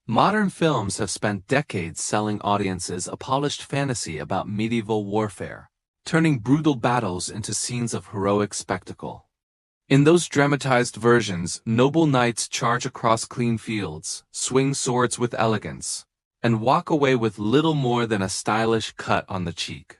Modern films have spent decades selling audiences a polished fantasy about medieval warfare, turning brutal battles into scenes of heroic spectacle. In those dramatized versions, noble knights charge across clean fields, swing swords with elegance, and walk away with little more than a stylish cut on the cheek.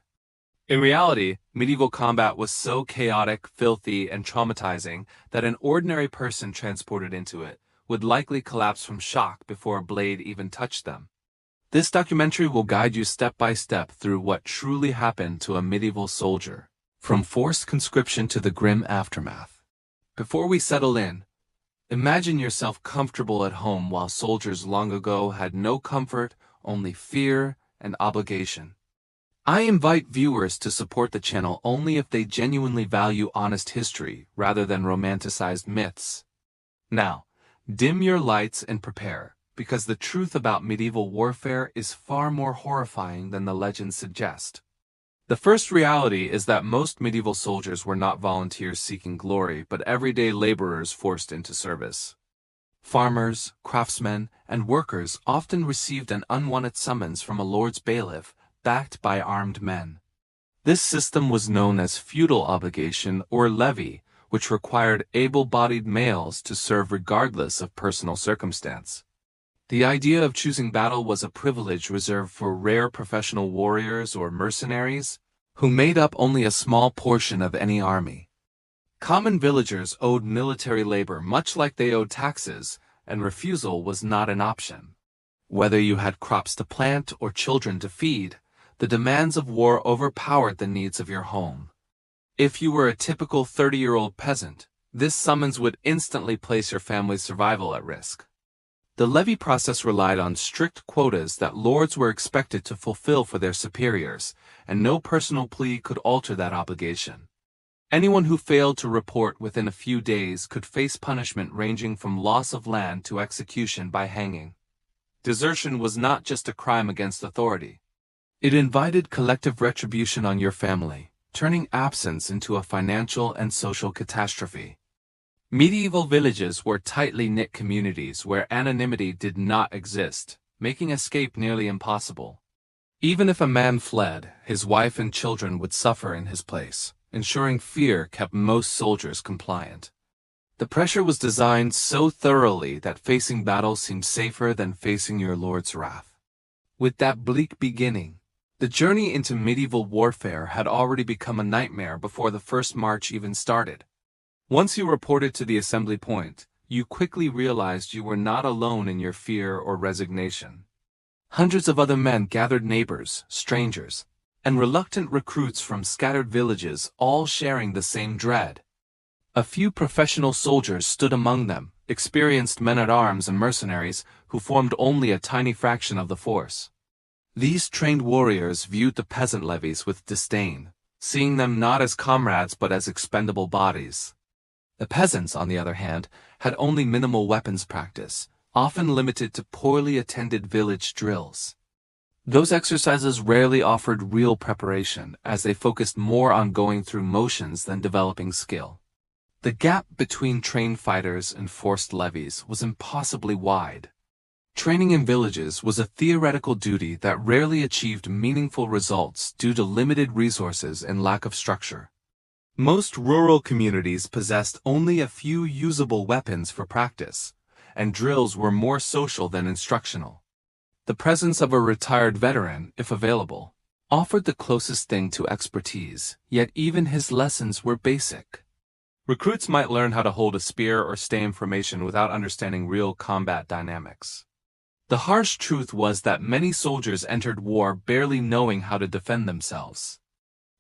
In reality, medieval combat was so chaotic, filthy, and traumatizing that an ordinary person transported into it would likely collapse from shock before a blade even touched them. This documentary will guide you step by step through what truly happened to a medieval soldier, from forced conscription to the grim aftermath. Before we settle in, imagine yourself comfortable at home while soldiers long ago had no comfort, only fear and obligation. I invite viewers to support the channel only if they genuinely value honest history rather than romanticized myths. Now, dim your lights and prepare, because the truth about medieval warfare is far more horrifying than the legends suggest. The first reality is that most medieval soldiers were not volunteers seeking glory, but everyday laborers forced into service. Farmers, craftsmen, and workers often received an unwanted summons from a lord's bailiff, backed by armed men. This system was known as feudal obligation or levy, which required able-bodied males to serve regardless of personal circumstance. The idea of choosing battle was a privilege reserved for rare professional warriors or mercenaries, who made up only a small portion of any army. Common villagers owed military labor much like they owed taxes, and refusal was not an option. Whether you had crops to plant or children to feed, the demands of war overpowered the needs of your home. If you were a typical 30-year-old peasant, this summons would instantly place your family's survival at risk. The levy process relied on strict quotas that lords were expected to fulfill for their superiors, and no personal plea could alter that obligation. Anyone who failed to report within a few days could face punishment ranging from loss of land to execution by hanging. Desertion was not just a crime against authority. It invited collective retribution on your family, turning absence into a financial and social catastrophe. Medieval villages were tightly knit communities where anonymity did not exist, making escape nearly impossible. Even if a man fled, his wife and children would suffer in his place, ensuring fear kept most soldiers compliant. The pressure was designed so thoroughly that facing battle seemed safer than facing your lord's wrath. With that bleak beginning, the journey into medieval warfare had already become a nightmare before the first march even started. Once you reported to the assembly point, you quickly realized you were not alone in your fear or resignation. Hundreds of other men gathered, neighbors, strangers, and reluctant recruits from scattered villages, all sharing the same dread. A few professional soldiers stood among them, experienced men-at-arms and mercenaries who formed only a tiny fraction of the force. These trained warriors viewed the peasant levies with disdain, seeing them not as comrades but as expendable bodies. The peasants, on the other hand, had only minimal weapons practice, often limited to poorly attended village drills. Those exercises rarely offered real preparation, as they focused more on going through motions than developing skill. The gap between trained fighters and forced levies was impossibly wide. Training in villages was a theoretical duty that rarely achieved meaningful results due to limited resources and lack of structure. Most rural communities possessed only a few usable weapons for practice, and drills were more social than instructional. The presence of a retired veteran, if available, offered the closest thing to expertise, yet even his lessons were basic. Recruits might learn how to hold a spear or stay in formation without understanding real combat dynamics. The harsh truth was that many soldiers entered war barely knowing how to defend themselves.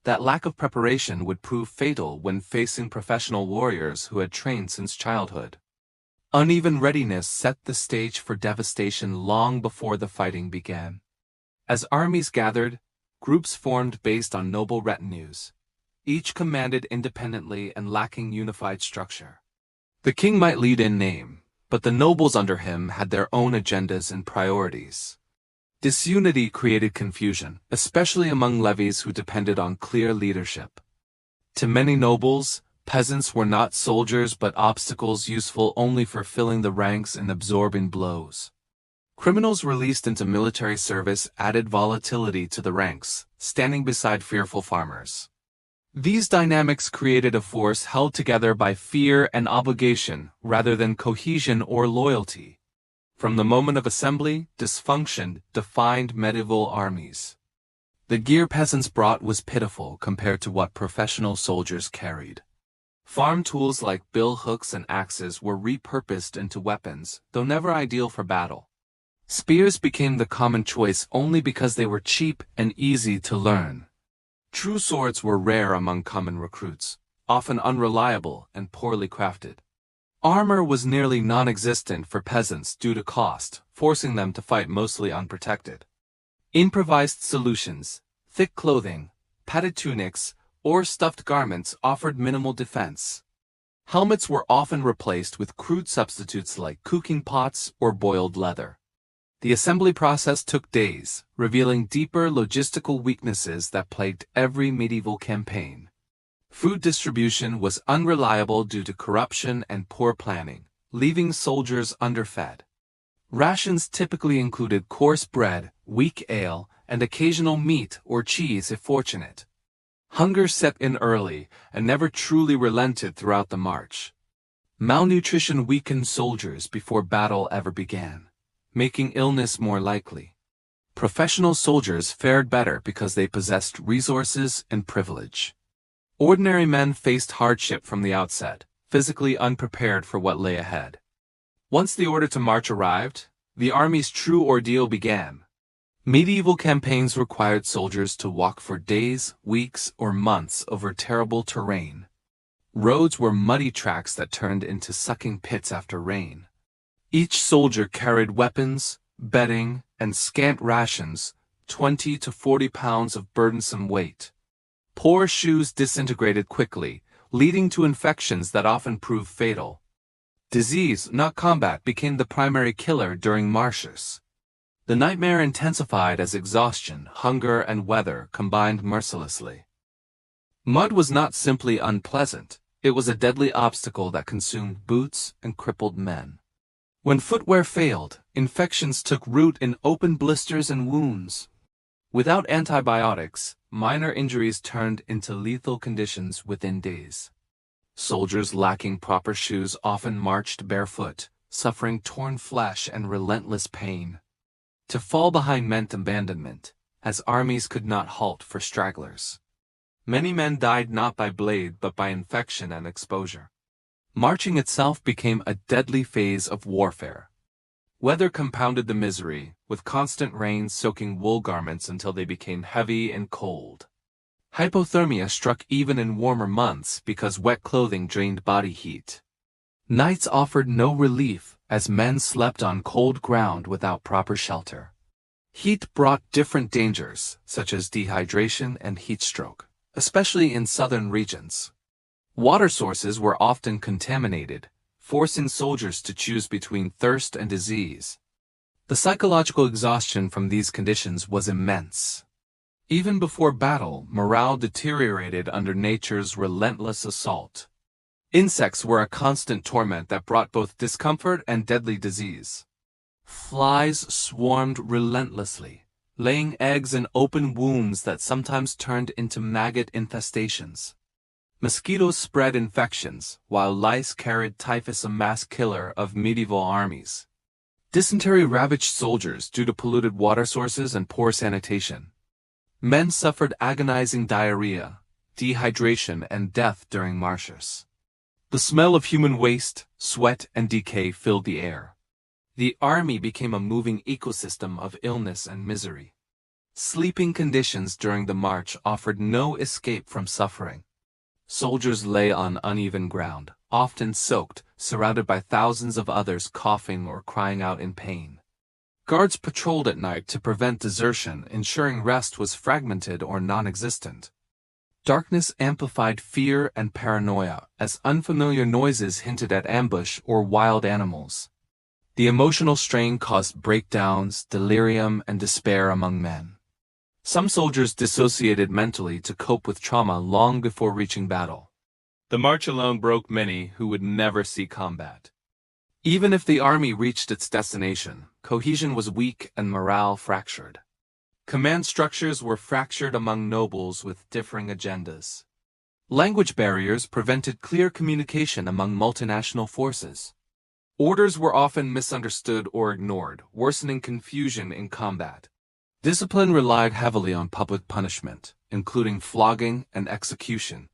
That lack of preparation would prove fatal when facing professional warriors who had trained since childhood. Uneven readiness set the stage for devastation long before the fighting began. As armies gathered, groups formed based on noble retinues, each commanded independently and lacking unified structure. The king might lead in name, but the nobles under him had their own agendas and priorities. Disunity created confusion, especially among levies who depended on clear leadership. To many nobles, peasants were not soldiers but obstacles useful only for filling the ranks and absorbing blows. Criminals released into military service added volatility to the ranks, standing beside fearful farmers. These dynamics created a force held together by fear and obligation rather than cohesion or loyalty. From the moment of assembly, dysfunction defined medieval armies. The gear peasants brought was pitiful compared to what professional soldiers carried. Farm tools like bill hooks and axes were repurposed into weapons, though never ideal for battle. Spears became the common choice only because they were cheap and easy to learn. True swords were rare among common recruits, often unreliable and poorly crafted. Armor was nearly non-existent for peasants due to cost, forcing them to fight mostly unprotected. Improvised solutions, thick clothing, padded tunics, or stuffed garments offered minimal defense. Helmets were often replaced with crude substitutes like cooking pots or boiled leather. The assembly process took days, revealing deeper logistical weaknesses that plagued every medieval campaign. Food distribution was unreliable due to corruption and poor planning, leaving soldiers underfed. Rations typically included coarse bread, weak ale, and occasional meat or cheese if fortunate. Hunger set in early and never truly relented throughout the march. Malnutrition weakened soldiers before battle ever began, making illness more likely. Professional soldiers fared better because they possessed resources and privilege. Ordinary men faced hardship from the outset, physically unprepared for what lay ahead. Once the order to march arrived, the army's true ordeal began. Medieval campaigns required soldiers to walk for days, weeks, or months over terrible terrain. Roads were muddy tracks that turned into sucking pits after rain. Each soldier carried weapons, bedding, and scant rations, 20 to 40 pounds of burdensome weight. Poor shoes disintegrated quickly, leading to infections that often proved fatal. Disease, not combat, became the primary killer during marches. The nightmare intensified as exhaustion, hunger, and weather combined mercilessly. Mud was not simply unpleasant, it was a deadly obstacle that consumed boots and crippled men. When footwear failed, infections took root in open blisters and wounds. Without antibiotics, minor injuries turned into lethal conditions within days. Soldiers lacking proper shoes often marched barefoot, suffering torn flesh and relentless pain. To fall behind meant abandonment, as armies could not halt for stragglers. Many men died not by blade but by infection and exposure. Marching itself became a deadly phase of warfare. Weather compounded the misery, with constant rain soaking wool garments until they became heavy and cold. Hypothermia struck even in warmer months because wet clothing drained body heat. Nights offered no relief as men slept on cold ground without proper shelter. Heat brought different dangers, such as dehydration and heat stroke, especially in southern regions. Water sources were often contaminated, forcing soldiers to choose between thirst and disease. The psychological exhaustion from these conditions was immense. Even before battle, morale deteriorated under nature's relentless assault. Insects were a constant torment that brought both discomfort and deadly disease. Flies swarmed relentlessly, laying eggs in open wounds that sometimes turned into maggot infestations. Mosquitoes spread infections, while lice carried typhus, a mass killer of medieval armies. Dysentery ravaged soldiers due to polluted water sources and poor sanitation. Men suffered agonizing diarrhea, dehydration, and death during marches. The smell of human waste, sweat, and decay filled the air. The army became a moving ecosystem of illness and misery. Sleeping conditions during the march offered no escape from suffering. Soldiers lay on uneven ground, often soaked, surrounded by thousands of others coughing or crying out in pain. Guards patrolled at night to prevent desertion, ensuring rest was fragmented or non-existent. Darkness amplified fear and paranoia, as unfamiliar noises hinted at ambush or wild animals. The emotional strain caused breakdowns, delirium, and despair among men. Some soldiers dissociated mentally to cope with trauma long before reaching battle. The march alone broke many who would never see combat. Even if the army reached its destination, cohesion was weak and morale fractured. Command structures were fractured among nobles with differing agendas. Language barriers prevented clear communication among multinational forces. Orders were often misunderstood or ignored, worsening confusion in combat. Discipline relied heavily on public punishment, including flogging and execution.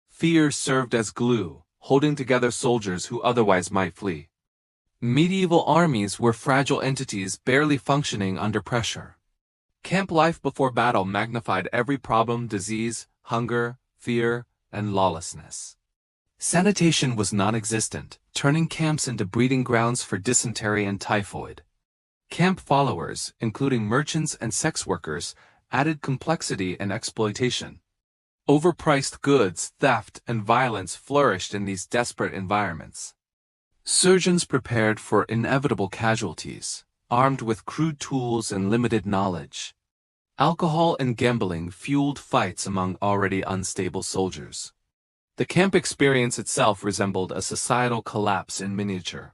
Fear served as glue, holding together soldiers who otherwise might flee. Medieval armies were fragile entities barely functioning under pressure. Camp life before battle magnified every problem: disease, hunger, fear, and lawlessness. Sanitation was non-existent, turning camps into breeding grounds for dysentery and typhoid. Camp followers, including merchants and sex workers, added complexity and exploitation. Overpriced goods, theft, and violence flourished in these desperate environments. Surgeons prepared for inevitable casualties, armed with crude tools and limited knowledge. Alcohol and gambling fueled fights among already unstable soldiers. The camp experience itself resembled a societal collapse in miniature.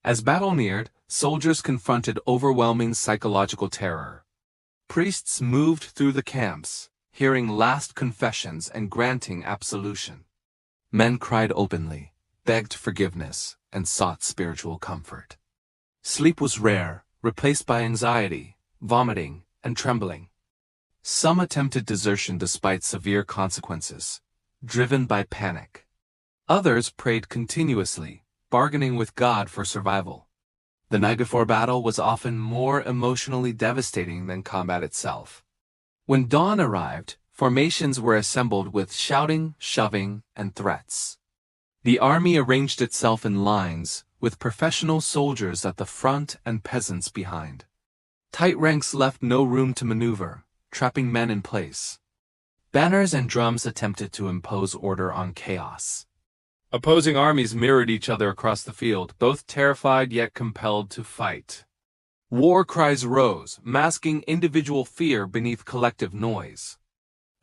As battle neared, soldiers confronted overwhelming psychological terror. Priests moved through the camps, hearing last confessions and granting absolution. Men cried openly, begged forgiveness, and sought spiritual comfort. Sleep was rare, replaced by anxiety, vomiting, and trembling. Some attempted desertion despite severe consequences, driven by panic. Others prayed continuously, bargaining with God for survival. The night before battle was often more emotionally devastating than combat itself. When dawn arrived, formations were assembled with shouting, shoving, and threats. The army arranged itself in lines, with professional soldiers at the front and peasants behind. Tight ranks left no room to maneuver, trapping men in place. Banners and drums attempted to impose order on chaos. Opposing armies mirrored each other across the field, both terrified yet compelled to fight. War cries rose, masking individual fear beneath collective noise.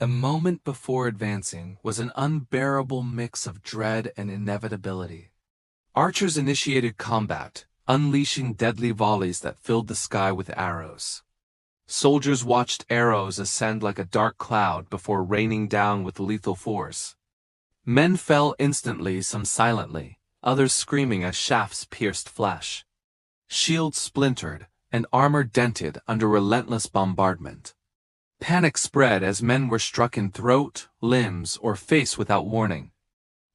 A moment before advancing was an unbearable mix of dread and inevitability. Archers initiated combat, unleashing deadly volleys that filled the sky with arrows. Soldiers watched arrows ascend like a dark cloud before raining down with lethal force. Men fell instantly, some silently, others screaming as shafts pierced flesh. Shields splintered, and armor dented under relentless bombardment. Panic spread as men were struck in throat, limbs, or face without warning.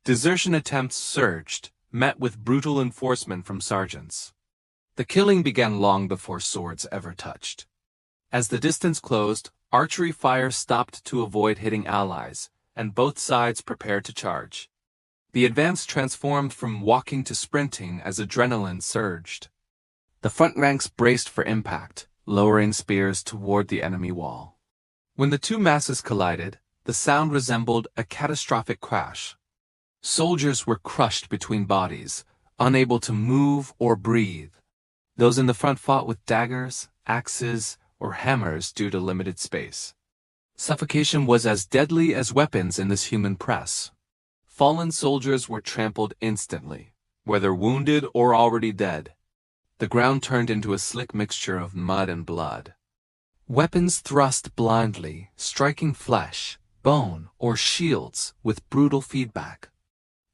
Desertion attempts surged, met with brutal enforcement from sergeants. The killing began long before swords ever touched. As the distance closed, archery fire stopped to avoid hitting allies, and both sides prepared to charge. The advance transformed from walking to sprinting as adrenaline surged. The front ranks braced for impact, lowering spears toward the enemy wall. When the two masses collided, the sound resembled a catastrophic crash. Soldiers were crushed between bodies, unable to move or breathe. Those in the front fought with daggers, axes, or hammers due to limited space. Suffocation was as deadly as weapons in this human press. Fallen soldiers were trampled instantly, whether wounded or already dead. The ground turned into a slick mixture of mud and blood. Weapons thrust blindly, striking flesh, bone, or shields with brutal feedback.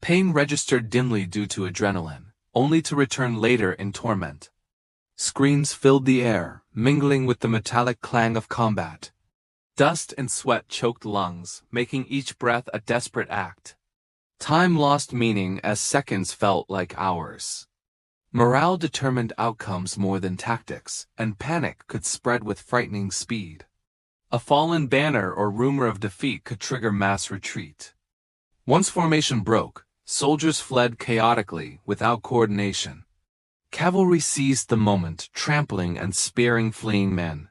Pain registered dimly due to adrenaline, only to return later in torment. Screams filled the air, mingling with the metallic clang of combat. Dust and sweat choked lungs, making each breath a desperate act. Time lost meaning as seconds felt like hours. Morale determined outcomes more than tactics, and panic could spread with frightening speed. A fallen banner or rumor of defeat could trigger mass retreat. Once formation broke, soldiers fled chaotically without coordination. Cavalry seized the moment, trampling and spearing fleeing men.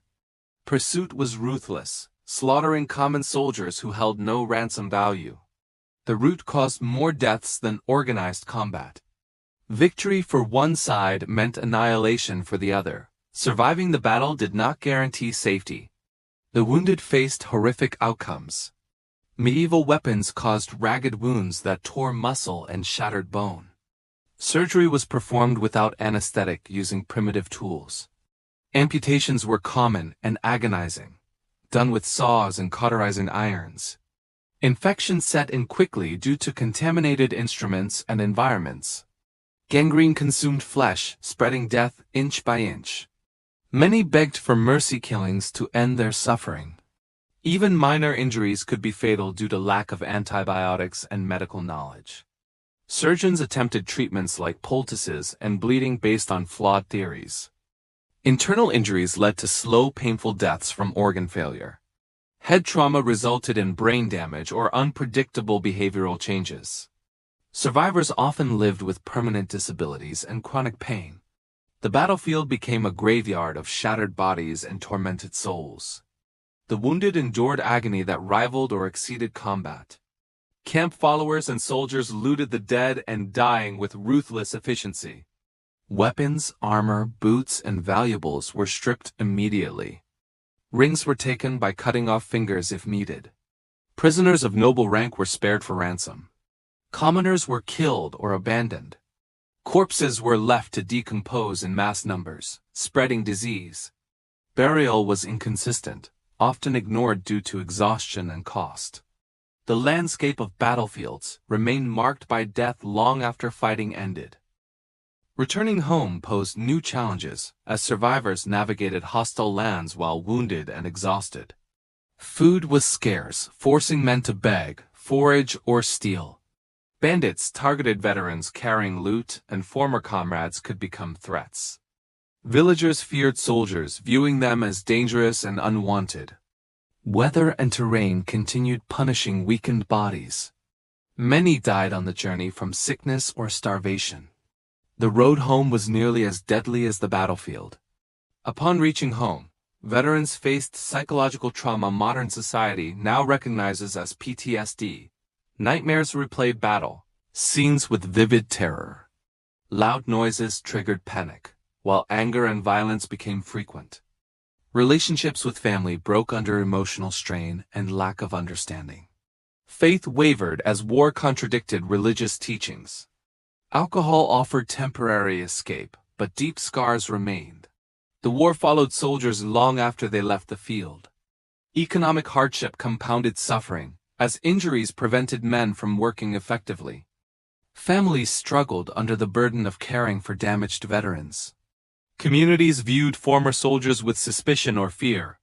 Pursuit was ruthless, slaughtering common soldiers who held no ransom value. The rout caused more deaths than organized combat. Victory for one side meant annihilation for the other. Surviving the battle did not guarantee safety. The wounded faced horrific outcomes. Medieval weapons caused ragged wounds that tore muscle and shattered bone. Surgery was performed without anesthetic using primitive tools. Amputations were common and agonizing, done with saws and cauterizing irons. Infection set in quickly due to contaminated instruments and environments. Gangrene consumed flesh, spreading death inch by inch. Many begged for mercy killings to end their suffering. Even minor injuries could be fatal due to lack of antibiotics and medical knowledge. Surgeons attempted treatments like poultices and bleeding based on flawed theories. Internal injuries led to slow, painful deaths from organ failure. Head trauma resulted in brain damage or unpredictable behavioral changes. Survivors often lived with permanent disabilities and chronic pain. The battlefield became a graveyard of shattered bodies and tormented souls. The wounded endured agony that rivaled or exceeded combat. Camp followers and soldiers looted the dead and dying with ruthless efficiency. Weapons, armor, boots, and valuables were stripped immediately. Rings were taken by cutting off fingers if needed. Prisoners of noble rank were spared for ransom. Commoners were killed or abandoned. Corpses were left to decompose in mass numbers, spreading disease. Burial was inconsistent, often ignored due to exhaustion and cost. The landscape of battlefields remained marked by death long after fighting ended. Returning home posed new challenges as survivors navigated hostile lands while wounded and exhausted. Food was scarce, forcing men to beg, forage, or steal. Bandits targeted veterans carrying loot, and former comrades could become threats. Villagers feared soldiers, viewing them as dangerous and unwanted. Weather and terrain continued punishing weakened bodies. Many died on the journey from sickness or starvation. The road home was nearly as deadly as the battlefield. Upon reaching home, veterans faced psychological trauma modern society now recognizes as PTSD. Nightmares replayed battle, scenes with vivid terror. Loud noises triggered panic, while anger and violence became frequent. Relationships with family broke under emotional strain and lack of understanding. Faith wavered as war contradicted religious teachings. Alcohol offered temporary escape, but deep scars remained. The war followed soldiers long after they left the field. Economic hardship compounded suffering, as injuries prevented men from working effectively. Families struggled under the burden of caring for damaged veterans. Communities viewed former soldiers with suspicion or fear.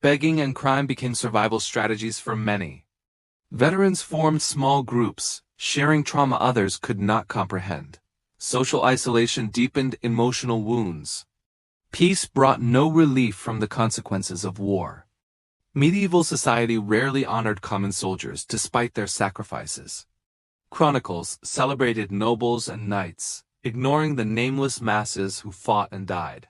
Begging and crime became survival strategies for many. Veterans formed small groups, sharing trauma others could not comprehend. Social isolation deepened emotional wounds. Peace brought no relief from the consequences of war. Medieval society rarely honored common soldiers despite their sacrifices. Chronicles celebrated nobles and knights, ignoring the nameless masses who fought and died.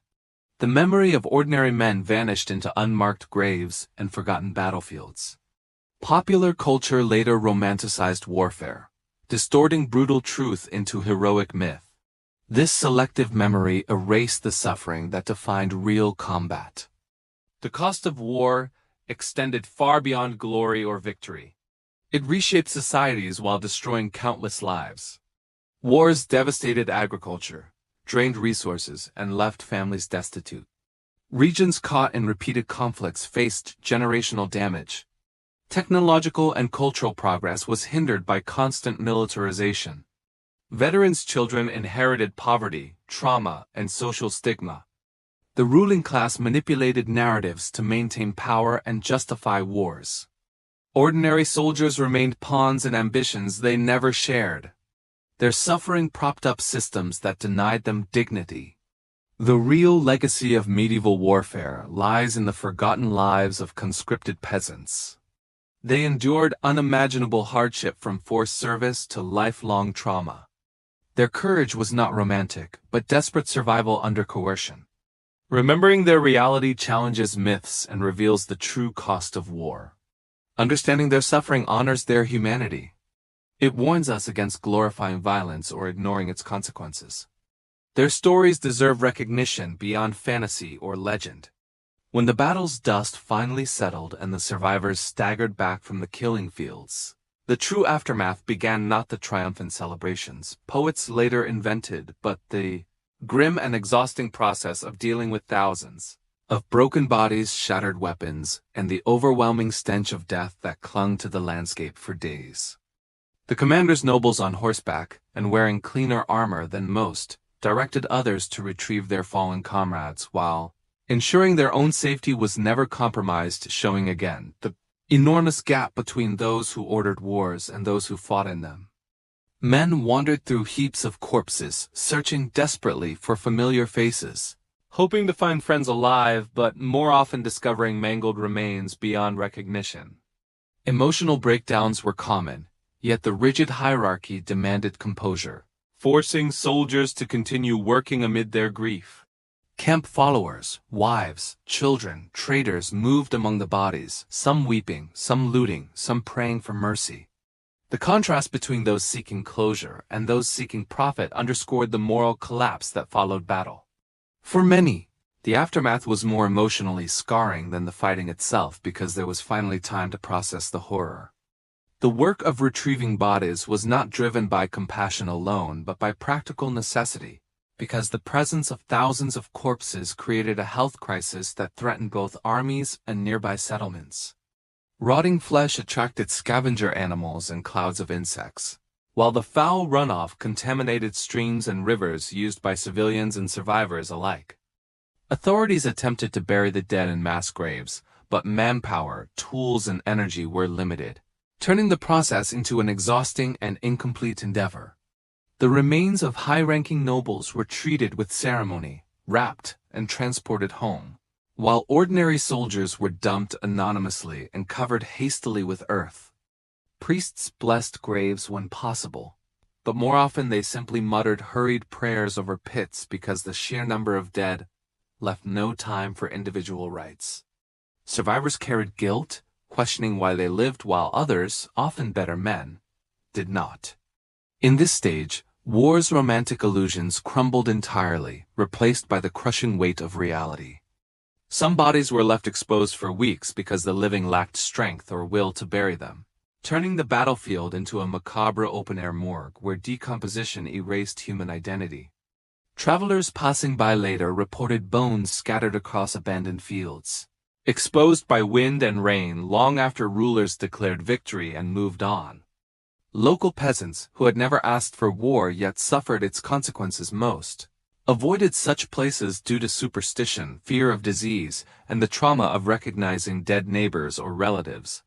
The memory of ordinary men vanished into unmarked graves and forgotten battlefields. Popular culture later romanticized warfare, distorting brutal truth into heroic myth. This selective memory erased the suffering that defined real combat. The cost of war extended far beyond glory or victory. It reshaped societies while destroying countless lives. Wars devastated agriculture, drained resources, and left families destitute. Regions caught in repeated conflicts faced generational damage. Technological and cultural progress was hindered by constant militarization. Veterans' children inherited poverty, trauma, and social stigma. The ruling class manipulated narratives to maintain power and justify wars. Ordinary soldiers remained pawns in ambitions they never shared. Their suffering propped up systems that denied them dignity. The real legacy of medieval warfare lies in the forgotten lives of conscripted peasants. They endured unimaginable hardship from forced service to lifelong trauma. Their courage was not romantic, but desperate survival under coercion. Remembering their reality challenges myths and reveals the true cost of war. Understanding their suffering honors their humanity. It warns us against glorifying violence or ignoring its consequences. Their stories deserve recognition beyond fantasy or legend. When the battle's dust finally settled and the survivors staggered back from the killing fields, The true aftermath began not the triumphant celebrations poets later invented, but the grim and exhausting process of dealing with thousands of broken bodies, shattered weapons, and the overwhelming stench of death that clung to the landscape for days. The commander's nobles on horseback, and wearing cleaner armor than most, directed others to retrieve their fallen comrades while ensuring their own safety was never compromised, showing again the enormous gap between those who ordered wars and those who fought in them. Men wandered through heaps of corpses, searching desperately for familiar faces, hoping to find friends alive, but more often discovering mangled remains beyond recognition. Emotional breakdowns were common, yet the rigid hierarchy demanded composure, forcing soldiers to continue working amid their grief. Camp followers, wives, children, traders moved among the bodies, some weeping, some looting, some praying for mercy. The contrast between those seeking closure and those seeking profit underscored the moral collapse that followed battle. For many, the aftermath was more emotionally scarring than the fighting itself because there was finally time to process the horror. The work of retrieving bodies was not driven by compassion alone but by practical necessity, because the presence of thousands of corpses created a health crisis that threatened both armies and nearby settlements. Rotting flesh attracted scavenger animals and clouds of insects, while the foul runoff contaminated streams and rivers used by civilians and survivors alike. Authorities attempted to bury the dead in mass graves, but manpower, tools, and energy were limited, turning the process into an exhausting and incomplete endeavor. The remains of high-ranking nobles were treated with ceremony, wrapped, and transported home, while ordinary soldiers were dumped anonymously and covered hastily with earth. Priests blessed graves when possible, but more often they simply muttered hurried prayers over pits because the sheer number of dead left no time for individual rites. Survivors carried guilt, questioning why they lived while others, often better men, did not. In this stage, war's romantic illusions crumbled entirely, replaced by the crushing weight of reality. Some bodies were left exposed for weeks because the living lacked strength or will to bury them, turning the battlefield into a macabre open-air morgue where decomposition erased human identity. Travelers passing by later reported bones scattered across abandoned fields, exposed by wind and rain long after rulers declared victory and moved on. Local peasants, who had never asked for war yet suffered its consequences most, avoided such places due to superstition, fear of disease, and the trauma of recognizing dead neighbors or relatives.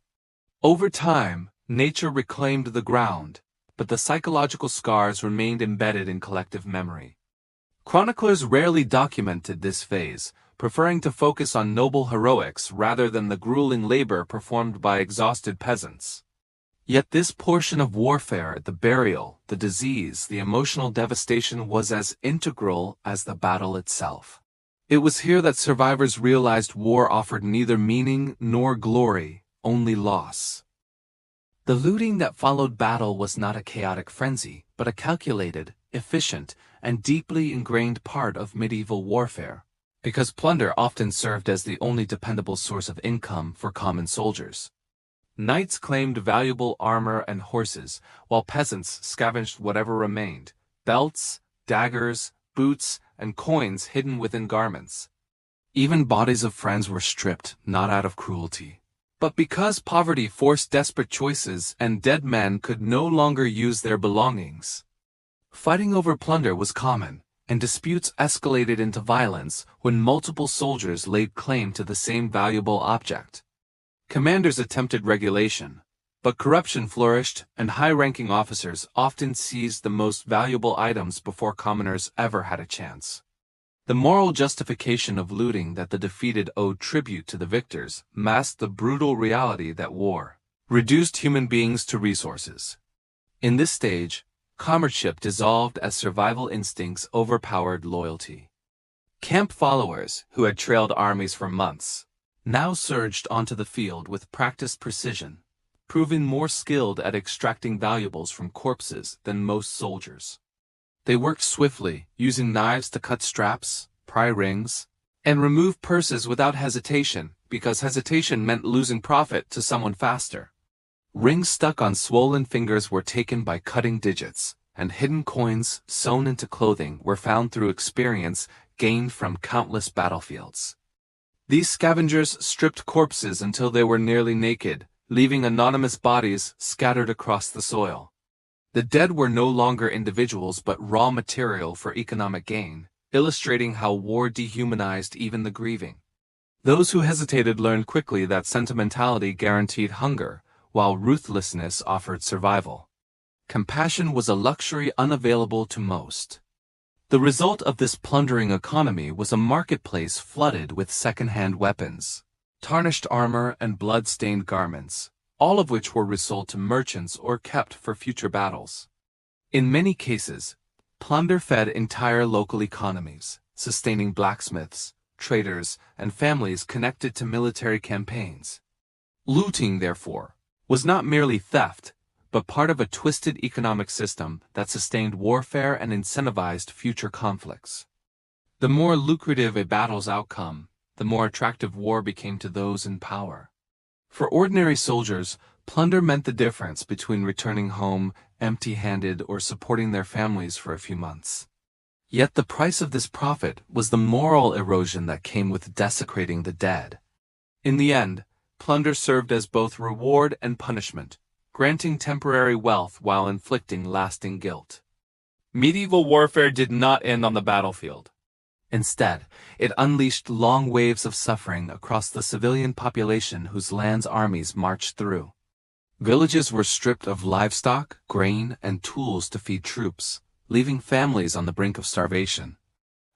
Over time, nature reclaimed the ground, but the psychological scars remained embedded in collective memory. Chroniclers rarely documented this phase, preferring to focus on noble heroics rather than the grueling labor performed by exhausted peasants. Yet this portion of warfare, the burial, the disease, the emotional devastation was as integral as the battle itself. It was here that survivors realized war offered neither meaning nor glory, only loss. The looting that followed battle was not a chaotic frenzy, but a calculated, efficient, and deeply ingrained part of medieval warfare, because plunder often served as the only dependable source of income for common soldiers. Knights claimed valuable armor and horses, while peasants scavenged whatever remained: belts, daggers, boots, and coins hidden within garments. Even bodies of friends were stripped, not out of cruelty, but because poverty forced desperate choices and dead men could no longer use their belongings. Fighting over plunder was common, and disputes escalated into violence when multiple soldiers laid claim to the same valuable object. Commanders attempted regulation, but corruption flourished, and high-ranking officers often seized the most valuable items before commoners ever had a chance. The moral justification of looting that the defeated owed tribute to the victors masked the brutal reality that war reduced human beings to resources. In this stage, comradeship dissolved as survival instincts overpowered loyalty. Camp followers, who had trailed armies for months, now surged onto the field with practiced precision, proving more skilled at extracting valuables from corpses than most soldiers. They worked swiftly, using knives to cut straps, pry rings, and remove purses without hesitation, because hesitation meant losing profit to someone faster. Rings stuck on swollen fingers were taken by cutting digits, and hidden coins sewn into clothing were found through experience gained from countless battlefields. These scavengers stripped corpses until they were nearly naked, leaving anonymous bodies scattered across the soil. The dead were no longer individuals but raw material for economic gain, illustrating how war dehumanized even the grieving. Those who hesitated learned quickly that sentimentality guaranteed hunger, while ruthlessness offered survival. Compassion was a luxury unavailable to most. The result of this plundering economy was a marketplace flooded with second-hand weapons, tarnished armor, and blood-stained garments, all of which were resold to merchants or kept for future battles. In many cases, plunder fed entire local economies, sustaining blacksmiths, traders, and families connected to military campaigns. Looting, therefore, was not merely theft, but part of a twisted economic system that sustained warfare and incentivized future conflicts. The more lucrative a battle's outcome, the more attractive war became to those in power. For ordinary soldiers, plunder meant the difference between returning home empty-handed or supporting their families for a few months. Yet the price of this profit was the moral erosion that came with desecrating the dead. In the end, plunder served as both reward and punishment, granting temporary wealth while inflicting lasting guilt. Medieval warfare did not end on the battlefield. Instead, it unleashed long waves of suffering across the civilian population whose lands armies marched through. Villages were stripped of livestock, grain, and tools to feed troops, leaving families on the brink of starvation.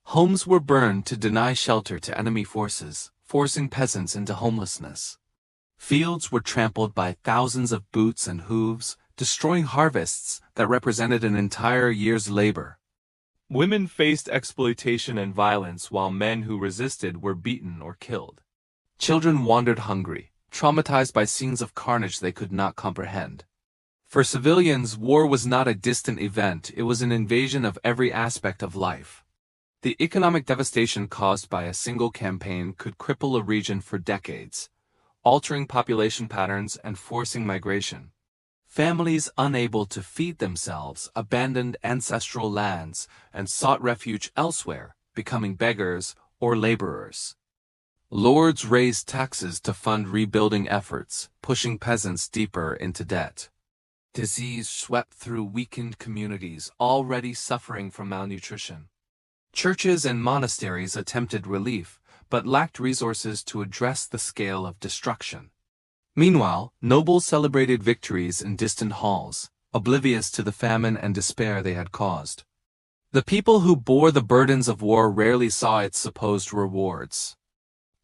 Homes were burned to deny shelter to enemy forces, forcing peasants into homelessness. Fields were trampled by thousands of boots and hooves, destroying harvests that represented an entire year's labor. Women faced exploitation and violence while men who resisted were beaten or killed. Children wandered hungry, traumatized by scenes of carnage they could not comprehend. For civilians, war was not a distant event, it was an invasion of every aspect of life. The economic devastation caused by a single campaign could cripple a region for decades, altering population patterns and forcing migration. Families unable to feed themselves abandoned ancestral lands and sought refuge elsewhere, becoming beggars or laborers. Lords raised taxes to fund rebuilding efforts, pushing peasants deeper into debt. Disease swept through weakened communities already suffering from malnutrition. Churches and monasteries attempted relief, but lacked resources to address the scale of destruction. Meanwhile, nobles celebrated victories in distant halls, oblivious to the famine and despair they had caused. The people who bore the burdens of war rarely saw its supposed rewards.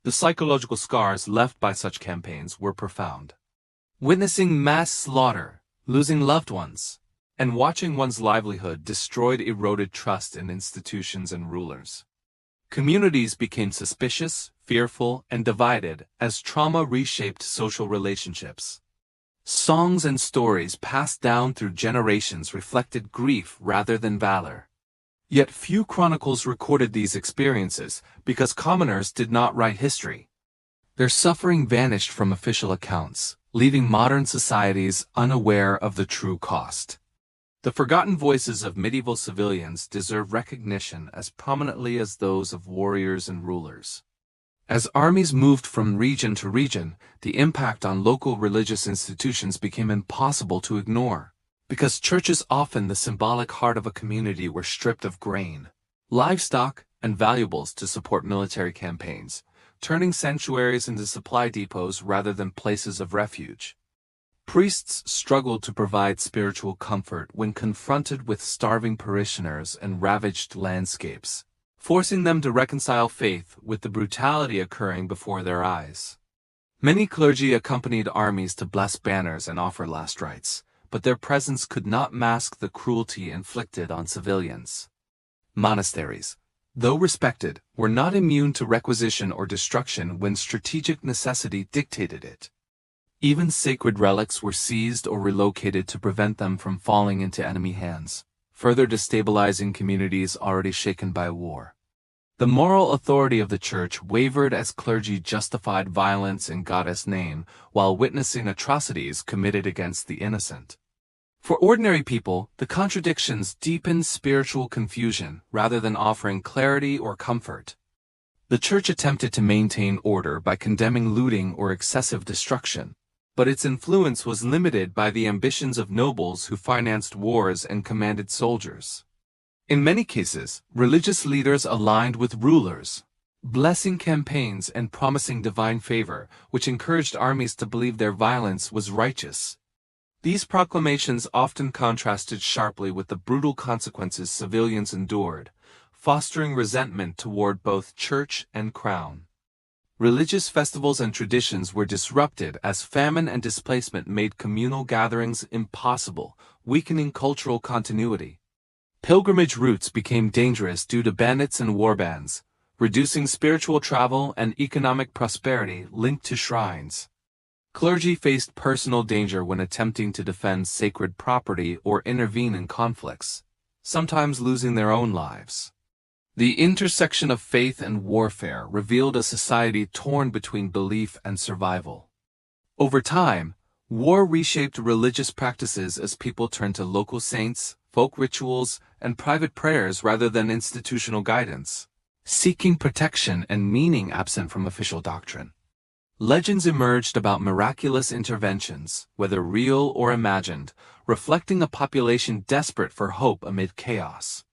The psychological scars left by such campaigns were profound. Witnessing mass slaughter, losing loved ones, and watching one's livelihood destroyed eroded trust in institutions and rulers. Communities became suspicious, fearful, and divided as trauma reshaped social relationships. Songs and stories passed down through generations reflected grief rather than valor. Yet few chronicles recorded these experiences because commoners did not write history. Their suffering vanished from official accounts, leaving modern societies unaware of the true cost. The forgotten voices of medieval civilians deserve recognition as prominently as those of warriors and rulers. As armies moved from region to region, the impact on local religious institutions became impossible to ignore. Because churches, often the symbolic heart of a community, were stripped of grain, livestock, and valuables to support military campaigns, turning sanctuaries into supply depots rather than places of refuge. Priests struggled to provide spiritual comfort when confronted with starving parishioners and ravaged landscapes, forcing them to reconcile faith with the brutality occurring before their eyes. Many clergy accompanied armies to bless banners and offer last rites, but their presence could not mask the cruelty inflicted on civilians. Monasteries, though respected, were not immune to requisition or destruction when strategic necessity dictated it. Even sacred relics were seized or relocated to prevent them from falling into enemy hands, further destabilizing communities already shaken by war. The moral authority of the church wavered as clergy justified violence in God's name while witnessing atrocities committed against the innocent. For ordinary people, the contradictions deepened spiritual confusion rather than offering clarity or comfort. The church attempted to maintain order by condemning looting or excessive destruction, but its influence was limited by the ambitions of nobles who financed wars and commanded soldiers. In many cases, religious leaders aligned with rulers, blessing campaigns and promising divine favor, which encouraged armies to believe their violence was righteous. These proclamations often contrasted sharply with the brutal consequences civilians endured, fostering resentment toward both church and crown. Religious festivals and traditions were disrupted as famine and displacement made communal gatherings impossible, weakening cultural continuity. Pilgrimage routes became dangerous due to bandits and warbands, reducing spiritual travel and economic prosperity linked to shrines. Clergy faced personal danger when attempting to defend sacred property or intervene in conflicts, sometimes losing their own lives. The intersection of faith and warfare revealed a society torn between belief and survival. Over time, war reshaped religious practices as people turned to local saints, folk rituals, and private prayers rather than institutional guidance, seeking protection and meaning absent from official doctrine. Legends emerged about miraculous interventions, whether real or imagined, reflecting a population desperate for hope amid chaos.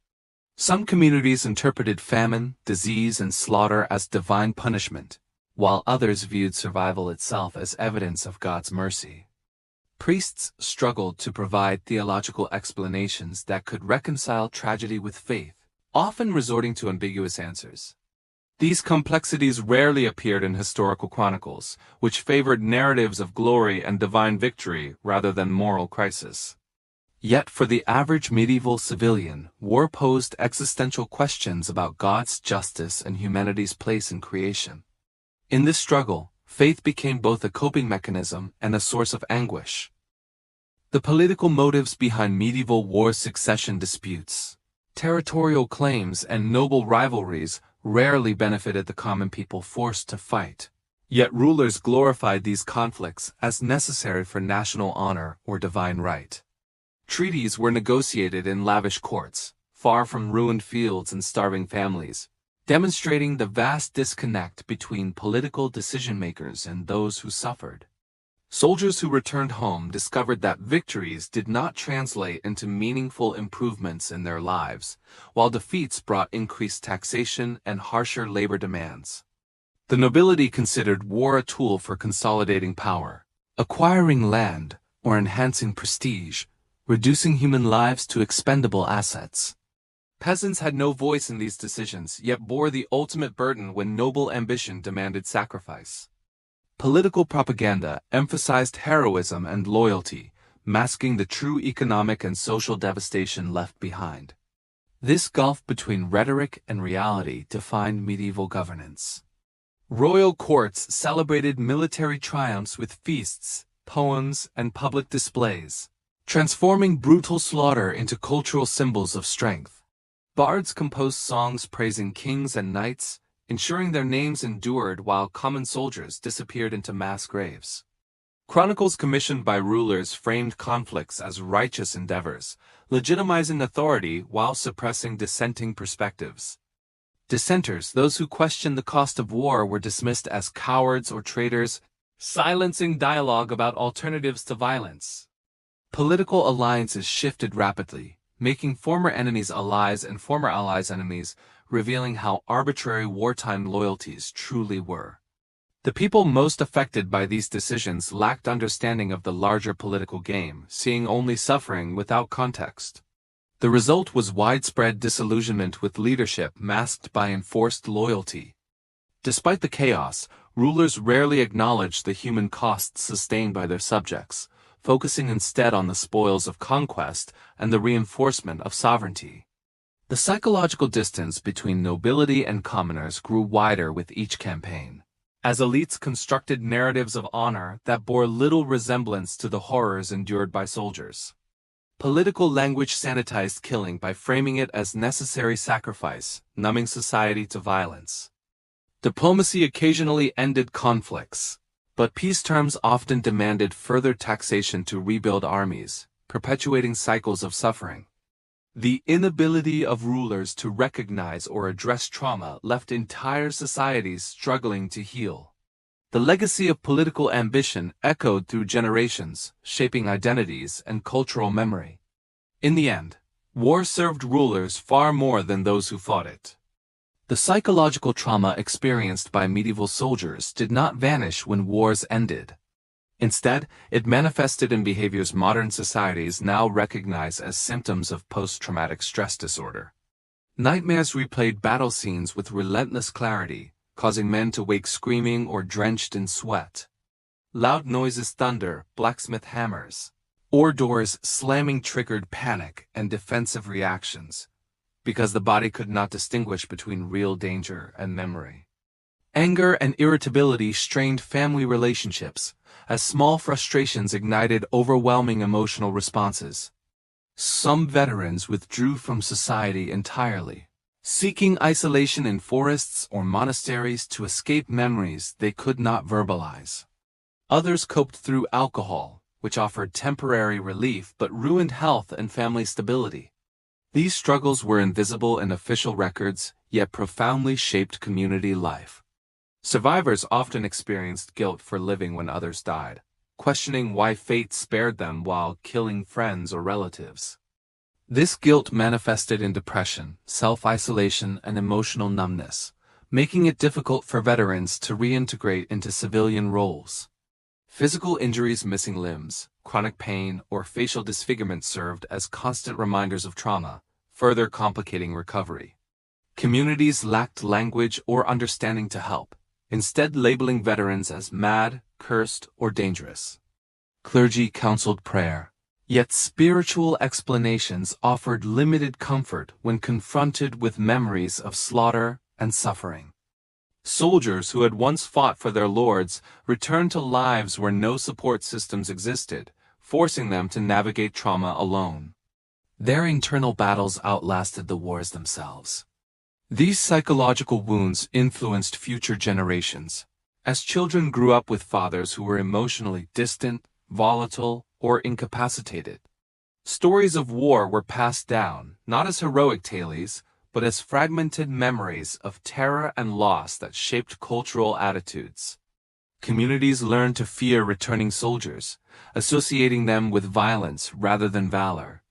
Some communities interpreted famine, disease, and slaughter as divine punishment, while others viewed survival itself as evidence of God's mercy. Priests struggled to provide theological explanations that could reconcile tragedy with faith, often resorting to ambiguous answers. These complexities rarely appeared in historical chronicles, which favored narratives of glory and divine victory rather than moral crisis. Yet for the average medieval civilian, war posed existential questions about God's justice and humanity's place in creation. In this struggle, faith became both a coping mechanism and a source of anguish. The political motives behind medieval war succession disputes, territorial claims, and noble rivalries rarely benefited the common people forced to fight. Yet rulers glorified these conflicts as necessary for national honor or divine right. Treaties were negotiated in lavish courts, far from ruined fields and starving families, demonstrating the vast disconnect between political decision-makers and those who suffered. Soldiers who returned home discovered that victories did not translate into meaningful improvements in their lives, while defeats brought increased taxation and harsher labor demands. The nobility considered war a tool for consolidating power, acquiring land, or enhancing prestige, reducing human lives to expendable assets. Peasants had no voice in these decisions, yet bore the ultimate burden when noble ambition demanded sacrifice. Political propaganda emphasized heroism and loyalty, masking the true economic and social devastation left behind. This gulf between rhetoric and reality defined medieval governance. Royal courts celebrated military triumphs with feasts, poems, and public displays, transforming brutal slaughter into cultural symbols of strength. Bards composed songs praising kings and knights, ensuring their names endured while common soldiers disappeared into mass graves. Chronicles commissioned by rulers framed conflicts as righteous endeavors, legitimizing authority while suppressing dissenting perspectives. Dissenters, those who questioned the cost of war, were dismissed as cowards or traitors, silencing dialogue about alternatives to violence. Political alliances shifted rapidly, making former enemies allies and former allies enemies, revealing how arbitrary wartime loyalties truly were. The people most affected by these decisions lacked understanding of the larger political game, seeing only suffering without context. The result was widespread disillusionment with leadership masked by enforced loyalty. Despite the chaos, rulers rarely acknowledged the human costs sustained by their subjects, focusing instead on the spoils of conquest and the reinforcement of sovereignty. The psychological distance between nobility and commoners grew wider with each campaign, as elites constructed narratives of honor that bore little resemblance to the horrors endured by soldiers. Political language sanitized killing by framing it as necessary sacrifice, numbing society to violence. Diplomacy occasionally ended conflicts, but peace terms often demanded further taxation to rebuild armies, perpetuating cycles of suffering. The inability of rulers to recognize or address trauma left entire societies struggling to heal. The legacy of political ambition echoed through generations, shaping identities and cultural memory. In the end, war served rulers far more than those who fought it. The psychological trauma experienced by medieval soldiers did not vanish when wars ended. Instead, it manifested in behaviors modern societies now recognize as symptoms of post-traumatic stress disorder. Nightmares replayed battle scenes with relentless clarity, causing men to wake screaming or drenched in sweat. Loud noises, thunder, blacksmith hammers, or doors slamming triggered panic and defensive reactions, because the body could not distinguish between real danger and memory. Anger and irritability strained family relationships, as small frustrations ignited overwhelming emotional responses. Some veterans withdrew from society entirely, seeking isolation in forests or monasteries to escape memories they could not verbalize. Others coped through alcohol, which offered temporary relief but ruined health and family stability. These struggles were invisible in official records, yet profoundly shaped community life. Survivors often experienced guilt for living when others died, questioning why fate spared them while killing friends or relatives. This guilt manifested in depression, self-isolation, and emotional numbness, making it difficult for veterans to reintegrate into civilian roles. Physical injuries, missing limbs, chronic pain, or facial disfigurement served as constant reminders of trauma, further complicating recovery. Communities lacked language or understanding to help, instead labeling veterans as mad, cursed, or dangerous. Clergy counseled prayer, yet spiritual explanations offered limited comfort when confronted with memories of slaughter and suffering. Soldiers who had once fought for their lords returned to lives where no support systems existed, forcing them to navigate trauma alone. Their internal battles outlasted the wars themselves. These psychological wounds influenced future generations, as children grew up with fathers who were emotionally distant, volatile, or incapacitated. Stories of war were passed down, not as heroic tales, but as fragmented memories of terror and loss that shaped cultural attitudes. Communities learned to fear returning soldiers, associating them with violence rather than valor.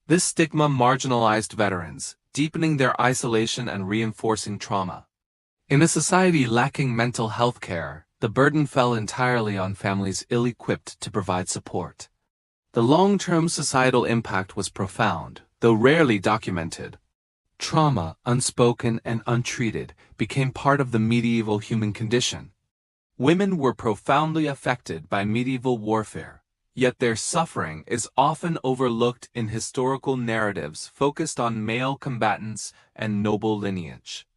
This stigma marginalized veterans, deepening their isolation and reinforcing trauma. In a society lacking mental health care, the burden fell entirely on families ill-equipped to provide support. The long-term societal impact was profound, though rarely documented. Trauma, unspoken and untreated, became part of the medieval human condition. Women were profoundly affected by medieval warfare, yet their suffering is often overlooked in historical narratives focused on male combatants and noble lineage.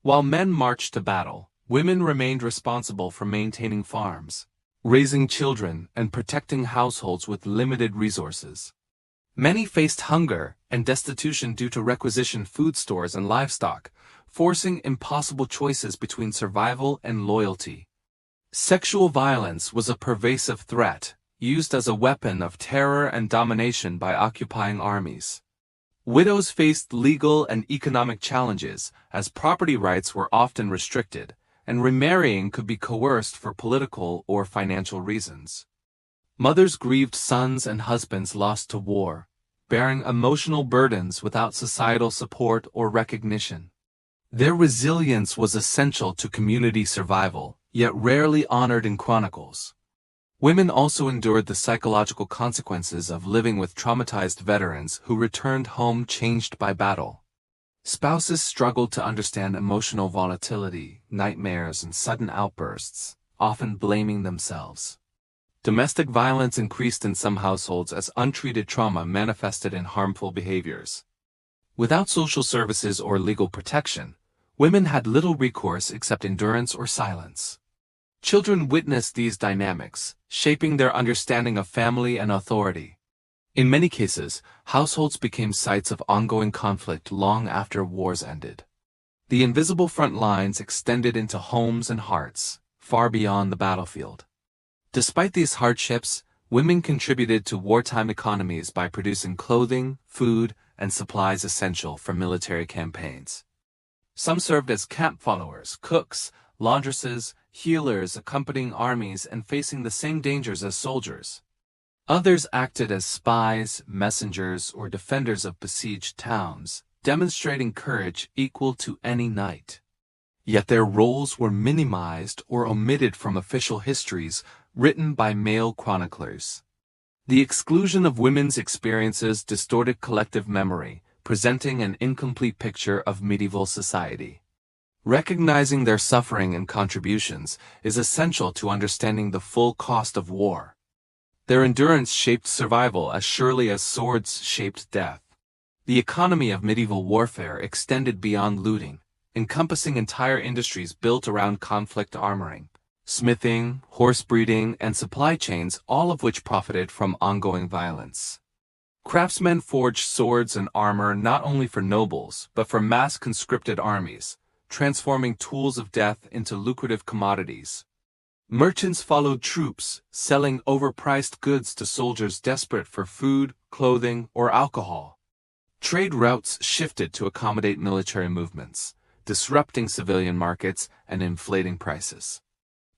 While men marched to battle, women remained responsible for maintaining farms, raising children, and protecting households with limited resources. Many faced hunger and destitution due to requisitioned food stores and livestock, forcing impossible choices between survival and loyalty. Sexual violence was a pervasive threat, used as a weapon of terror and domination by occupying armies. Widows faced legal and economic challenges, as property rights were often restricted, and remarrying could be coerced for political or financial reasons. Mothers grieved sons and husbands lost to war, bearing emotional burdens without societal support or recognition. Their resilience was essential to community survival, yet rarely honored in chronicles. Women also endured the psychological consequences of living with traumatized veterans who returned home changed by battle. Spouses struggled to understand emotional volatility, nightmares, and sudden outbursts, often blaming themselves. Domestic violence increased in some households as untreated trauma manifested in harmful behaviors. Without social services or legal protection, women had little recourse except endurance or silence. Children witnessed these dynamics, shaping their understanding of family and authority. In many cases, households became sites of ongoing conflict long after wars ended. The invisible front lines extended into homes and hearts, far beyond the battlefield. Despite these hardships, women contributed to wartime economies by producing clothing, food, and supplies essential for military campaigns. Some served as camp followers, cooks, laundresses, healers accompanying armies and facing the same dangers as soldiers. Others acted as spies, messengers, or defenders of besieged towns, demonstrating courage equal to any knight. Yet their roles were minimized or omitted from official histories written by male chroniclers. The exclusion of women's experiences distorted collective memory, presenting an incomplete picture of medieval society. Recognizing their suffering and contributions is essential to understanding the full cost of war. Their endurance shaped survival as surely as swords shaped death. The economy of medieval warfare extended beyond looting, encompassing entire industries built around conflict armoring, smithing, horse breeding, and supply chains, all of which profited from ongoing violence. Craftsmen forged swords and armor not only for nobles, but for mass conscripted armies, transforming tools of death into lucrative commodities. Merchants followed troops, selling overpriced goods to soldiers desperate for food, clothing, or alcohol. Trade routes shifted to accommodate military movements, disrupting civilian markets and inflating prices.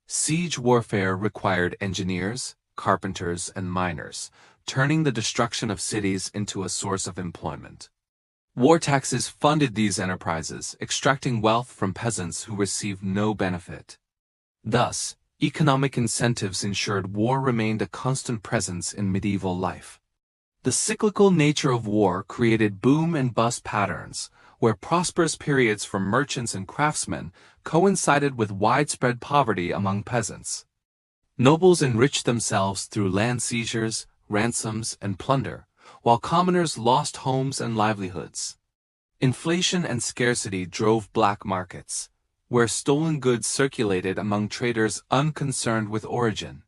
Siege warfare required engineers, carpenters, and miners, turning the destruction of cities into a source of employment. War taxes funded these enterprises, extracting wealth from peasants who received no benefit. Thus, economic incentives ensured war remained a constant presence in medieval life. The cyclical nature of war created boom and bust patterns, where prosperous periods for merchants and craftsmen coincided with widespread poverty among peasants. Nobles enriched themselves through land seizures, ransoms, and plunder, while commoners lost homes and livelihoods. Inflation and scarcity drove black markets, where stolen goods circulated among traders unconcerned with origin.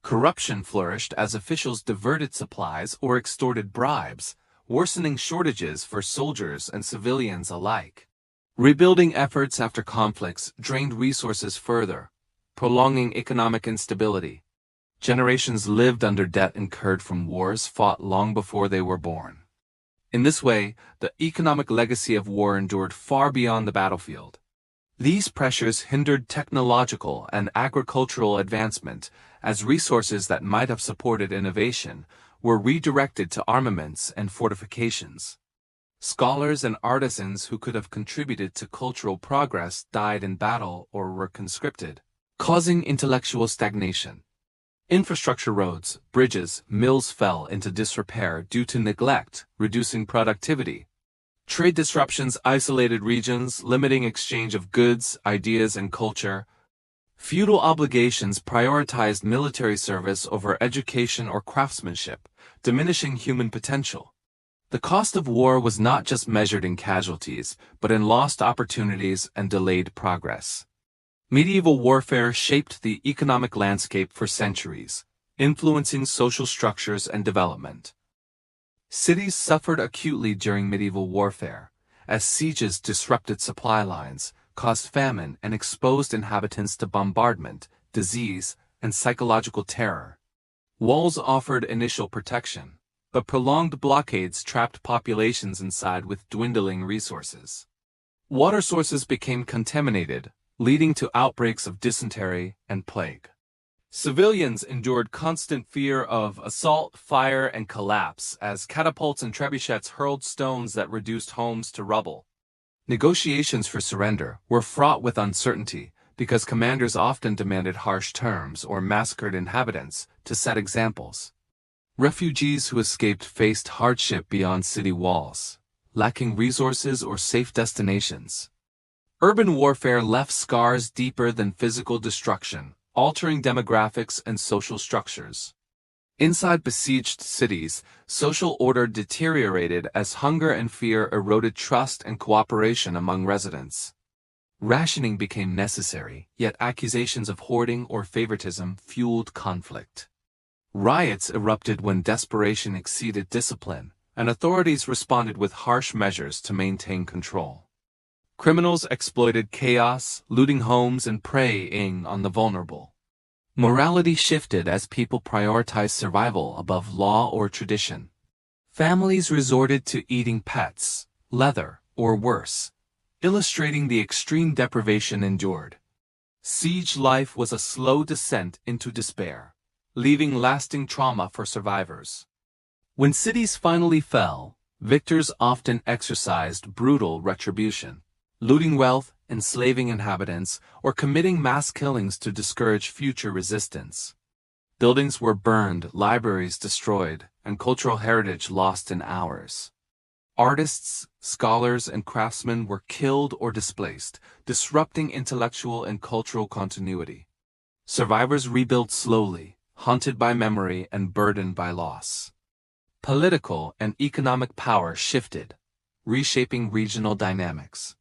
Corruption flourished as officials diverted supplies or extorted bribes, worsening shortages for soldiers and civilians alike. Rebuilding efforts after conflicts drained resources further, prolonging economic instability. Generations lived under debt incurred from wars fought long before they were born. In this way, the economic legacy of war endured far beyond the battlefield. These pressures hindered technological and agricultural advancement, as resources that might have supported innovation were redirected to armaments and fortifications. Scholars and artisans who could have contributed to cultural progress died in battle or were conscripted, causing intellectual stagnation. Infrastructure roads, bridges, mills fell into disrepair due to neglect, reducing productivity. Trade disruptions isolated regions, limiting exchange of goods, ideas, and culture. Feudal obligations prioritized military service over education or craftsmanship, diminishing human potential. The cost of war was not just measured in casualties, but in lost opportunities and delayed progress. Medieval warfare shaped the economic landscape for centuries, influencing social structures and development. Cities suffered acutely during medieval warfare, as sieges disrupted supply lines, caused famine, and exposed inhabitants to bombardment, disease, and psychological terror. Walls offered initial protection, but prolonged blockades trapped populations inside with dwindling resources. Water sources became contaminated, leading to outbreaks of dysentery and plague. Civilians endured constant fear of assault, fire, and collapse as catapults and trebuchets hurled stones that reduced homes to rubble. Negotiations for surrender were fraught with uncertainty because commanders often demanded harsh terms or massacred inhabitants to set examples. Refugees who escaped faced hardship beyond city walls, lacking resources or safe destinations. Urban warfare left scars deeper than physical destruction, altering demographics and social structures. Inside besieged cities, social order deteriorated as hunger and fear eroded trust and cooperation among residents. Rationing became necessary, yet accusations of hoarding or favoritism fueled conflict. Riots erupted when desperation exceeded discipline, and authorities responded with harsh measures to maintain control. Criminals exploited chaos, looting homes and preying on the vulnerable. Morality shifted as people prioritized survival above law or tradition. Families resorted to eating pets, leather, or worse, illustrating the extreme deprivation endured. Siege life was a slow descent into despair, leaving lasting trauma for survivors. When cities finally fell, victors often exercised brutal retribution, looting wealth, enslaving inhabitants, or committing mass killings to discourage future resistance. Buildings were burned, libraries destroyed, and cultural heritage lost in hours. Artists, scholars, and craftsmen were killed or displaced, disrupting intellectual and cultural continuity. Survivors rebuilt slowly, haunted by memory and burdened by loss. Political and economic power shifted, reshaping regional dynamics.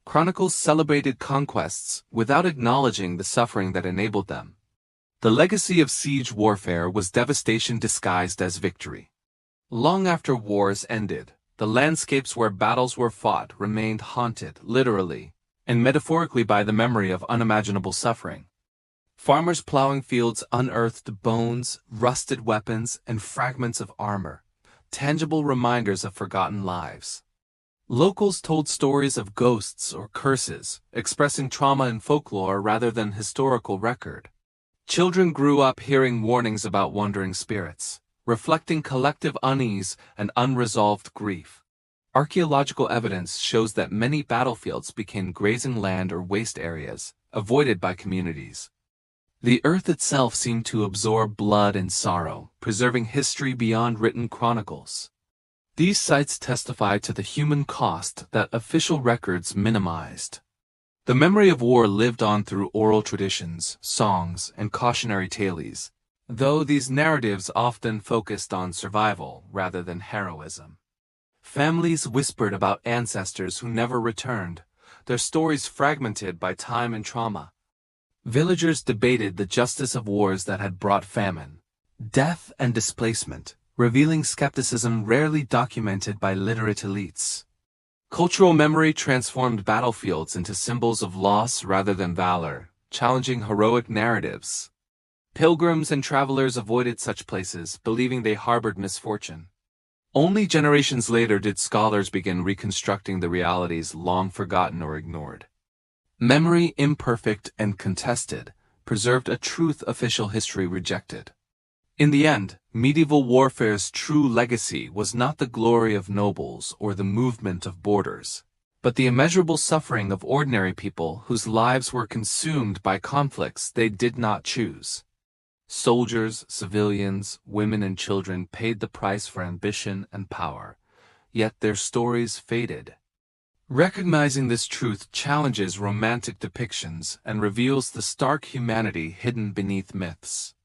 Chronicles celebrated conquests without acknowledging the suffering that enabled them. The legacy of siege warfare was devastation disguised as victory. Long after wars ended, the landscapes where battles were fought remained haunted, literally and metaphorically, by the memory of unimaginable suffering. Farmers plowing fields unearthed bones, rusted weapons, and fragments of armor, tangible reminders of forgotten lives. Locals told stories of ghosts or curses, expressing trauma in folklore rather than historical record. Children grew up hearing warnings about wandering spirits, reflecting collective unease and unresolved grief. Archaeological evidence shows that many battlefields became grazing land or waste areas, avoided by communities. The earth itself seemed to absorb blood and sorrow, preserving history beyond written chronicles. These sites testify to the human cost that official records minimized. The memory of war lived on through oral traditions, songs, and cautionary tales, though these narratives often focused on survival rather than heroism. Families whispered about ancestors who never returned, their stories fragmented by time and trauma. Villagers debated the justice of wars that had brought famine, death, and displacement, revealing skepticism rarely documented by literate elites. Cultural memory transformed battlefields into symbols of loss rather than valor, challenging heroic narratives. Pilgrims and travelers avoided such places, believing they harbored misfortune. Only generations later did scholars begin reconstructing the realities long forgotten or ignored. Memory, imperfect and contested, preserved a truth official history rejected. In the end, medieval warfare's true legacy was not the glory of nobles or the movement of borders, but the immeasurable suffering of ordinary people whose lives were consumed by conflicts they did not choose. Soldiers, civilians, women and children paid the price for ambition and power, yet their stories faded. Recognizing this truth challenges romantic depictions and reveals the stark humanity hidden beneath myths.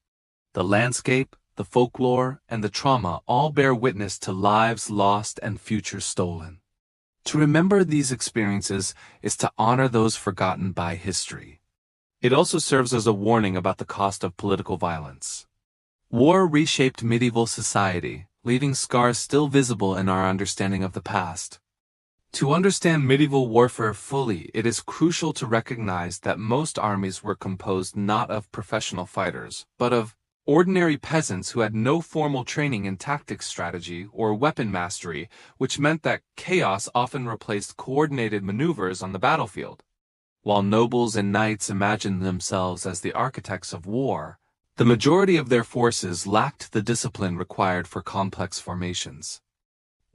The landscape, the folklore, and the trauma all bear witness to lives lost and futures stolen. To remember these experiences is to honor those forgotten by history. It also serves as a warning about the cost of political violence. War reshaped medieval society, leaving scars still visible in our understanding of the past. To understand medieval warfare fully, it is crucial to recognize that most armies were composed not of professional fighters, but of ordinary peasants who had no formal training in tactics strategy or weapon mastery, which meant that chaos often replaced coordinated maneuvers on the battlefield. While nobles and knights imagined themselves as the architects of war, the majority of their forces lacked the discipline required for complex formations.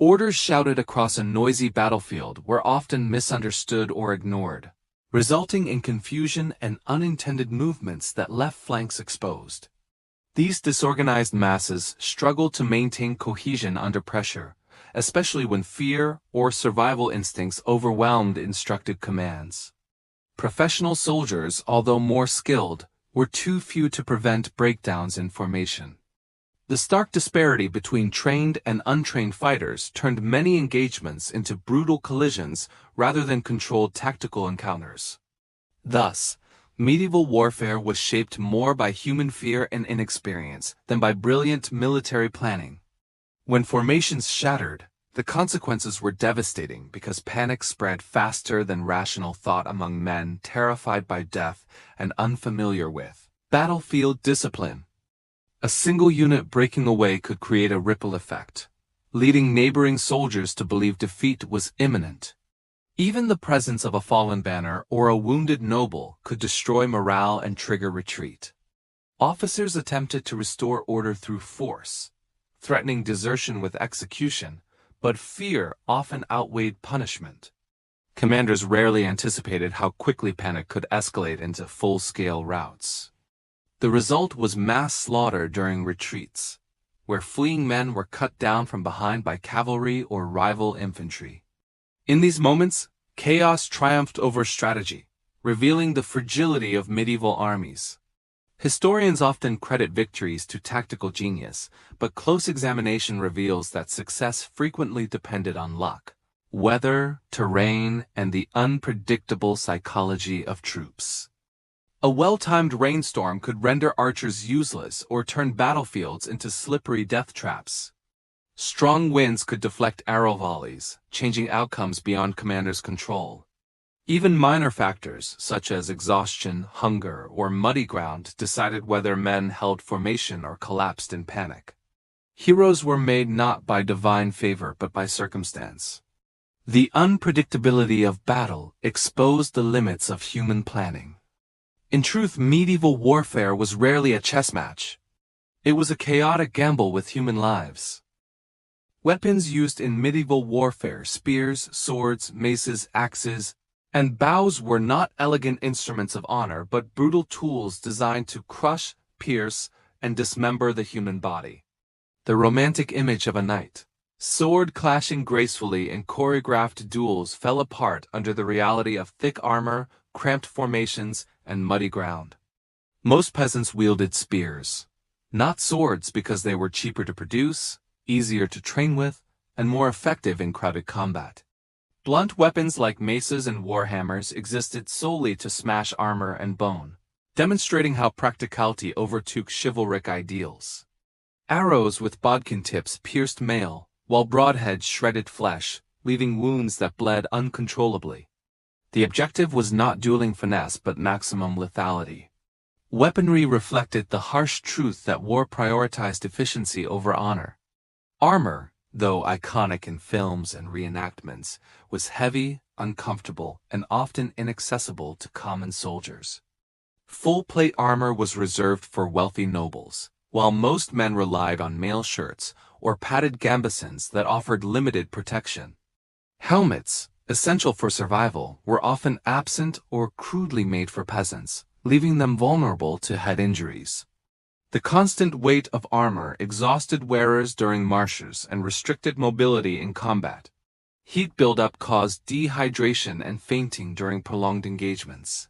Orders shouted across a noisy battlefield were often misunderstood or ignored, resulting in confusion and unintended movements that left flanks exposed. These disorganized masses struggled to maintain cohesion under pressure, especially when fear or survival instincts overwhelmed instructed commands. Professional soldiers, although more skilled, were too few to prevent breakdowns in formation. The stark disparity between trained and untrained fighters turned many engagements into brutal collisions rather than controlled tactical encounters. Thus, Medieval warfare was shaped more by human fear and inexperience than by brilliant military planning. When formations shattered, the consequences were devastating because panic spread faster than rational thought among men terrified by death and unfamiliar with battlefield discipline. A single unit breaking away could create a ripple effect, leading neighboring soldiers to believe defeat was imminent. Even the presence of a fallen banner or a wounded noble could destroy morale and trigger retreat. Officers attempted to restore order through force, threatening desertion with execution, but fear often outweighed punishment. Commanders rarely anticipated how quickly panic could escalate into full-scale routs. The result was mass slaughter during retreats, where fleeing men were cut down from behind by cavalry or rival infantry. In these moments, chaos triumphed over strategy, revealing the fragility of medieval armies. Historians often credit victories to tactical genius, but close examination reveals that success frequently depended on luck, weather, terrain, and the unpredictable psychology of troops. A well-timed rainstorm could render archers useless or turn battlefields into slippery death traps. Strong winds could deflect arrow volleys, changing outcomes beyond commanders' control. Even minor factors, such as exhaustion, hunger, or muddy ground, decided whether men held formation or collapsed in panic. Heroes were made not by divine favor but by circumstance. The unpredictability of battle exposed the limits of human planning. In truth, medieval warfare was rarely a chess match. It was a chaotic gamble with human lives. Weapons used in medieval warfare, spears, swords, maces, axes, and bows were not elegant instruments of honor but brutal tools designed to crush, pierce, and dismember the human body. The romantic image of a knight, sword clashing gracefully in choreographed duels, fell apart under the reality of thick armor, cramped formations, and muddy ground. Most peasants wielded spears, not swords, because they were cheaper to produce, easier to train with, and more effective in crowded combat. Blunt weapons like maces and warhammers existed solely to smash armor and bone, demonstrating how practicality overtook chivalric ideals. Arrows with bodkin tips pierced mail, while broadheads shredded flesh, leaving wounds that bled uncontrollably. The objective was not dueling finesse but maximum lethality. Weaponry reflected the harsh truth that war prioritized efficiency over honor. Armor, though iconic in films and reenactments, was heavy, uncomfortable, and often inaccessible to common soldiers. Full-plate armor was reserved for wealthy nobles, while most men relied on mail shirts or padded gambesons that offered limited protection. Helmets, essential for survival, were often absent or crudely made for peasants, leaving them vulnerable to head injuries. The constant weight of armor exhausted wearers during marches and restricted mobility in combat. Heat buildup caused dehydration and fainting during prolonged engagements.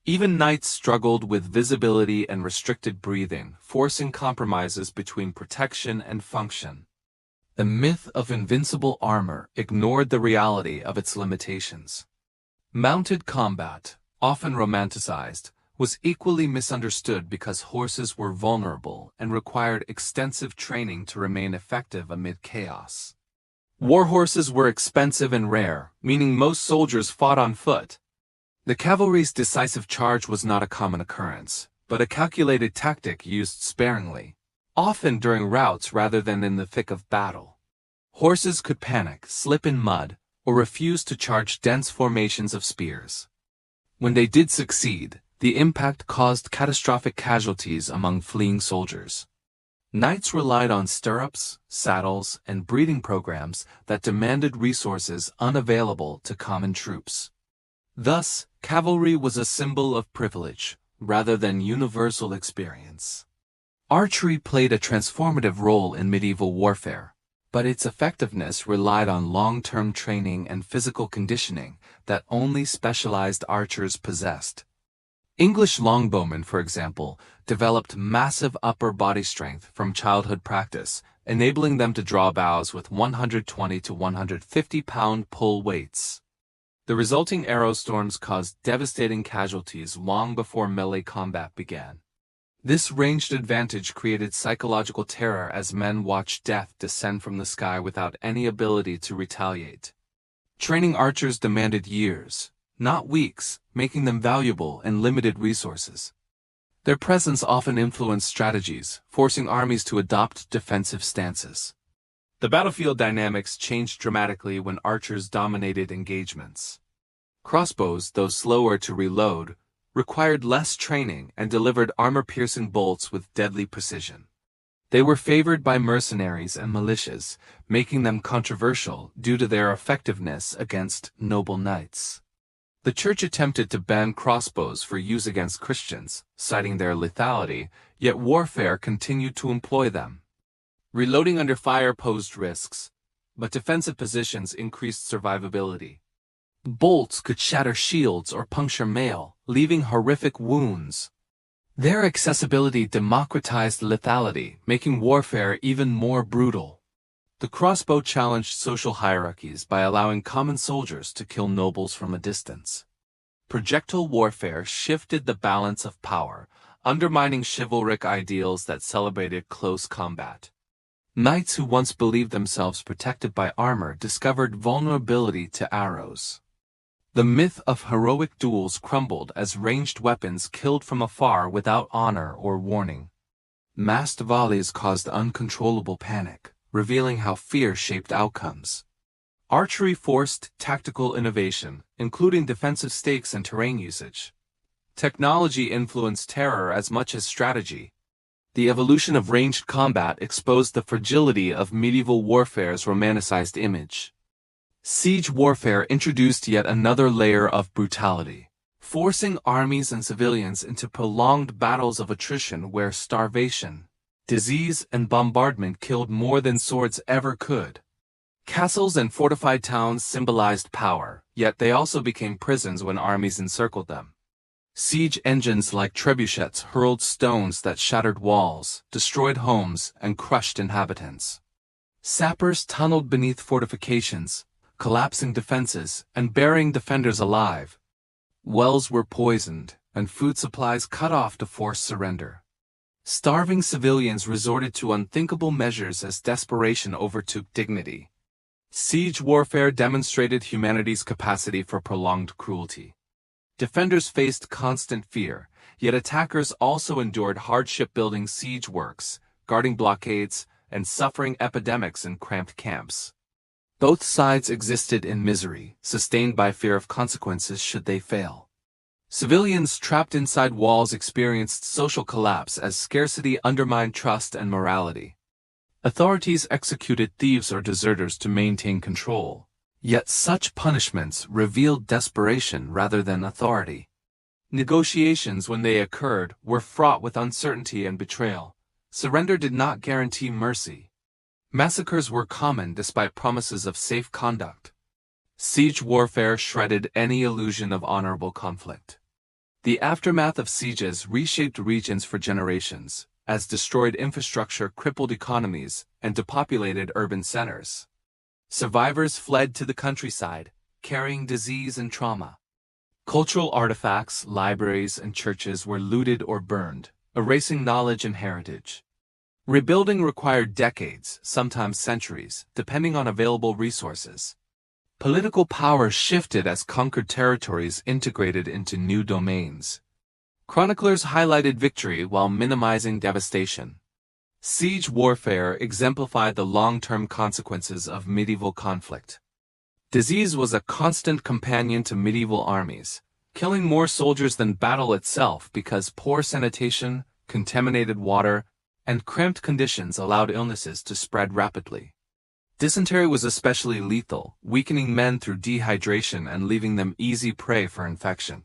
Even knights struggled with visibility and restricted breathing, forcing compromises between protection and function. The myth of invincible armor ignored the reality of its limitations. Mounted combat, often romanticized, was equally misunderstood because horses were vulnerable and required extensive training to remain effective amid chaos. War horses were expensive and rare, meaning most soldiers fought on foot. The cavalry's decisive charge was not a common occurrence, but a calculated tactic used sparingly, often during routs rather than in the thick of battle. Horses could panic, slip in mud, or refuse to charge dense formations of spears. When they did succeed, the impact caused catastrophic casualties among fleeing soldiers. Knights relied on stirrups, saddles, and breeding programs that demanded resources unavailable to common troops. Thus, cavalry was a symbol of privilege, rather than universal experience. Archery played a transformative role in medieval warfare, but its effectiveness relied on long-term training and physical conditioning that only specialized archers possessed. English longbowmen, for example, developed massive upper body strength from childhood practice, enabling them to draw bows with 120 to 150-pound pull weights. The resulting arrow storms caused devastating casualties long before melee combat began. This ranged advantage created psychological terror as men watched death descend from the sky without any ability to retaliate. Training archers demanded years, not weeks, making them valuable and limited resources. Their presence often influenced strategies, forcing armies to adopt defensive stances. The battlefield dynamics changed dramatically when archers dominated engagements. Crossbows, though slower to reload, required less training and delivered armor-piercing bolts with deadly precision. They were favored by mercenaries and militias, making them controversial due to their effectiveness against noble knights. The Church attempted to ban crossbows for use against Christians, citing their lethality, yet warfare continued to employ them. Reloading under fire posed risks, but defensive positions increased survivability. Bolts could shatter shields or puncture mail, leaving horrific wounds. Their accessibility democratized lethality, making warfare even more brutal. The crossbow challenged social hierarchies by allowing common soldiers to kill nobles from a distance. Projectile warfare shifted the balance of power, undermining chivalric ideals that celebrated close combat. Knights who once believed themselves protected by armor discovered vulnerability to arrows. The myth of heroic duels crumbled as ranged weapons killed from afar without honor or warning. Massed volleys caused uncontrollable panic, revealing how fear shaped outcomes. Archery forced tactical innovation, including defensive stakes and terrain usage. Technology influenced terror as much as strategy. The evolution of ranged combat exposed the fragility of medieval warfare's romanticized image. Siege warfare introduced yet another layer of brutality, forcing armies and civilians into prolonged battles of attrition where starvation, disease, and bombardment killed more than swords ever could. Castles and fortified towns symbolized power, yet they also became prisons when armies encircled them. Siege engines like trebuchets hurled stones that shattered walls, destroyed homes, and crushed inhabitants. Sappers tunneled beneath fortifications, collapsing defenses and burying defenders alive. Wells were poisoned, and food supplies cut off to force surrender. Starving civilians resorted to unthinkable measures as desperation overtook dignity. Siege warfare demonstrated humanity's capacity for prolonged cruelty. Defenders faced constant fear, yet attackers also endured hardship building siege works, guarding blockades, and suffering epidemics in cramped camps. Both sides existed in misery, sustained by fear of consequences should they fail. Civilians trapped inside walls experienced social collapse as scarcity undermined trust and morality. Authorities executed thieves or deserters to maintain control, yet such punishments revealed desperation rather than authority. Negotiations, when they occurred, were fraught with uncertainty and betrayal. Surrender did not guarantee mercy. Massacres were common despite promises of safe conduct. Siege warfare shredded any illusion of honorable conflict. The aftermath of sieges reshaped regions for generations, as destroyed infrastructure crippled economies and depopulated urban centers. Survivors fled to the countryside, carrying disease and trauma. Cultural artifacts, libraries, and churches were looted or burned, erasing knowledge and heritage. Rebuilding required decades, sometimes centuries, depending on available resources. Political power shifted as conquered territories integrated into new domains. Chroniclers highlighted victory while minimizing devastation. Siege warfare exemplified the long-term consequences of medieval conflict. Disease was a constant companion to medieval armies, killing more soldiers than battle itself because poor sanitation, contaminated water, and cramped conditions allowed illnesses to spread rapidly. Dysentery was especially lethal, weakening men through dehydration and leaving them easy prey for infection.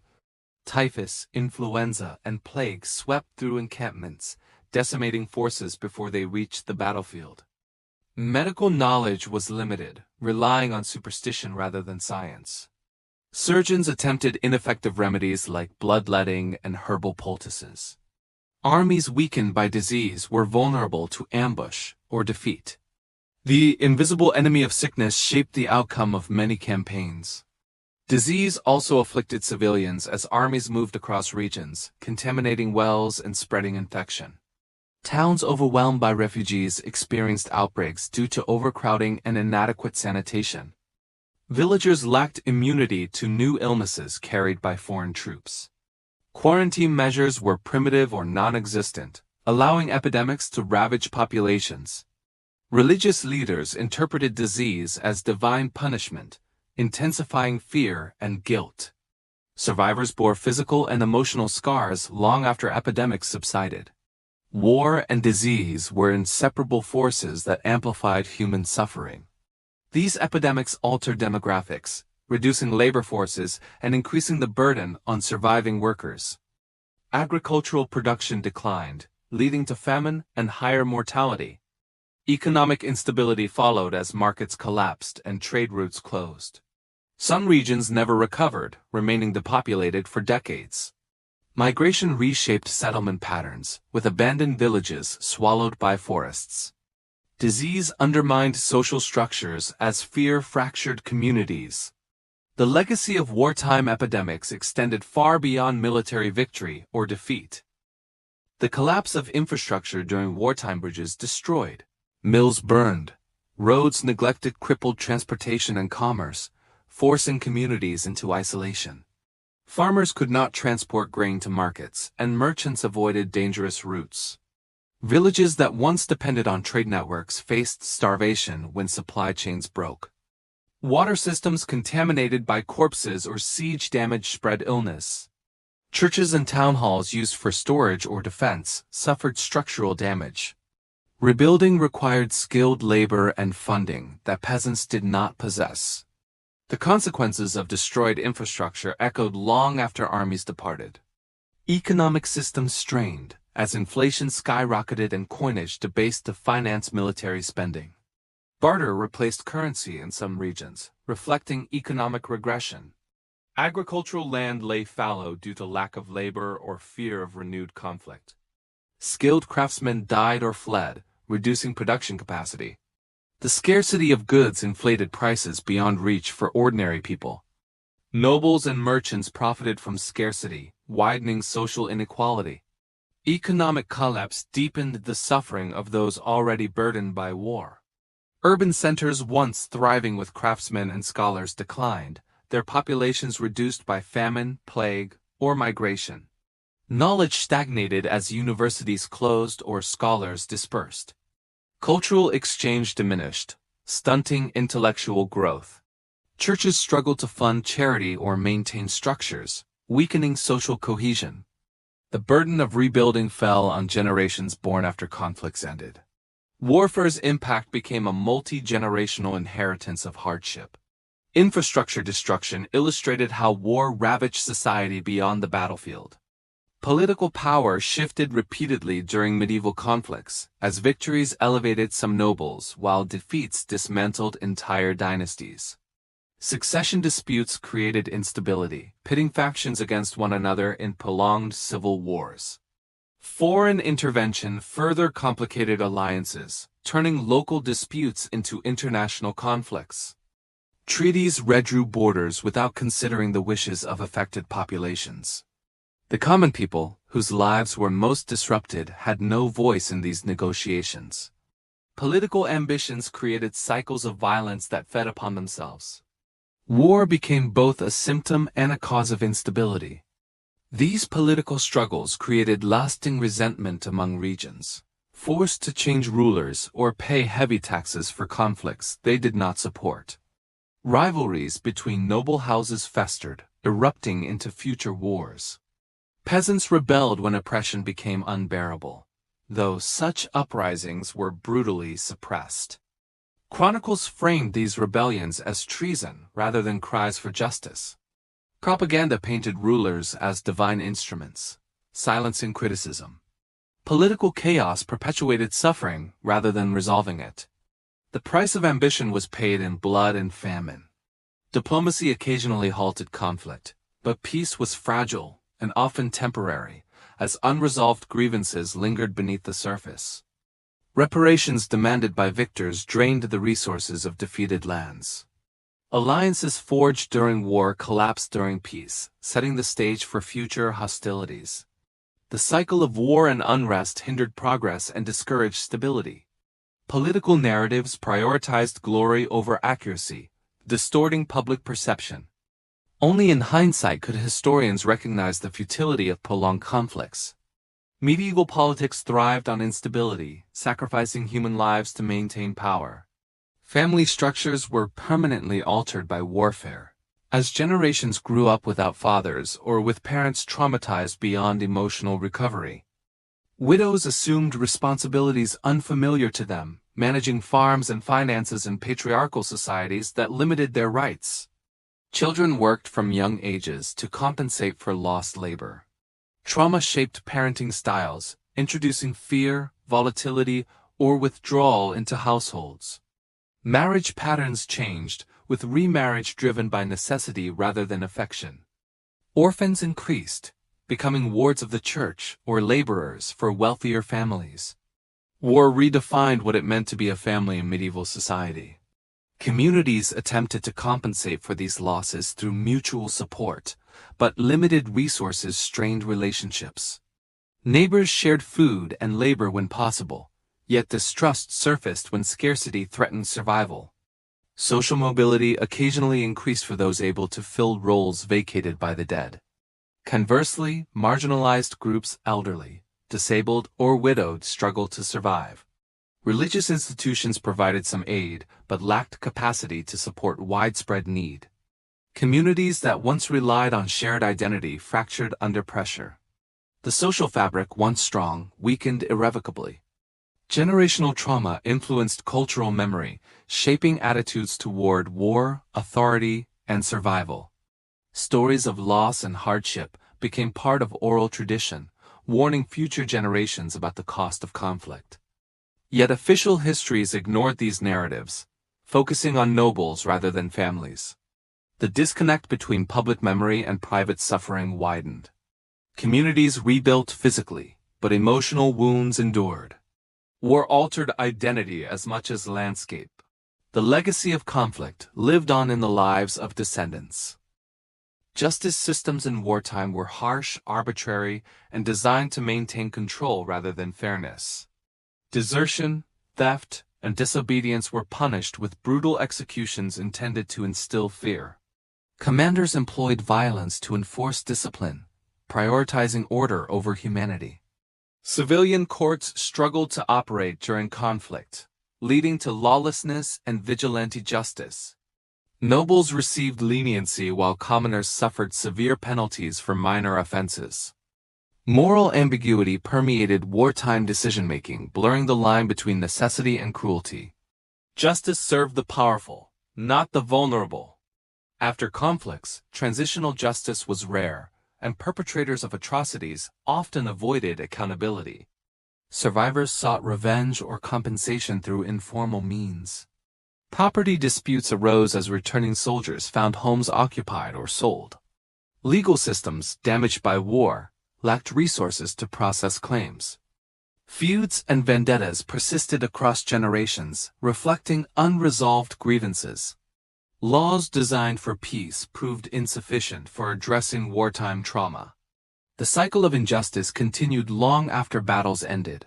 Typhus, influenza, and plague swept through encampments, decimating forces before they reached the battlefield. Medical knowledge was limited, relying on superstition rather than science. Surgeons attempted ineffective remedies like bloodletting and herbal poultices. Armies weakened by disease were vulnerable to ambush or defeat. The invisible enemy of sickness shaped the outcome of many campaigns. Disease also afflicted civilians as armies moved across regions, contaminating wells and spreading infection. Towns overwhelmed by refugees experienced outbreaks due to overcrowding and inadequate sanitation. Villagers lacked immunity to new illnesses carried by foreign troops. Quarantine measures were primitive or non-existent, allowing epidemics to ravage populations. Religious leaders interpreted disease as divine punishment, intensifying fear and guilt. Survivors bore physical and emotional scars long after epidemics subsided. War and disease were inseparable forces that amplified human suffering. These epidemics altered demographics, reducing labor forces and increasing the burden on surviving workers. Agricultural production declined, leading to famine and higher mortality. Economic instability followed as markets collapsed and trade routes closed. Some regions never recovered, remaining depopulated for decades. Migration reshaped settlement patterns, with abandoned villages swallowed by forests. Disease undermined social structures as fear fractured communities. The legacy of wartime epidemics extended far beyond military victory or defeat. The collapse of infrastructure during wartime, bridges destroyed, mills burned, roads neglected, crippled transportation and commerce, forcing communities into isolation. Farmers could not transport grain to markets, and merchants avoided dangerous routes. Villages that once depended on trade networks faced starvation when supply chains broke. Water systems contaminated by corpses or siege damage spread illness. Churches and town halls used for storage or defense suffered structural damage. Rebuilding required skilled labor and funding that peasants did not possess. The consequences of destroyed infrastructure echoed long after armies departed. Economic systems strained as inflation skyrocketed and coinage debased to finance military spending. Barter replaced currency in some regions, reflecting economic regression. Agricultural land lay fallow due to lack of labor or fear of renewed conflict. Skilled craftsmen died or fled, reducing production capacity. The scarcity of goods inflated prices beyond reach for ordinary people. Nobles and merchants profited from scarcity, widening social inequality. Economic collapse deepened the suffering of those already burdened by war. Urban centers once thriving with craftsmen and scholars declined, their populations reduced by famine, plague, or migration. Knowledge stagnated as universities closed or scholars dispersed. Cultural exchange diminished, stunting intellectual growth. Churches struggled to fund charity or maintain structures, weakening social cohesion. The burden of rebuilding fell on generations born after conflicts ended. Warfare's impact became a multi-generational inheritance of hardship. Infrastructure destruction illustrated how war ravaged society beyond the battlefield. Political power shifted repeatedly during medieval conflicts, as victories elevated some nobles while defeats dismantled entire dynasties. Succession disputes created instability, pitting factions against one another in prolonged civil wars. Foreign intervention further complicated alliances, turning local disputes into international conflicts. Treaties redrew borders without considering the wishes of affected populations. The common people, whose lives were most disrupted, had no voice in these negotiations. Political ambitions created cycles of violence that fed upon themselves. War became both a symptom and a cause of instability. These political struggles created lasting resentment among regions, forced to change rulers or pay heavy taxes for conflicts they did not support. Rivalries between noble houses festered, erupting into future wars. Peasants rebelled when oppression became unbearable, though such uprisings were brutally suppressed. Chronicles framed these rebellions as treason rather than cries for justice. Propaganda painted rulers as divine instruments, silencing criticism. Political chaos perpetuated suffering rather than resolving it. The price of ambition was paid in blood and famine. Diplomacy occasionally halted conflict, but peace was fragile and often temporary, as unresolved grievances lingered beneath the surface. Reparations demanded by victors drained the resources of defeated lands. Alliances forged during war collapsed during peace, setting the stage for future hostilities. The cycle of war and unrest hindered progress and discouraged stability. Political narratives prioritized glory over accuracy, distorting public perception. Only in hindsight could historians recognize the futility of prolonged conflicts. Medieval politics thrived on instability, sacrificing human lives to maintain power. Family structures were permanently altered by warfare. As generations grew up without fathers or with parents traumatized beyond emotional recovery, widows assumed responsibilities unfamiliar to them, managing farms and finances in patriarchal societies that limited their rights. Children worked from young ages to compensate for lost labor. Trauma shaped parenting styles, introducing fear, volatility, or withdrawal into households. Marriage patterns changed, with remarriage driven by necessity rather than affection. Orphans increased, becoming wards of the church or laborers for wealthier families. War redefined what it meant to be a family in medieval society. Communities attempted to compensate for these losses through mutual support, but limited resources strained relationships. Neighbors shared food and labor when possible, yet distrust surfaced when scarcity threatened survival. Social mobility occasionally increased for those able to fill roles vacated by the dead. Conversely, marginalized groups, elderly, disabled, or widowed, struggled to survive. Religious institutions provided some aid, but lacked capacity to support widespread need. Communities that once relied on shared identity fractured under pressure. The social fabric, once strong, weakened irrevocably. Generational trauma influenced cultural memory, shaping attitudes toward war, authority, and survival. Stories of loss and hardship became part of oral tradition, warning future generations about the cost of conflict. Yet official histories ignored these narratives, focusing on nobles rather than families. The disconnect between public memory and private suffering widened. Communities rebuilt physically, but emotional wounds endured. War altered identity as much as landscape. The legacy of conflict lived on in the lives of descendants. Justice systems in wartime were harsh, arbitrary, and designed to maintain control rather than fairness. Desertion, theft, and disobedience were punished with brutal executions intended to instill fear. Commanders employed violence to enforce discipline, prioritizing order over humanity. Civilian courts struggled to operate during conflict, leading to lawlessness and vigilante justice. Nobles received leniency while commoners suffered severe penalties for minor offenses. Moral ambiguity permeated wartime decision-making, blurring the line between necessity and cruelty. Justice served the powerful, not the vulnerable. After conflicts, transitional justice was rare, and perpetrators of atrocities often avoided accountability. Survivors sought revenge or compensation through informal means. Property disputes arose as returning soldiers found homes occupied or sold. Legal systems, damaged by war, lacked resources to process claims. Feuds and vendettas persisted across generations, reflecting unresolved grievances. Laws designed for peace proved insufficient for addressing wartime trauma. The cycle of injustice continued long after battles ended.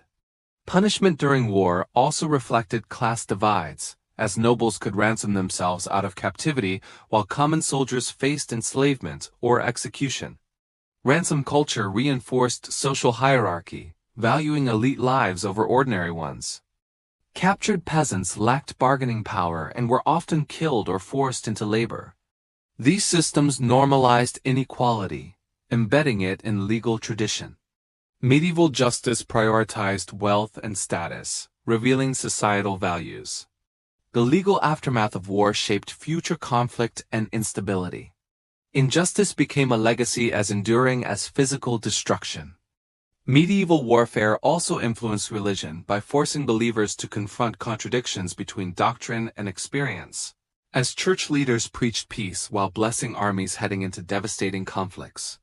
Punishment during war also reflected class divides, as nobles could ransom themselves out of captivity while common soldiers faced enslavement or execution. Ransom culture reinforced social hierarchy, valuing elite lives over ordinary ones. Captured peasants lacked bargaining power and were often killed or forced into labor. These systems normalized inequality, embedding it in legal tradition. Medieval justice prioritized wealth and status, revealing societal values. The legal aftermath of war shaped future conflict and instability. Injustice became a legacy as enduring as physical destruction. Medieval warfare also influenced religion by forcing believers to confront contradictions between doctrine and experience, as church leaders preached peace while blessing armies heading into devastating conflicts.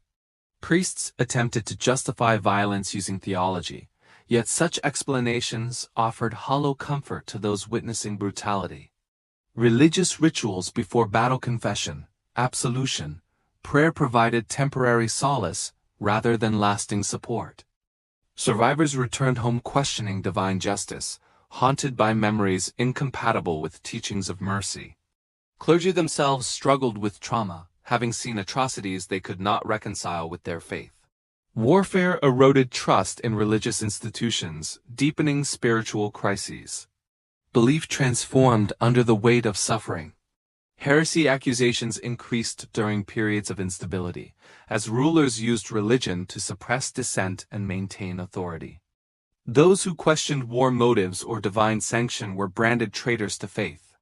Priests attempted to justify violence using theology, yet such explanations offered hollow comfort to those witnessing brutality. Religious rituals before battle, confession, absolution, prayer provided temporary solace rather than lasting support. Survivors returned home questioning divine justice, haunted by memories incompatible with teachings of mercy. Clergy themselves struggled with trauma, having seen atrocities they could not reconcile with their faith. Warfare eroded trust in religious institutions, deepening spiritual crises. Belief transformed under the weight of suffering. Heresy accusations increased during periods of instability, as rulers used religion to suppress dissent and maintain authority. Those who questioned war motives or divine sanction were branded traitors to faith.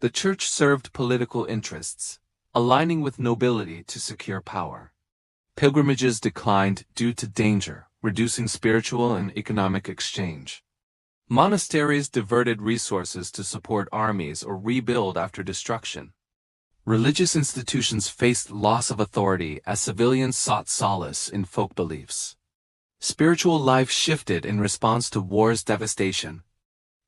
The church served political interests, aligning with nobility to secure power. Pilgrimages declined due to danger, reducing spiritual and economic exchange. Monasteries diverted resources to support armies or rebuild after destruction. Religious institutions faced loss of authority as civilians sought solace in folk beliefs. Spiritual life shifted in response to war's devastation.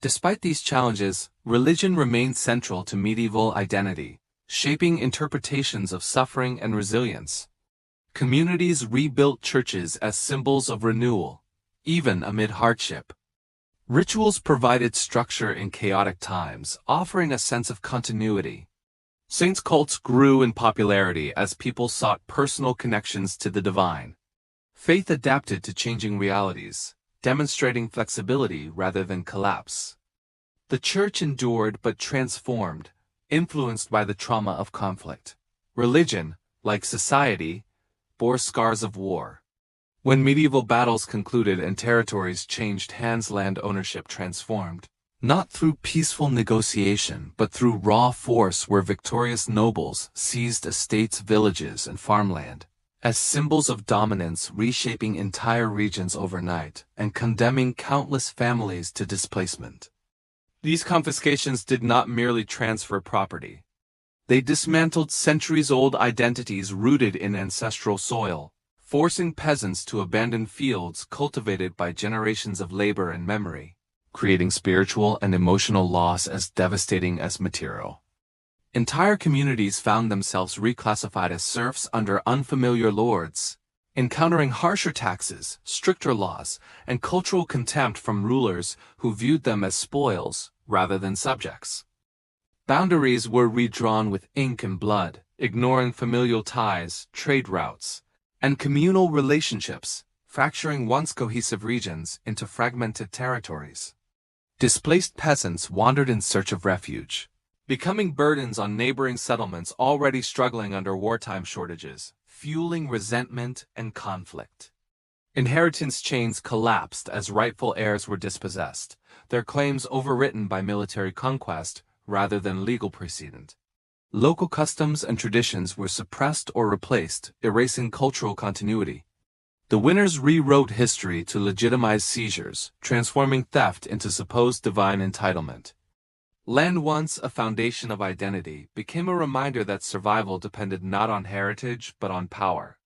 Despite these challenges, religion remained central to medieval identity, shaping interpretations of suffering and resilience. Communities rebuilt churches as symbols of renewal, even amid hardship. Rituals provided structure in chaotic times, offering a sense of continuity. Saints' cults grew in popularity as people sought personal connections to the divine. Faith adapted to changing realities, demonstrating flexibility rather than collapse. The church endured but transformed, influenced by the trauma of conflict. Religion, like society, bore scars of war. When medieval battles concluded and territories changed hands, land ownership transformed. Not through peaceful negotiation, but through raw force, where victorious nobles seized estates, villages, and farmland, as symbols of dominance, reshaping entire regions overnight and condemning countless families to displacement. These confiscations did not merely transfer property. They dismantled centuries-old identities rooted in ancestral soil, forcing peasants to abandon fields cultivated by generations of labor and memory, creating spiritual and emotional loss as devastating as material. Entire communities found themselves reclassified as serfs under unfamiliar lords, encountering harsher taxes, stricter laws, and cultural contempt from rulers who viewed them as spoils rather than subjects. Boundaries were redrawn with ink and blood, ignoring familial ties, trade routes, and communal relationships, fracturing once cohesive regions into fragmented territories. Displaced peasants wandered in search of refuge, becoming burdens on neighboring settlements already struggling under wartime shortages, fueling resentment and conflict. Inheritance chains collapsed as rightful heirs were dispossessed, their claims overwritten by military conquest rather than legal precedent. Local customs and traditions were suppressed or replaced, erasing cultural continuity. The winners rewrote history to legitimize seizures, transforming theft into supposed divine entitlement. Land, once a foundation of identity, became a reminder that survival depended not on heritage but on power.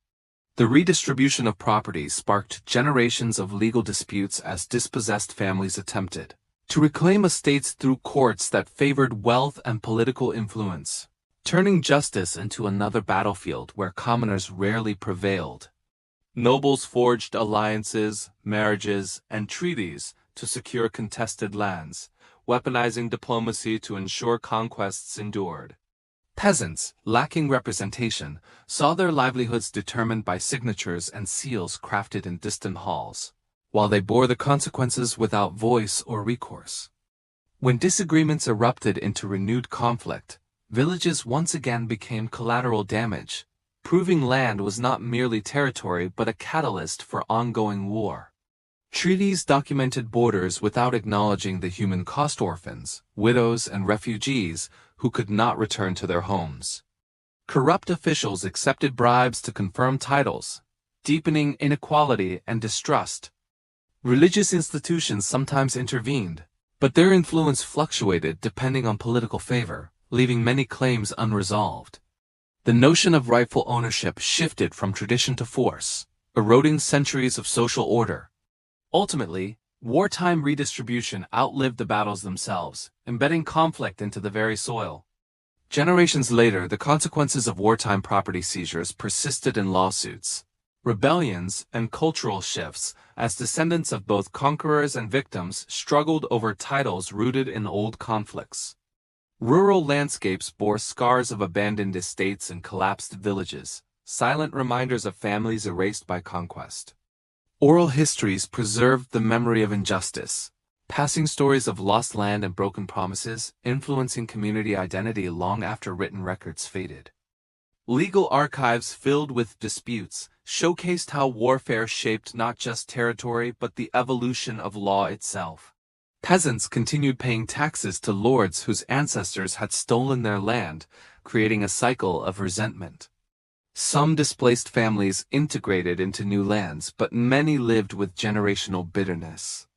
The redistribution of property sparked generations of legal disputes as dispossessed families attempted to reclaim estates through courts that favored wealth and political influence, turning justice into another battlefield where commoners rarely prevailed. Nobles forged alliances, marriages, and treaties to secure contested lands, weaponizing diplomacy to ensure conquests endured. Peasants, lacking representation, saw their livelihoods determined by signatures and seals crafted in distant halls, while they bore the consequences without voice or recourse. When disagreements erupted into renewed conflict, villages once again became collateral damage, proving land was not merely territory but a catalyst for ongoing war. Treaties documented borders without acknowledging the human cost: orphans, widows, and refugees who could not return to their homes. Corrupt officials accepted bribes to confirm titles, deepening inequality and distrust. Religious institutions sometimes intervened, but their influence fluctuated depending on political favor, leaving many claims unresolved. The notion of rightful ownership shifted from tradition to force, eroding centuries of social order. Ultimately, wartime redistribution outlived the battles themselves, embedding conflict into the very soil. Generations later, the consequences of wartime property seizures persisted in lawsuits, rebellions, and cultural shifts as descendants of both conquerors and victims struggled over titles rooted in old conflicts. Rural landscapes bore scars of abandoned estates and collapsed villages, silent reminders of families erased by conquest. Oral histories preserved the memory of injustice, passing stories of lost land and broken promises, influencing community identity long after written records faded. Legal archives filled with disputes showcased how warfare shaped not just territory but the evolution of law itself. Peasants continued paying taxes to lords whose ancestors had stolen their land, creating a cycle of resentment. Some displaced families integrated into new lands, but many lived with generational bitterness.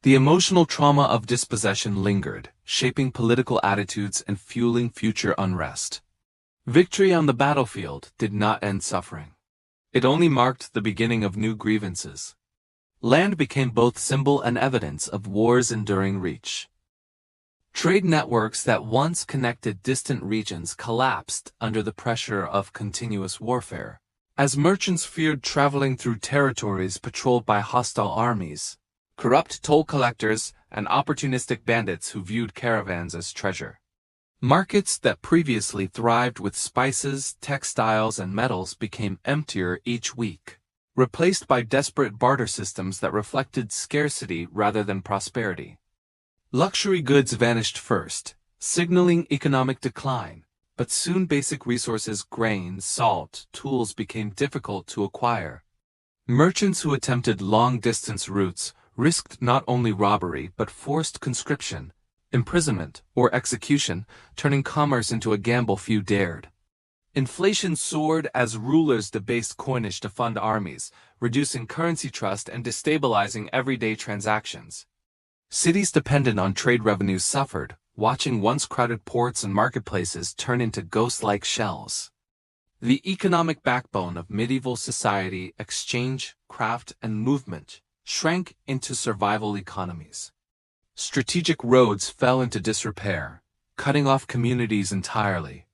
The emotional trauma of dispossession lingered, shaping political attitudes and fueling future unrest. Victory on the battlefield did not end suffering. It only marked the beginning of new grievances. Land became both symbol and evidence of war's enduring reach. Trade networks that once connected distant regions collapsed under the pressure of continuous warfare, as merchants feared traveling through territories patrolled by hostile armies, corrupt toll collectors, and opportunistic bandits who viewed caravans as treasure. Markets that previously thrived with spices, textiles, and metals became emptier each week, replaced by desperate barter systems that reflected scarcity rather than prosperity. Luxury goods vanished first, signaling economic decline, but soon basic resources, grain, salt, tools became difficult to acquire. Merchants who attempted long-distance routes risked not only robbery but forced conscription, imprisonment, or execution, turning commerce into a gamble few dared. Inflation soared as rulers debased coinage to fund armies, reducing currency trust and destabilizing everyday transactions. Cities dependent on trade revenues suffered, watching once crowded ports and marketplaces turn into ghost-like shells. The economic backbone of medieval society, exchange, craft, and movement, shrank into survival economies. Strategic roads fell into disrepair, cutting off communities entirely.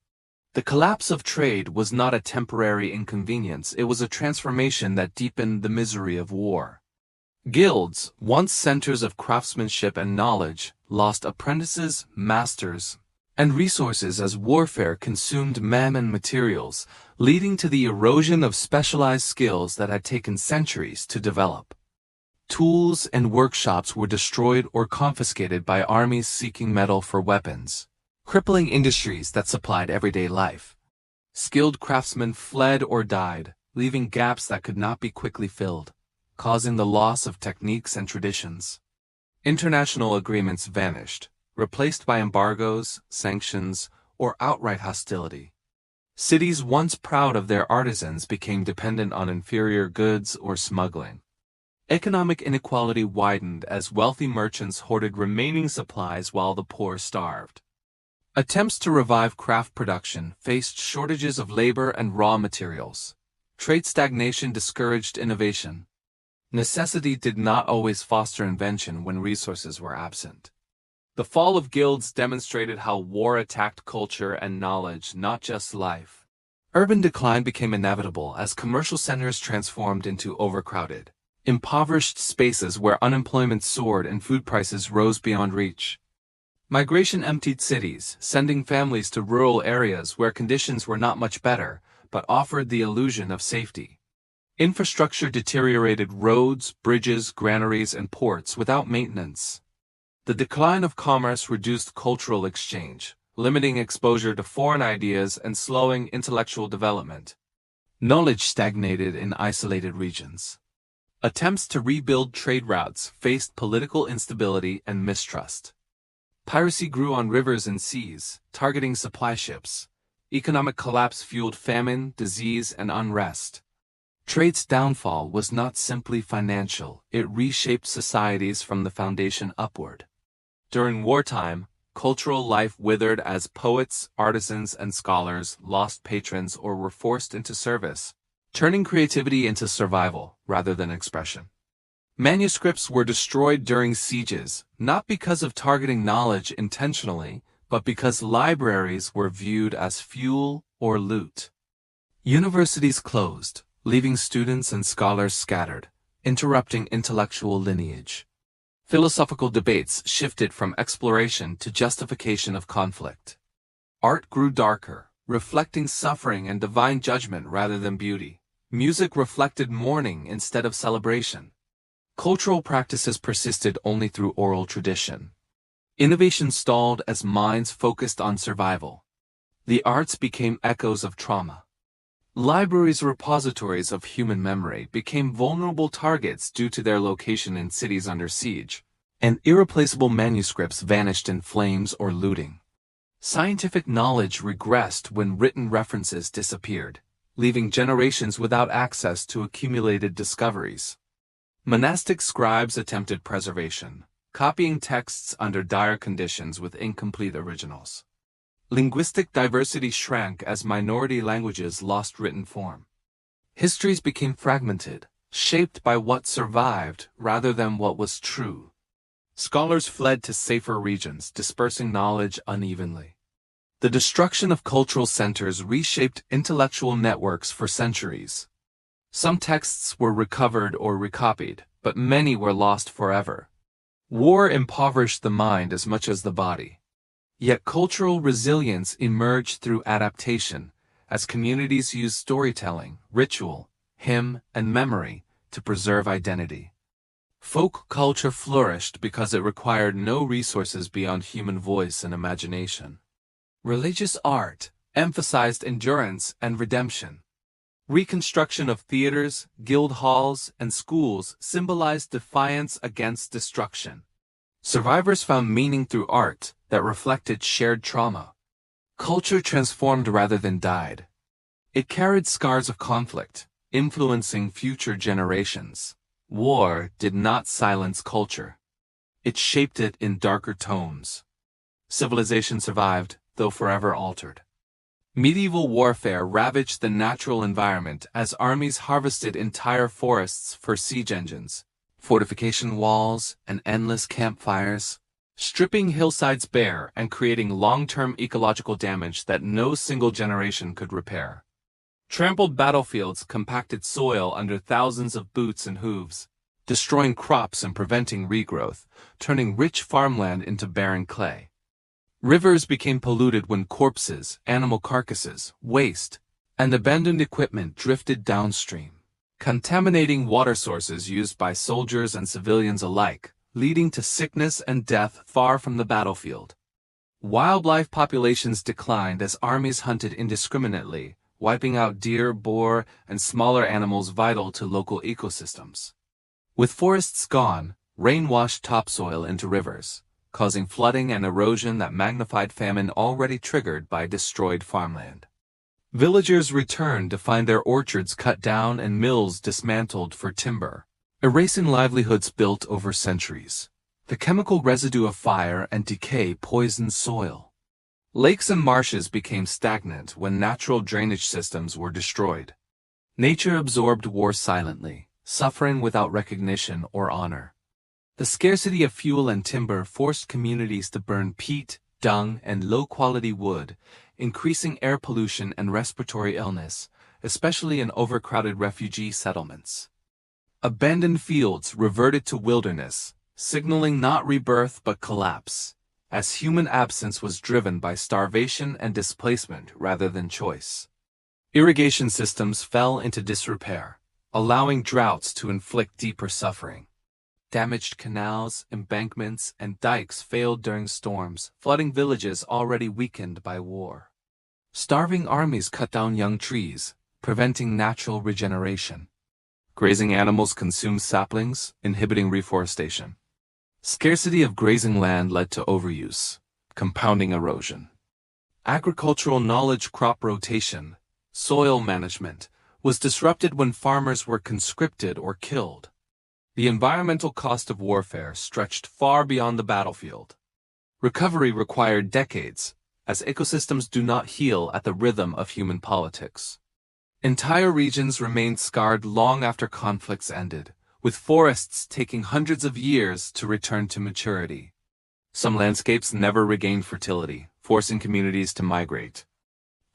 The collapse of trade was not a temporary inconvenience, it was a transformation that deepened the misery of war. Guilds, once centers of craftsmanship and knowledge, lost apprentices, masters, and resources as warfare consumed men and materials, leading to the erosion of specialized skills that had taken centuries to develop. Tools and workshops were destroyed or confiscated by armies seeking metal for weapons, crippling industries that supplied everyday life. Skilled craftsmen fled or died, leaving gaps that could not be quickly filled, causing the loss of techniques and traditions. International agreements vanished, replaced by embargoes, sanctions, or outright hostility. Cities once proud of their artisans became dependent on inferior goods or smuggling. Economic inequality widened as wealthy merchants hoarded remaining supplies while the poor starved. Attempts to revive craft production faced shortages of labor and raw materials. Trade stagnation discouraged innovation. Necessity did not always foster invention when resources were absent. The fall of guilds demonstrated how war attacked culture and knowledge, not just life. Urban decline became inevitable as commercial centers transformed into overcrowded, impoverished spaces where unemployment soared and food prices rose beyond reach. Migration emptied cities, sending families to rural areas where conditions were not much better, but offered the illusion of safety. Infrastructure deteriorated roads, bridges, granaries, and ports without maintenance. The decline of commerce reduced cultural exchange, limiting exposure to foreign ideas and slowing intellectual development. Knowledge stagnated in isolated regions. Attempts to rebuild trade routes faced political instability and mistrust. Piracy grew on rivers and seas, targeting supply ships. Economic collapse fueled famine, disease, and unrest. Trade's downfall was not simply financial, it reshaped societies from the foundation upward. During wartime, cultural life withered as poets, artisans, and scholars lost patrons or were forced into service, turning creativity into survival rather than expression. Manuscripts were destroyed during sieges, not because of targeting knowledge intentionally, but because libraries were viewed as fuel or loot. Universities closed, leaving students and scholars scattered, interrupting intellectual lineage. Philosophical debates shifted from exploration to justification of conflict. Art grew darker, reflecting suffering and divine judgment rather than beauty. Music reflected mourning instead of celebration. Cultural practices persisted only through oral tradition. Innovation stalled as minds focused on survival. The arts became echoes of trauma. Libraries' repositories of human memory became vulnerable targets due to their location in cities under siege, and irreplaceable manuscripts vanished in flames or looting. Scientific knowledge regressed when written references disappeared, leaving generations without access to accumulated discoveries. Monastic scribes attempted preservation, copying texts under dire conditions with incomplete originals. Linguistic diversity shrank as minority languages lost written form. Histories became fragmented, shaped by what survived rather than what was true. Scholars fled to safer regions, dispersing knowledge unevenly. The destruction of cultural centers reshaped intellectual networks for centuries. Some texts were recovered or recopied, but many were lost forever. War impoverished the mind as much as the body. Yet cultural resilience emerged through adaptation, as communities used storytelling, ritual, hymn, and memory to preserve identity. Folk culture flourished because it required no resources beyond human voice and imagination. Religious art emphasized endurance and redemption. Reconstruction of theaters, guild halls, and schools symbolized defiance against destruction. Survivors found meaning through art that reflected shared trauma. Culture transformed rather than died. It carried scars of conflict, influencing future generations. War did not silence culture. It shaped it in darker tones. Civilization survived, though forever altered. Medieval warfare ravaged the natural environment as armies harvested entire forests for siege engines, fortification walls, and endless campfires, stripping hillsides bare and creating long-term ecological damage that no single generation could repair. Trampled battlefields compacted soil under thousands of boots and hooves, destroying crops and preventing regrowth, turning rich farmland into barren clay. Rivers became polluted when corpses, animal carcasses, waste, and abandoned equipment drifted downstream, contaminating water sources used by soldiers and civilians alike, leading to sickness and death far from the battlefield. Wildlife populations declined as armies hunted indiscriminately, wiping out deer, boar, and smaller animals vital to local ecosystems. With forests gone, rain washed topsoil into rivers, causing flooding and erosion that magnified famine already triggered by destroyed farmland. Villagers returned to find their orchards cut down and mills dismantled for timber, erasing livelihoods built over centuries. The chemical residue of fire and decay poisoned soil. Lakes and marshes became stagnant when natural drainage systems were destroyed. Nature absorbed war silently, suffering without recognition or honor. The scarcity of fuel and timber forced communities to burn peat, dung, and low-quality wood, increasing air pollution and respiratory illness, especially in overcrowded refugee settlements. Abandoned fields reverted to wilderness, signaling not rebirth but collapse, as human absence was driven by starvation and displacement rather than choice. Irrigation systems fell into disrepair, allowing droughts to inflict deeper suffering. Damaged canals, embankments, and dikes failed during storms, flooding villages already weakened by war. Starving armies cut down young trees, preventing natural regeneration. Grazing animals consumed saplings, inhibiting reforestation. Scarcity of grazing land led to overuse, compounding erosion. Agricultural knowledge, crop rotation, soil management, was disrupted when farmers were conscripted or killed. The environmental cost of warfare stretched far beyond the battlefield. Recovery required decades, as ecosystems do not heal at the rhythm of human politics. Entire regions remained scarred long after conflicts ended, with forests taking hundreds of years to return to maturity. Some landscapes never regained fertility, forcing communities to migrate.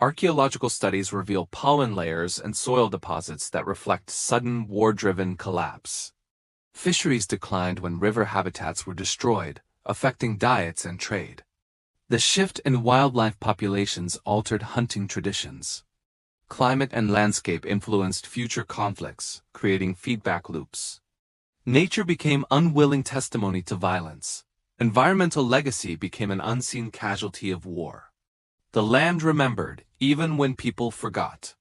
Archaeological studies reveal pollen layers and soil deposits that reflect sudden war-driven collapse. Fisheries declined when river habitats were destroyed, affecting diets and trade. The shift in wildlife populations altered hunting traditions. Climate and landscape influenced future conflicts, creating feedback loops. Nature became unwilling testimony to violence. Environmental legacy became an unseen casualty of war. The land remembered, even when people forgot.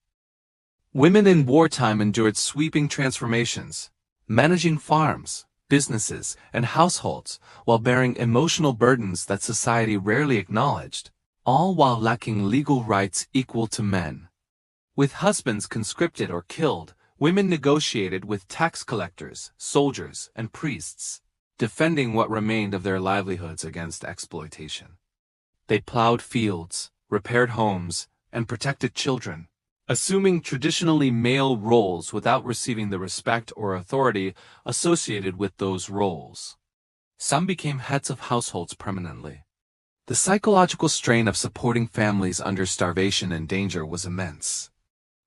Women in wartime endured sweeping transformations, managing farms, businesses, and households while bearing emotional burdens that society rarely acknowledged, all while lacking legal rights equal to men. With husbands conscripted or killed, women negotiated with tax collectors, soldiers, and priests, defending what remained of their livelihoods against exploitation. They plowed fields, repaired homes, and protected children, assuming traditionally male roles without receiving the respect or authority associated with those roles. Some became heads of households permanently. The psychological strain of supporting families under starvation and danger was immense.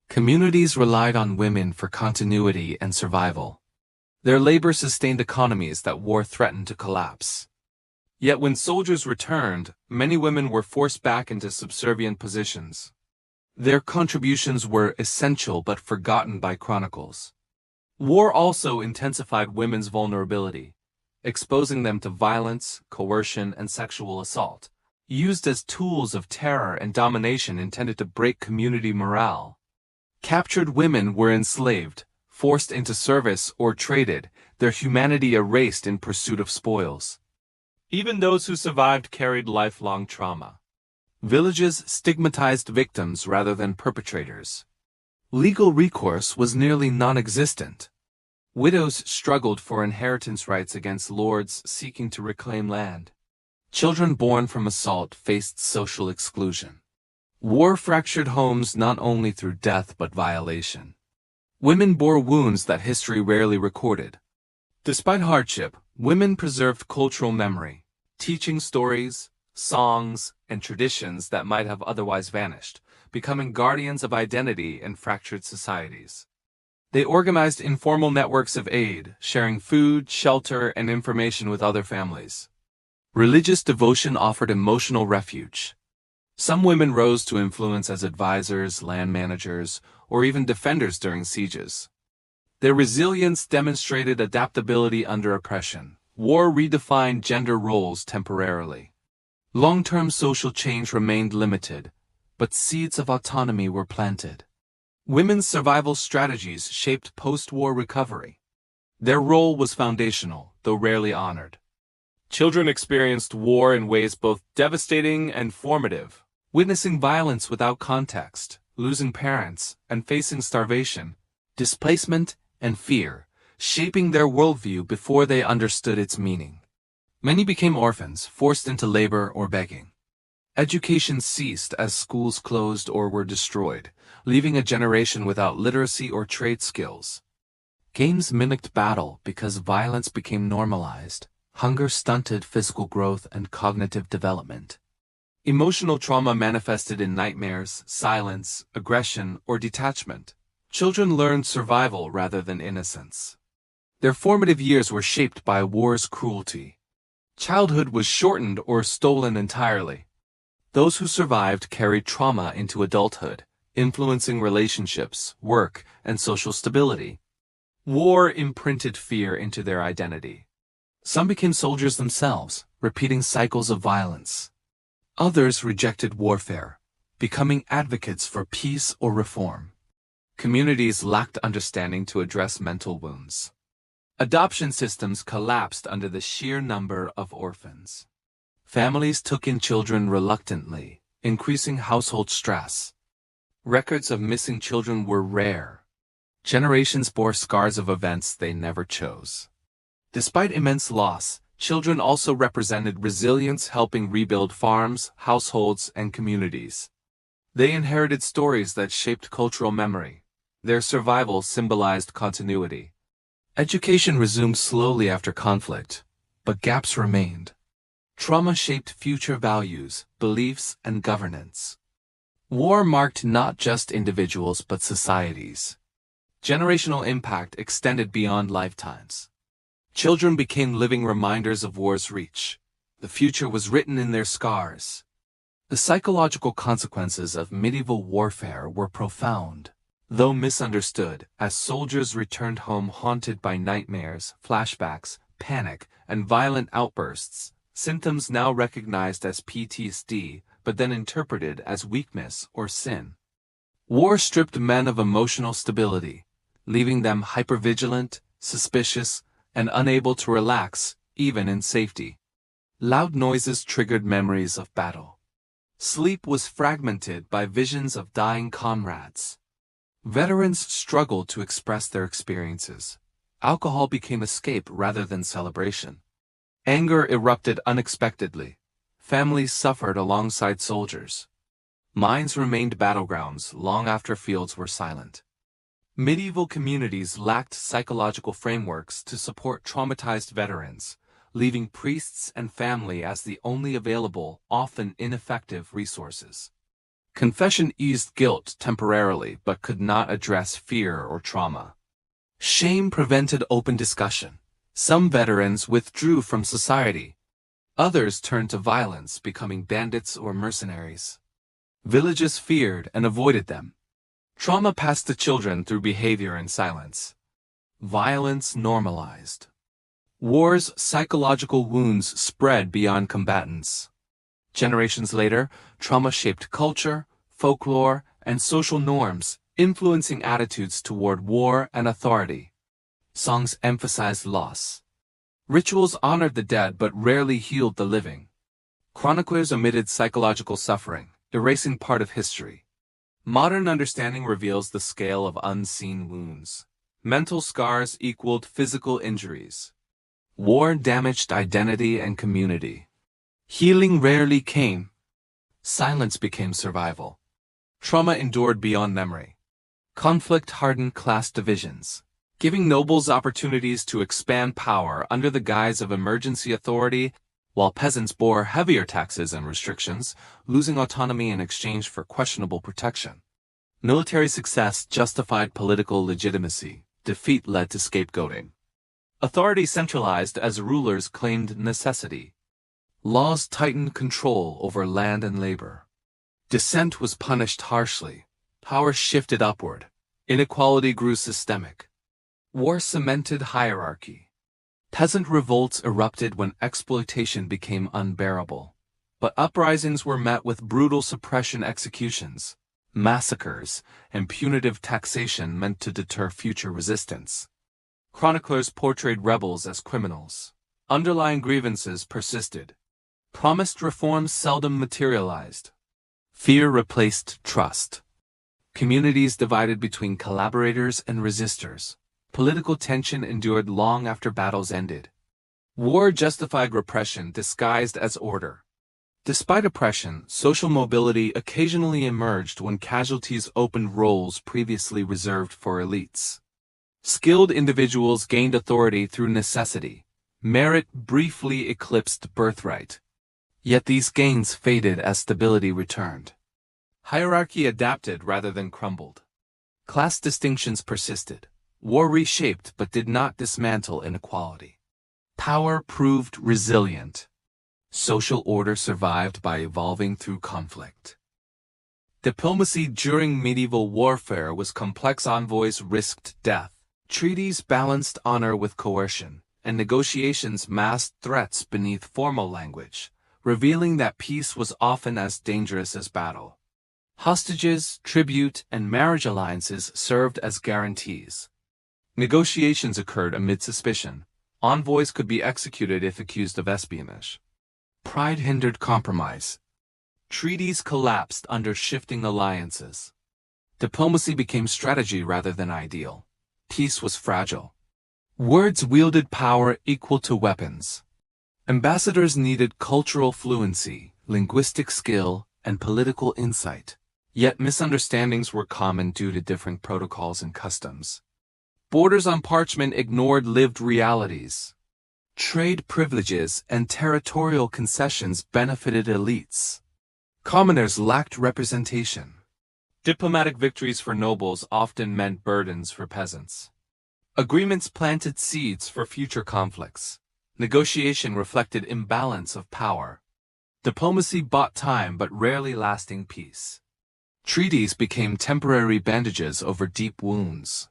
Communities relied on women for continuity and survival. Their labor sustained economies that war threatened to collapse. Yet when soldiers returned, many women were forced back into subservient positions. Their contributions were essential but forgotten by chronicles. War also intensified women's vulnerability, exposing them to violence, coercion, and sexual assault, used as tools of terror and domination intended to break community morale. Captured women were enslaved, forced into service, or traded, their humanity erased in pursuit of spoils. Even those who survived carried lifelong trauma. Villages stigmatized victims rather than perpetrators. Legal recourse was nearly non-existent. Widows struggled for inheritance rights against lords seeking to reclaim land. Children born from assault faced social exclusion. War fractured homes not only through death but violation. Women bore wounds that history rarely recorded. Despite hardship, women preserved cultural memory, teaching stories, songs, and traditions that might have otherwise vanished, becoming guardians of identity in fractured societies. They organized informal networks of aid, sharing food, shelter, and information with other families. Religious devotion offered emotional refuge. Some women rose to influence as advisors, land managers, or even defenders during sieges. Their resilience demonstrated adaptability under oppression. War redefined gender roles temporarily. Long-term social change remained limited, but seeds of autonomy were planted. Women's survival strategies shaped post-war recovery. Their role was foundational, though rarely honored. Children experienced war in ways both devastating and formative, witnessing violence without context, losing parents, and facing starvation, displacement, and fear, shaping their worldview before they understood its meaning. Many became orphans, forced into labor or begging. Education ceased as schools closed or were destroyed, leaving a generation without literacy or trade skills. Games mimicked battle because violence became normalized. Hunger stunted physical growth and cognitive development. Emotional trauma manifested in nightmares, silence, aggression, or detachment. Children learned survival rather than innocence. Their formative years were shaped by war's cruelty. Childhood was shortened or stolen entirely. Those who survived carried trauma into adulthood, influencing relationships, work, and social stability. War imprinted fear into their identity. Some became soldiers themselves, repeating cycles of violence. Others rejected warfare, becoming advocates for peace or reform. Communities lacked understanding to address mental wounds. Adoption systems collapsed under the sheer number of orphans. Families took in children reluctantly, increasing household stress. Records of missing children were rare. Generations bore scars of events they never chose. Despite immense loss, children also represented resilience, helping rebuild farms, households, and communities. They inherited stories that shaped cultural memory. Their survival symbolized continuity. Education resumed slowly after conflict, but gaps remained. Trauma shaped future values, beliefs, and governance. War marked not just individuals but societies. Generational impact extended beyond lifetimes. Children became living reminders of war's reach. The future was written in their scars. The psychological consequences of medieval warfare were profound, though misunderstood, as soldiers returned home haunted by nightmares, flashbacks, panic, and violent outbursts, symptoms now recognized as PTSD, but then interpreted as weakness or sin. War stripped men of emotional stability, leaving them hypervigilant, suspicious, and unable to relax, even in safety. Loud noises triggered memories of battle. Sleep was fragmented by visions of dying comrades. Veterans struggled to express their experiences. Alcohol became escape rather than celebration. Anger erupted unexpectedly. Families suffered alongside soldiers. Mines remained battlegrounds long after fields were silent. Medieval communities lacked psychological frameworks to support traumatized veterans, leaving priests and family as the only available, often ineffective resources. Confession eased guilt temporarily but could not address fear or trauma. Shame prevented open discussion. Some veterans withdrew from society. Others turned to violence, becoming bandits or mercenaries. Villages feared and avoided them. Trauma passed to children through behavior and silence. Violence normalized. War's psychological wounds spread beyond combatants. Generations later, trauma shaped culture, folklore, and social norms, influencing attitudes toward war and authority. Songs emphasized loss. Rituals honored the dead but rarely healed the living. Chronicles omitted psychological suffering, erasing part of history. Modern understanding reveals the scale of unseen wounds. Mental scars equaled physical injuries. War damaged identity and community. Healing rarely came. Silence became survival. Trauma endured beyond memory. Conflict hardened class divisions, giving nobles opportunities to expand power under the guise of emergency authority, while peasants bore heavier taxes and restrictions, losing autonomy in exchange for questionable protection. Military success justified political legitimacy. Defeat led to scapegoating. Authority centralized as rulers claimed necessity. Laws tightened control over land and labor. Dissent was punished harshly. Power shifted upward. Inequality grew systemic. War cemented hierarchy. Peasant revolts erupted when exploitation became unbearable. But uprisings were met with brutal suppression executions, massacres, and punitive taxation meant to deter future resistance. Chroniclers portrayed rebels as criminals. Underlying grievances persisted. Promised reforms seldom materialized. Fear replaced trust. Communities divided between collaborators and resistors. Political tension endured long after battles ended. War justified repression disguised as order. Despite oppression, social mobility occasionally emerged when casualties opened roles previously reserved for elites. Skilled individuals gained authority through necessity. Merit briefly eclipsed birthright. Yet these gains faded as stability returned. Hierarchy adapted rather than crumbled. Class distinctions persisted. War reshaped but did not dismantle inequality. Power proved resilient. Social order survived by evolving through conflict. Diplomacy during medieval warfare was complex. Envoys risked death. Treaties balanced honor with coercion, and negotiations masked threats beneath formal language, revealing that peace was often as dangerous as battle. Hostages, tribute, and marriage alliances served as guarantees. Negotiations occurred amid suspicion. Envoys could be executed if accused of espionage. Pride hindered compromise. Treaties collapsed under shifting alliances. Diplomacy became strategy rather than ideal. Peace was fragile. Words wielded power equal to weapons. Ambassadors needed cultural fluency, linguistic skill, and political insight. Yet misunderstandings were common due to different protocols and customs. Borders on parchment ignored lived realities. Trade privileges and territorial concessions benefited elites. Commoners lacked representation. Diplomatic victories for nobles often meant burdens for peasants. Agreements planted seeds for future conflicts. Negotiation reflected imbalance of power. Diplomacy bought time but rarely lasting peace. Treaties became temporary bandages over deep wounds.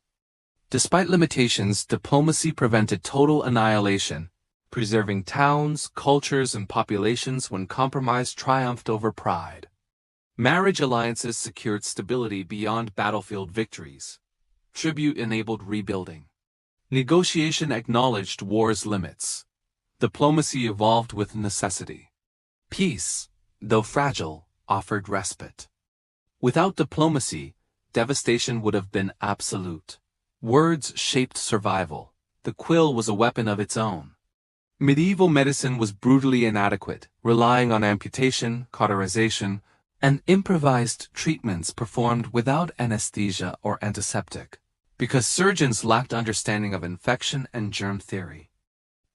Despite limitations, diplomacy prevented total annihilation, preserving towns, cultures, and populations when compromise triumphed over pride. Marriage alliances secured stability beyond battlefield victories. Tribute enabled rebuilding. Negotiation acknowledged war's limits. Diplomacy evolved with necessity. Peace, though fragile, offered respite. Without diplomacy, devastation would have been absolute. Words shaped survival. The quill was a weapon of its own. Medieval medicine was brutally inadequate, relying on amputation, cauterization, and improvised treatments performed without anesthesia or antiseptic, because surgeons lacked understanding of infection and germ theory.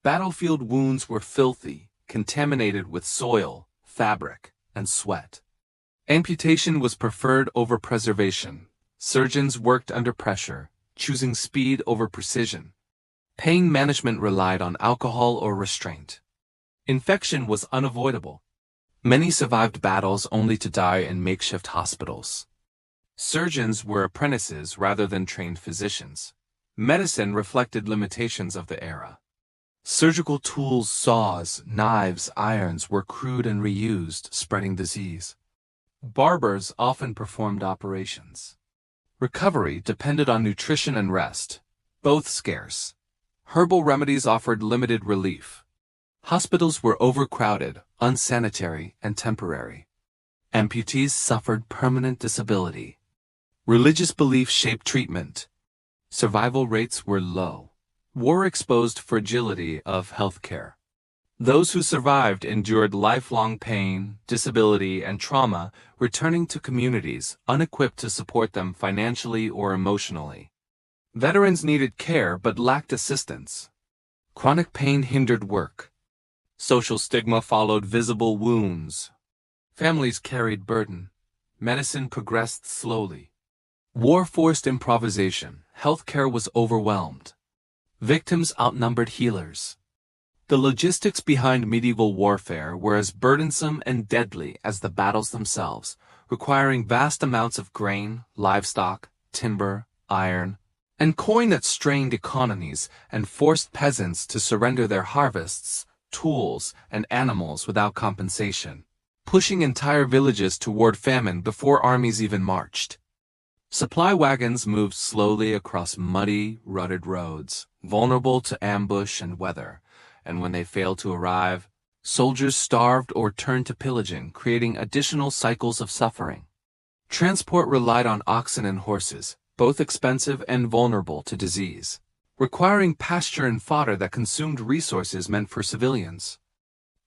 Battlefield wounds were filthy, contaminated with soil, fabric, and sweat. Amputation was preferred over preservation. Surgeons worked under pressure, choosing speed over precision. Pain management relied on alcohol or restraint. Infection was unavoidable. Many survived battles only to die in makeshift hospitals. Surgeons were apprentices rather than trained physicians. Medicine reflected limitations of the era. Surgical tools, saws, knives, irons were crude and reused, spreading disease. Barbers often performed operations. Recovery depended on nutrition and rest, both scarce. Herbal remedies offered limited relief. Hospitals were overcrowded, unsanitary, and temporary. Amputees suffered permanent disability. Religious belief shaped treatment. Survival rates were low. War exposed fragility of healthcare. Those who survived endured lifelong pain, disability, and trauma, returning to communities unequipped to support them financially or emotionally. Veterans needed care but lacked assistance. Chronic pain hindered work. Social stigma followed visible wounds. Families carried burden. Medicine progressed slowly. War forced improvisation. Healthcare was overwhelmed. Victims outnumbered healers. The logistics behind medieval warfare were as burdensome and deadly as the battles themselves, requiring vast amounts of grain, livestock, timber, iron, and coin that strained economies and forced peasants to surrender their harvests, tools, and animals without compensation, pushing entire villages toward famine before armies even marched. Supply wagons moved slowly across muddy, rutted roads, vulnerable to ambush and weather, and when they failed to arrive, soldiers starved or turned to pillaging, creating additional cycles of suffering. Transport relied on oxen and horses, both expensive and vulnerable to disease, requiring pasture and fodder that consumed resources meant for civilians.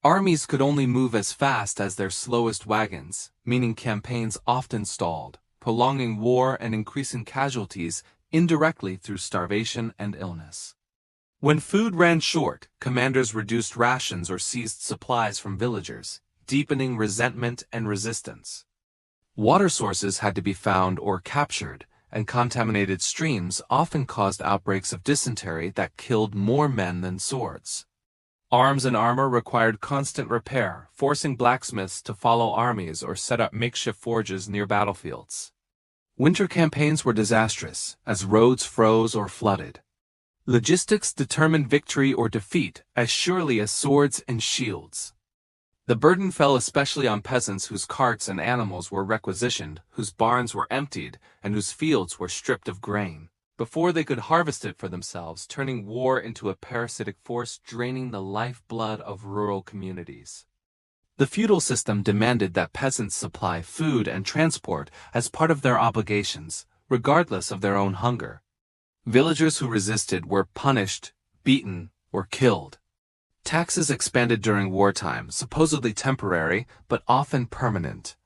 Armies could only move as fast as their slowest wagons, meaning campaigns often stalled, prolonging war and increasing casualties indirectly through starvation and illness. When food ran short, commanders reduced rations or seized supplies from villagers, deepening resentment and resistance. Water sources had to be found or captured, and contaminated streams often caused outbreaks of dysentery that killed more men than swords. Arms and armor required constant repair, forcing blacksmiths to follow armies or set up makeshift forges near battlefields. Winter campaigns were disastrous, as roads froze or flooded. Logistics determined victory or defeat as surely as swords and shields. The burden fell especially on peasants whose carts and animals were requisitioned, whose barns were emptied, and whose fields were stripped of grain, before they could harvest it for themselves, turning war into a parasitic force draining the lifeblood of rural communities. The feudal system demanded that peasants supply food and transport as part of their obligations, regardless of their own hunger. Villagers who resisted were punished, beaten, or killed. Taxes expanded during wartime, supposedly temporary, but often permanent.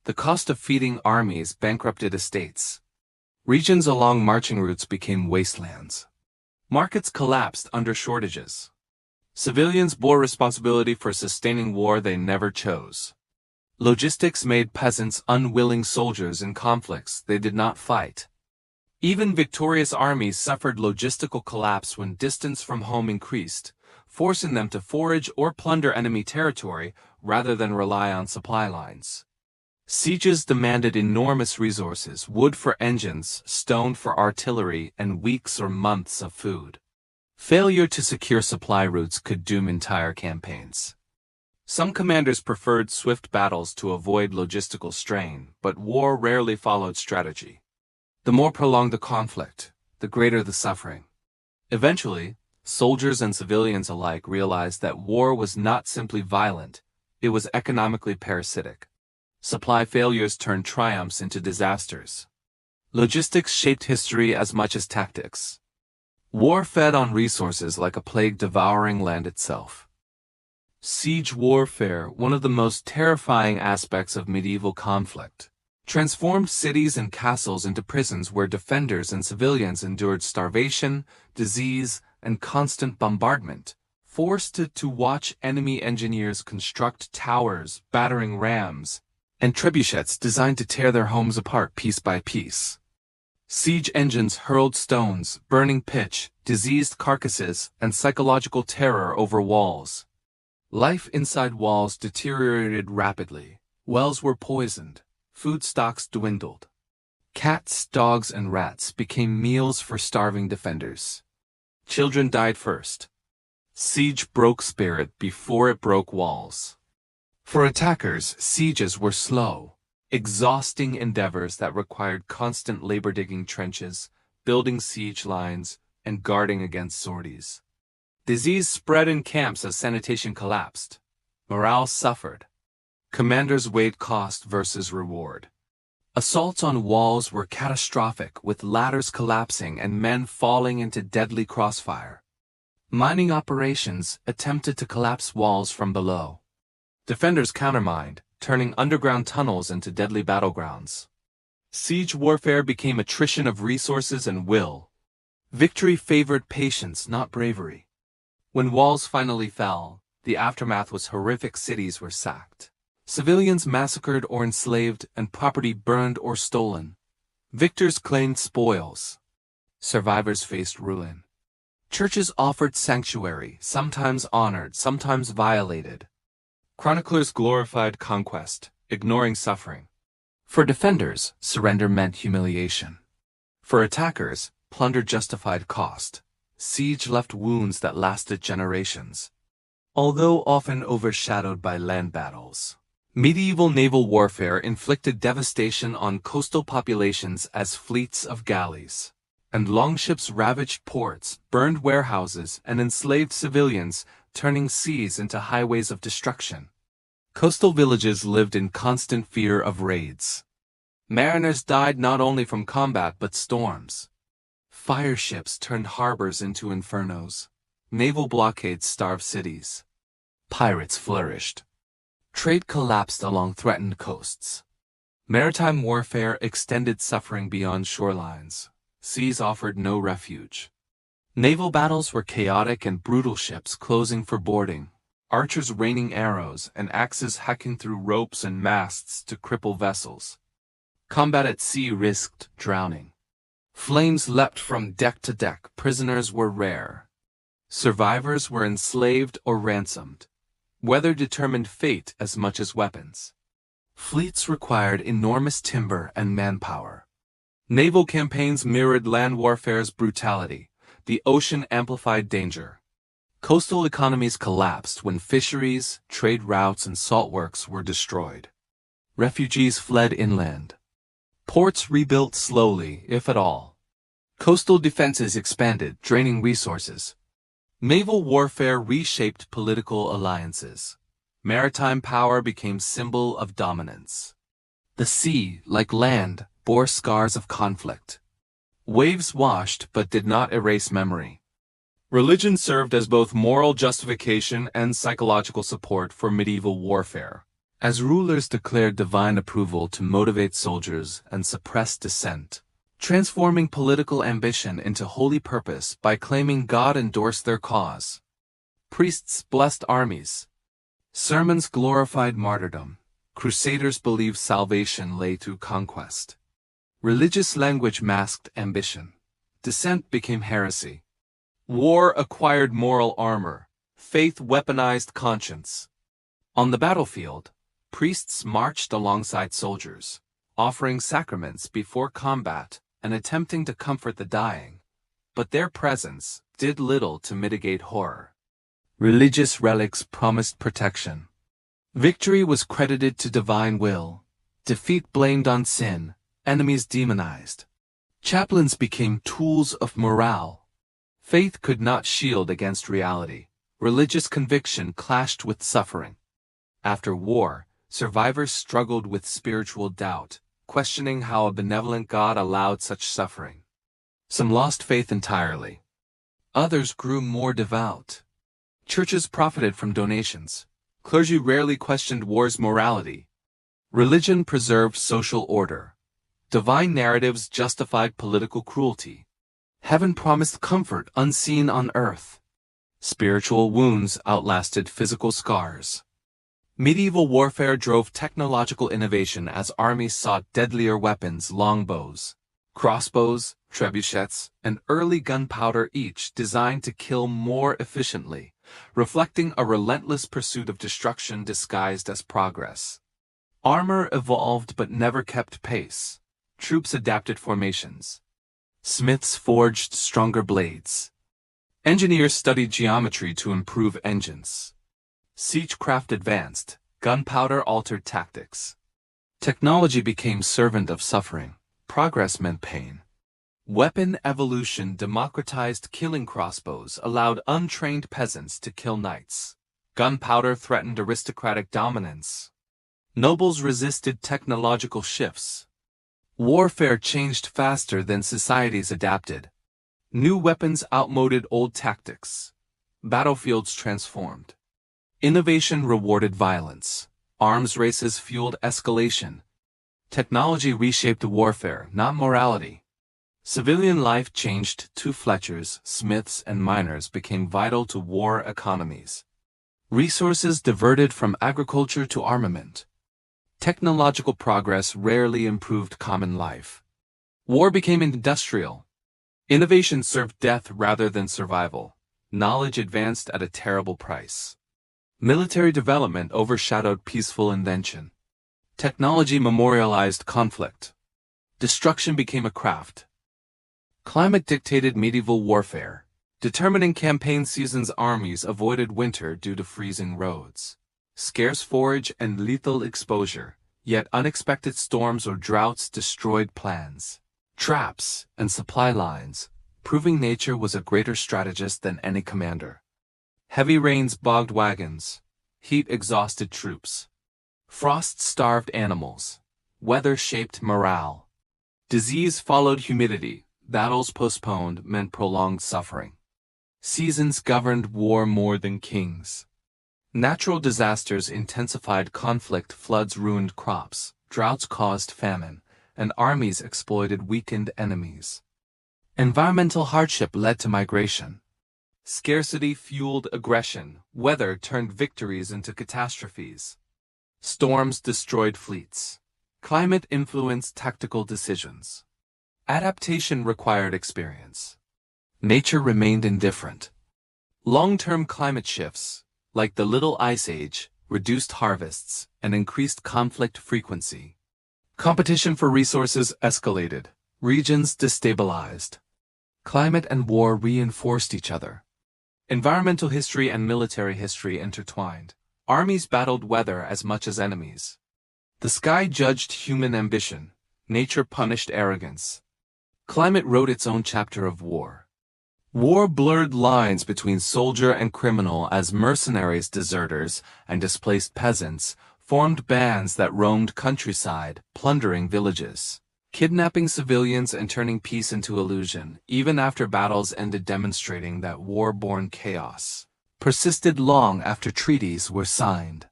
The cost of feeding armies bankrupted estates. Regions along marching routes became wastelands. Markets collapsed under shortages. Civilians bore responsibility for sustaining war they never chose. Logistics made peasants unwilling soldiers in conflicts they did not fight. Even victorious armies suffered logistical collapse when distance from home increased, forcing them to forage or plunder enemy territory rather than rely on supply lines. Sieges demanded enormous resources: wood for engines, stone for artillery, and weeks or months of food. Failure to secure supply routes could doom entire campaigns. Some commanders preferred swift battles to avoid logistical strain, but war rarely followed strategy. The more prolonged the conflict, the greater the suffering. Eventually, soldiers and civilians alike realized that war was not simply violent, it was economically parasitic. Supply failures turned triumphs into disasters. Logistics shaped history as much as tactics. War fed on resources like a plague devouring land itself. Siege warfare, one of the most terrifying aspects of medieval conflict, transformed cities and castles into prisons where defenders and civilians endured starvation, disease, and constant bombardment, forced to watch enemy engineers construct towers, battering rams, and trebuchets designed to tear their homes apart piece by piece. Siege engines hurled stones, burning pitch, diseased carcasses, and psychological terror over walls. Life inside walls deteriorated rapidly. Wells were poisoned. Food stocks dwindled. Cats, dogs, and rats became meals for starving defenders. Children died first. Siege broke spirit before it broke walls. For attackers, sieges were slow, exhausting endeavors that required constant labor digging trenches, building siege lines, and guarding against sorties. Disease spread in camps as sanitation collapsed. Morale suffered. Commanders weighed cost versus reward. Assaults on walls were catastrophic, with ladders collapsing and men falling into deadly crossfire. Mining operations attempted to collapse walls from below. Defenders countermined, turning underground tunnels into deadly battlegrounds. Siege warfare became attrition of resources and will. Victory favored patience, not bravery. When walls finally fell, the aftermath was horrific. Cities were sacked. Civilians massacred or enslaved, and property burned or stolen. Victors claimed spoils. Survivors faced ruin. Churches offered sanctuary, sometimes honored, sometimes violated. Chroniclers glorified conquest, ignoring suffering. For defenders, surrender meant humiliation. For attackers, plunder justified cost. Siege left wounds that lasted generations. Although often overshadowed by land battles, medieval naval warfare inflicted devastation on coastal populations as fleets of galleys and longships ravaged ports, burned warehouses, and enslaved civilians, turning seas into highways of destruction. Coastal villages lived in constant fear of raids. Mariners died not only from combat but storms. Fire ships turned harbors into infernos. Naval blockades starved cities. Pirates flourished. Trade collapsed along threatened coasts. Maritime warfare extended suffering beyond shorelines. Seas offered no refuge. Naval battles were chaotic and brutal, ships closing for boarding, archers raining arrows, and axes hacking through ropes and masts to cripple vessels. Combat at sea risked drowning. Flames leapt from deck to deck. Prisoners were rare. Survivors were enslaved or ransomed. Weather determined fate as much as weapons. Fleets required enormous timber and manpower. Naval campaigns mirrored land warfare's brutality. The ocean amplified danger. Coastal economies collapsed when fisheries, trade routes, and saltworks were destroyed. Refugees fled inland. Ports rebuilt slowly, if at all. Coastal defenses expanded, draining resources. Naval warfare reshaped political alliances. Maritime power became symbol of dominance. The sea, like land, bore scars of conflict. Waves washed but did not erase memory. Religion served as both moral justification and psychological support for medieval warfare, as rulers declared divine approval to motivate soldiers and suppress dissent, transforming political ambition into holy purpose by claiming God endorsed their cause. Priests blessed armies. Sermons glorified martyrdom. Crusaders believed salvation lay through conquest. Religious language masked ambition. Dissent became heresy. War acquired moral armor. Faith weaponized conscience. On the battlefield, priests marched alongside soldiers, offering sacraments before combat and attempting to comfort the dying. But their presence did little to mitigate horror. Religious relics promised protection. Victory was credited to divine will. Defeat blamed on sin. Enemies demonized. Chaplains became tools of morale. Faith could not shield against reality. Religious conviction clashed with suffering. After war, survivors struggled with spiritual doubt, questioning how a benevolent God allowed such suffering. Some lost faith entirely. Others grew more devout. Churches profited from donations. Clergy rarely questioned war's morality. Religion preserved social order. Divine narratives justified political cruelty. Heaven promised comfort unseen on earth. Spiritual wounds outlasted physical scars. Medieval warfare drove technological innovation as armies sought deadlier weapons, longbows, crossbows, trebuchets, and early gunpowder, each designed to kill more efficiently, reflecting a relentless pursuit of destruction disguised as progress. Armor evolved but never kept pace. Troops adapted formations. Smiths forged stronger blades. Engineers studied geometry to improve engines. Siegecraft advanced. Gunpowder altered tactics. Technology became servant of suffering. Progress meant pain. Weapon evolution democratized killing. Crossbows allowed untrained peasants to kill knights. Gunpowder threatened aristocratic dominance. Nobles resisted technological shifts. Warfare changed faster than societies adapted. New weapons outmoded old tactics. Battlefields transformed. Innovation rewarded violence. Arms races fueled escalation. Technology reshaped warfare, not morality. Civilian life changed too. Fletchers, smiths, and miners became vital to war economies. Resources diverted from agriculture to armament. Technological progress rarely improved common life. War became industrial. Innovation served death rather than survival. Knowledge advanced at a terrible price. Military development overshadowed peaceful invention. Technology memorialized conflict. Destruction became a craft. Climate dictated medieval warfare. Determining campaign seasons, armies avoided winter due to freezing roads. Scarce forage and lethal exposure, yet unexpected storms or droughts destroyed plans. Traps and supply lines, proving nature was a greater strategist than any commander. Heavy rains bogged wagons. Heat exhausted troops. Frost starved animals. Weather shaped morale. Disease followed humidity. Battles postponed meant prolonged suffering. Seasons governed war more than kings. Natural disasters intensified conflict. Floods ruined crops. Droughts caused famine, and armies exploited weakened enemies. Environmental hardship led to migration. Scarcity fueled aggression. Weather turned victories into catastrophes. Storms destroyed fleets. Climate influenced tactical decisions. Adaptation required experience. Nature remained indifferent. Long-term climate shifts, like the Little Ice Age, reduced harvests and increased conflict frequency. Competition for resources escalated. Regions destabilized. Climate and war reinforced each other. Environmental history and military history intertwined. Armies battled weather as much as enemies. The sky judged human ambition. Nature punished arrogance. Climate wrote its own chapter of war. War blurred lines between soldier and criminal as mercenaries, deserters, and displaced peasants formed bands that roamed countryside, plundering villages, kidnapping civilians and turning peace into illusion, even after battles ended, demonstrating that war-born chaos persisted long after treaties were signed.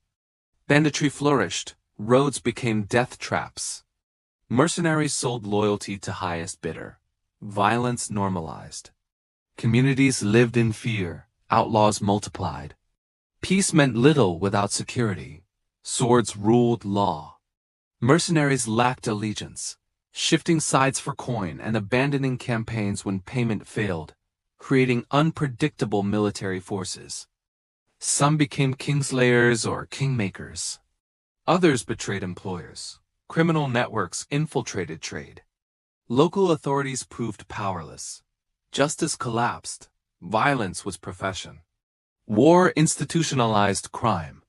Banditry flourished. Roads became death traps. Mercenaries sold loyalty to highest bidder. Violence normalized. Communities lived in fear. outlaws multiplied. Peace meant little without security. Swords ruled law. Mercenaries lacked allegiance, shifting sides for coin and abandoning campaigns when payment failed, creating unpredictable military forces. Some became kingslayers or kingmakers. Others betrayed employers. Criminal networks infiltrated trade. Local authorities proved powerless. Justice collapsed. Violence was profession. War institutionalized crime.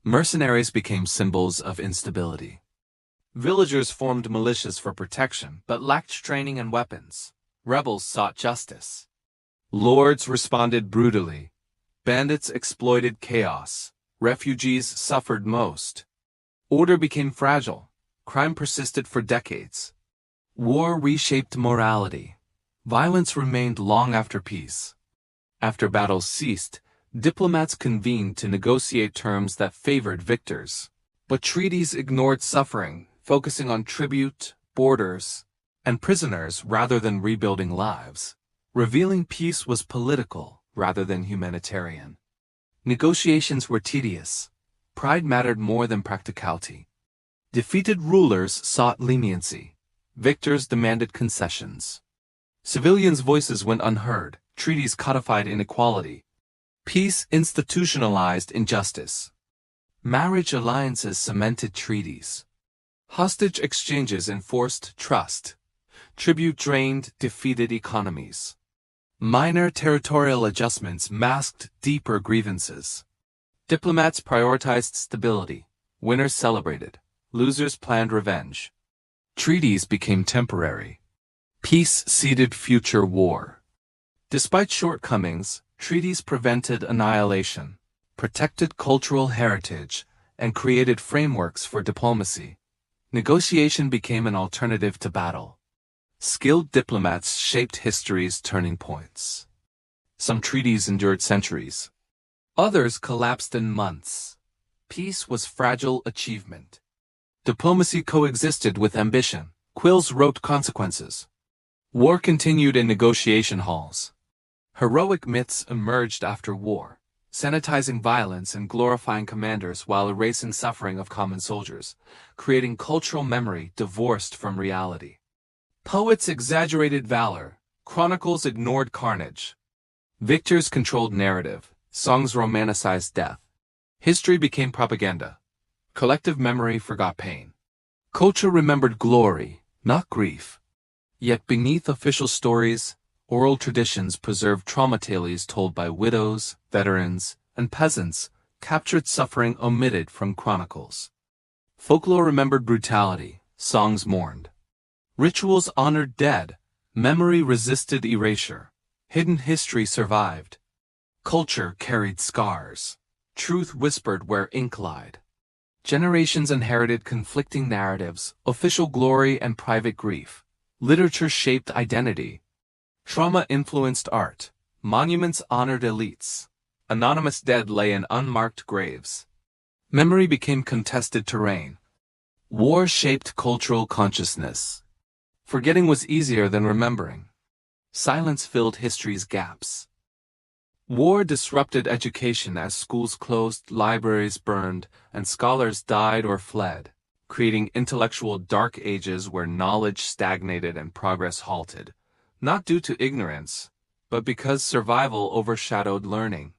Mercenaries became symbols of instability. Villagers formed militias for protection but lacked training and weapons. Rebels sought justice. Lords responded brutally. Bandits exploited chaos. Refugees suffered most. Order became fragile. Crime persisted for decades. War reshaped morality. Violence remained long after peace. After battles ceased, diplomats convened to negotiate terms that favored victors. But treaties ignored suffering, focusing on tribute, borders, and prisoners rather than rebuilding lives. Revealing peace was political rather than humanitarian. Negotiations were tedious. Pride mattered more than practicality. Defeated rulers sought leniency. Victors demanded concessions. Civilians' voices went unheard. Treaties codified inequality. Peace institutionalized injustice. Marriage alliances cemented treaties. Hostage exchanges enforced trust. Tribute drained defeated economies. Minor territorial adjustments masked deeper grievances. Diplomats prioritized stability. Winners celebrated. Losers planned revenge. Treaties became temporary. Peace seeded future war. Despite shortcomings, treaties prevented annihilation, protected cultural heritage, and created frameworks for diplomacy. Negotiation became an alternative to battle. Skilled diplomats shaped history's turning points. Some treaties endured centuries. Others collapsed in months. Peace was fragile achievement. Diplomacy coexisted with ambition. Quills wrote consequences. War continued in negotiation halls. Heroic myths emerged after war, sanitizing violence and glorifying commanders while erasing suffering of common soldiers, creating cultural memory divorced from reality. Poets exaggerated valor. Chronicles ignored carnage. Victors controlled narrative. Songs romanticized death. History became propaganda. Collective memory forgot pain. Culture remembered glory, not grief. Yet beneath official stories, oral traditions preserved trauma tales told by widows, veterans, and peasants, captured suffering omitted from chronicles. Folklore remembered brutality, songs mourned. Rituals honored dead, memory resisted erasure. Hidden history survived. Culture carried scars. Truth whispered where ink lied. Generations inherited conflicting narratives, official glory and private grief. Literature shaped identity. Trauma influenced art. Monuments honored elites. Anonymous dead lay in unmarked graves. Memory became contested terrain. War shaped cultural consciousness. Forgetting was easier than remembering. Silence filled history's gaps. War disrupted education as schools closed, libraries burned, and scholars died or fled, creating intellectual dark ages where knowledge stagnated and progress halted, not due to ignorance, but because survival overshadowed learning.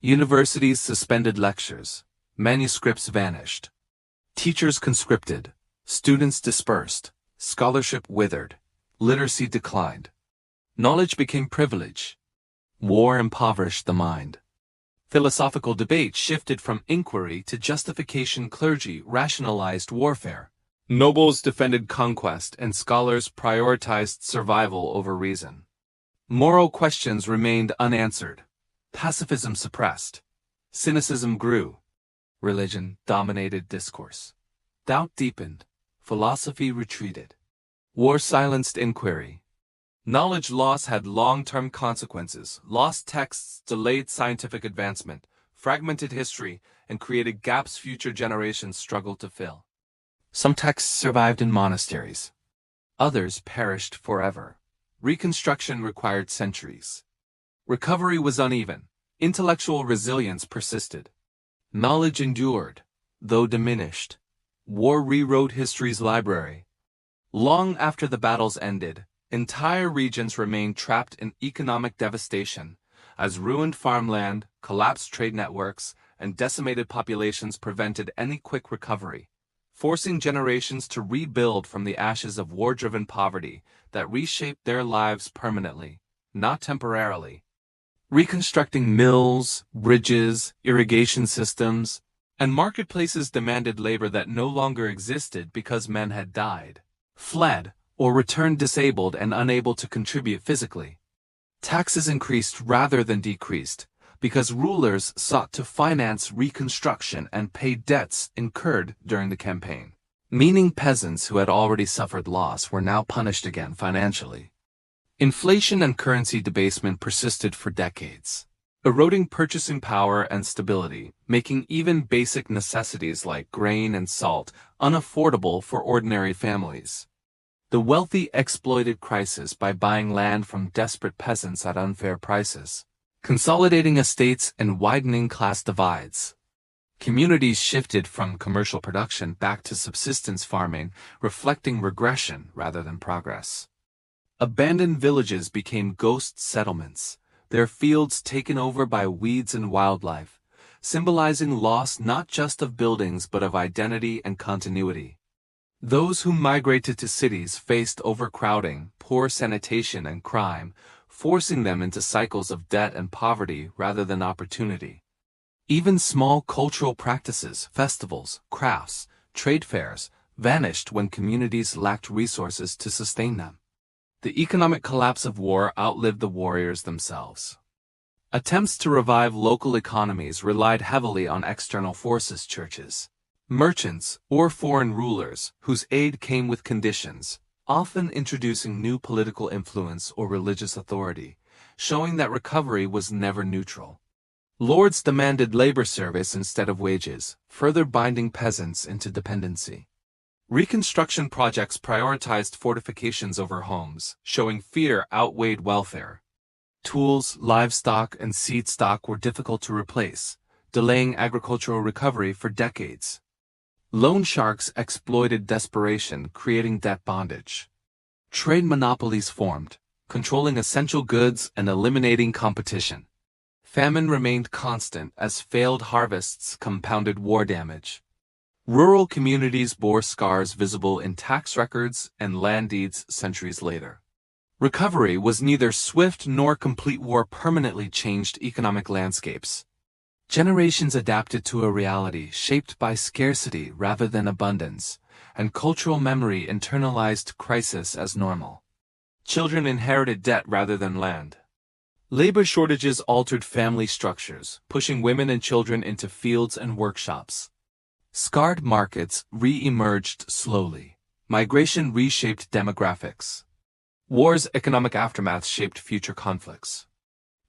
Universities suspended lectures. Manuscripts vanished. Teachers conscripted. Students dispersed. Scholarship withered. Literacy declined. Knowledge became privilege. War impoverished the mind. Philosophical debate shifted from inquiry to justification. Clergy rationalized warfare. Nobles defended conquest, and scholars prioritized survival over reason. Moral questions remained unanswered. Pacifism suppressed. Cynicism grew. Religion dominated discourse. Doubt deepened. Philosophy retreated. War silenced inquiry. Knowledge loss had long-term consequences. Lost texts delayed scientific advancement, fragmented history, and created gaps future generations struggled to fill. Some texts survived in monasteries. Others perished forever. Reconstruction required centuries. Recovery was uneven. Intellectual resilience persisted. Knowledge endured, though diminished. War rewrote history's library. Long after the battles ended, entire regions remained trapped in economic devastation, as ruined farmland, collapsed trade networks, and decimated populations prevented any quick recovery, forcing generations to rebuild from the ashes of war-driven poverty that reshaped their lives permanently, not temporarily. Reconstructing mills, bridges, irrigation systems, and marketplaces demanded labor that no longer existed because men had died, fled, or returned disabled and unable to contribute physically. Taxes increased rather than decreased, because rulers sought to finance reconstruction and pay debts incurred during the campaign, meaning peasants who had already suffered loss were now punished again financially. Inflation and currency debasement persisted for decades, eroding purchasing power and stability, making even basic necessities like grain and salt unaffordable for ordinary families. The wealthy exploited crisis by buying land from desperate peasants at unfair prices, consolidating estates and widening class divides. Communities shifted from commercial production back to subsistence farming, reflecting regression rather than progress. Abandoned villages became ghost settlements, their fields taken over by weeds and wildlife, symbolizing loss not just of buildings but of identity and continuity. Those who migrated to cities faced overcrowding, poor sanitation, and crime, forcing them into cycles of debt and poverty rather than opportunity. Even small cultural practices, festivals, crafts, trade fairs, vanished when communities lacked resources to sustain them. The economic collapse of war outlived the warriors themselves. Attempts to revive local economies relied heavily on external forces, churches, merchants, or foreign rulers, whose aid came with conditions, often introducing new political influence or religious authority, showing that recovery was never neutral. Lords demanded labor service instead of wages, further binding peasants into dependency. Reconstruction projects prioritized fortifications over homes, showing fear outweighed welfare. Tools, livestock, and seed stock were difficult to replace, delaying agricultural recovery for decades. Loan sharks exploited desperation, creating debt bondage. Trade monopolies formed, controlling essential goods and eliminating competition. Famine remained constant as failed harvests compounded war damage. Rural communities bore scars visible in tax records and land deeds centuries later. Recovery was neither swift nor complete. War permanently changed economic landscapes. Generations adapted to a reality shaped by scarcity rather than abundance, and cultural memory internalized crisis as normal. Children inherited debt rather than land. Labor shortages altered family structures, pushing women and children into fields and workshops. Scarred markets re-emerged slowly. Migration reshaped demographics. War's economic aftermath shaped future conflicts.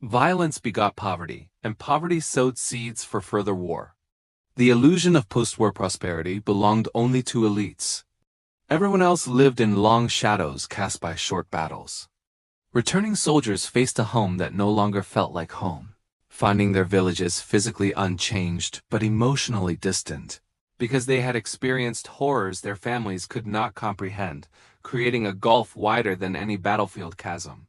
Violence begot poverty, and poverty sowed seeds for further war. The illusion of post-war prosperity belonged only to elites. Everyone else lived in long shadows cast by short battles. Returning soldiers faced a home that no longer felt like home, finding their villages physically unchanged but emotionally distant, because they had experienced horrors their families could not comprehend, creating a gulf wider than any battlefield chasm.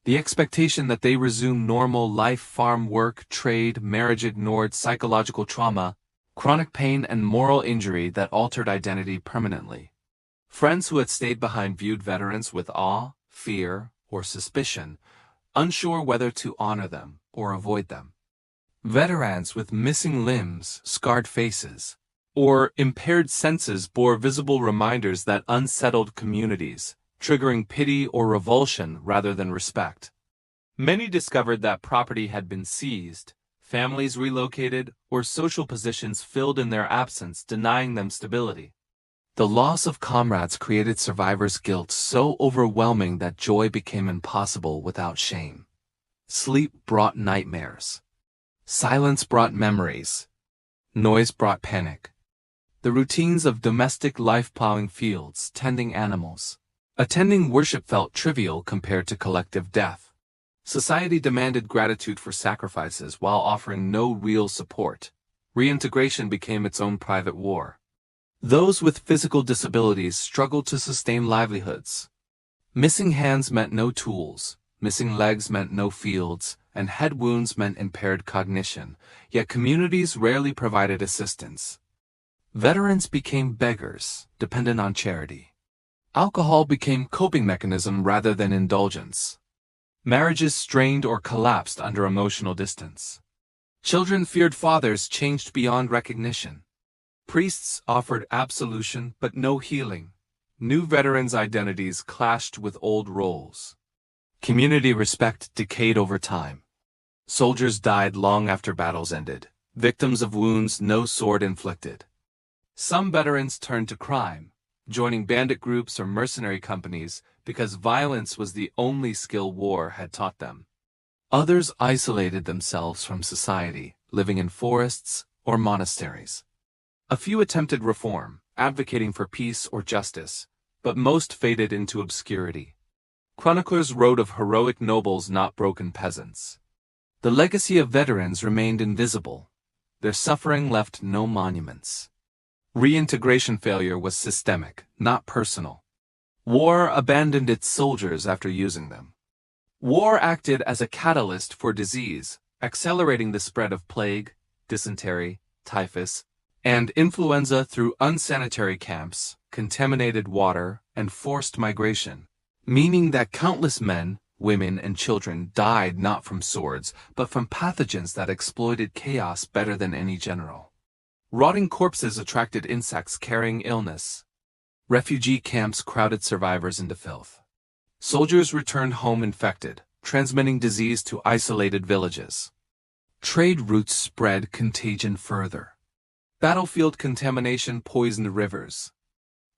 The expectation that they resume normal life, farm work, trade, marriage ignored psychological trauma, chronic pain, and moral injury that altered identity permanently. Friends who had stayed behind viewed veterans with awe, fear, or suspicion, unsure whether to honor them or avoid them. Veterans with missing limbs, scarred faces, or impaired senses bore visible reminders that unsettled communities, triggering pity or revulsion rather than respect. Many discovered that property had been seized, families relocated, or social positions filled in their absence, denying them stability. The loss of comrades created survivors' guilt so overwhelming that joy became impossible without shame. Sleep brought nightmares. Silence brought memories. Noise brought panic. The routines of domestic life, plowing fields, tending animals, attending worship felt trivial compared to collective death. Society demanded gratitude for sacrifices while offering no real support. Reintegration became its own private war. Those with physical disabilities struggled to sustain livelihoods. Missing hands meant no tools, missing legs meant no fields, and head wounds meant impaired cognition, yet communities rarely provided assistance. Veterans became beggars, dependent on charity. Alcohol became coping mechanism rather than indulgence. Marriages strained or collapsed under emotional distance. Children feared fathers changed beyond recognition. Priests offered absolution but no healing. New veterans' identities clashed with old roles. Community respect decayed over time. Soldiers died long after battles ended, victims of wounds no sword inflicted. Some veterans turned to crime, joining bandit groups or mercenary companies because violence was the only skill war had taught them. Others isolated themselves from society, living in forests or monasteries. A few attempted reform, advocating for peace or justice, but most faded into obscurity. Chroniclers wrote of heroic nobles, not broken peasants. The legacy of veterans remained invisible. Their suffering left no monuments. Reintegration failure was systemic, not personal. War abandoned its soldiers after using them. War acted as a catalyst for disease, accelerating the spread of plague, dysentery, typhus, and influenza through unsanitary camps, contaminated water, and forced migration, meaning that countless men, women, and children died not from swords, but from pathogens that exploited chaos better than any general. Rotting corpses attracted insects carrying illness. Refugee camps crowded survivors into filth. Soldiers returned home infected, transmitting disease to isolated villages. Trade routes spread contagion further. Battlefield contamination poisoned rivers.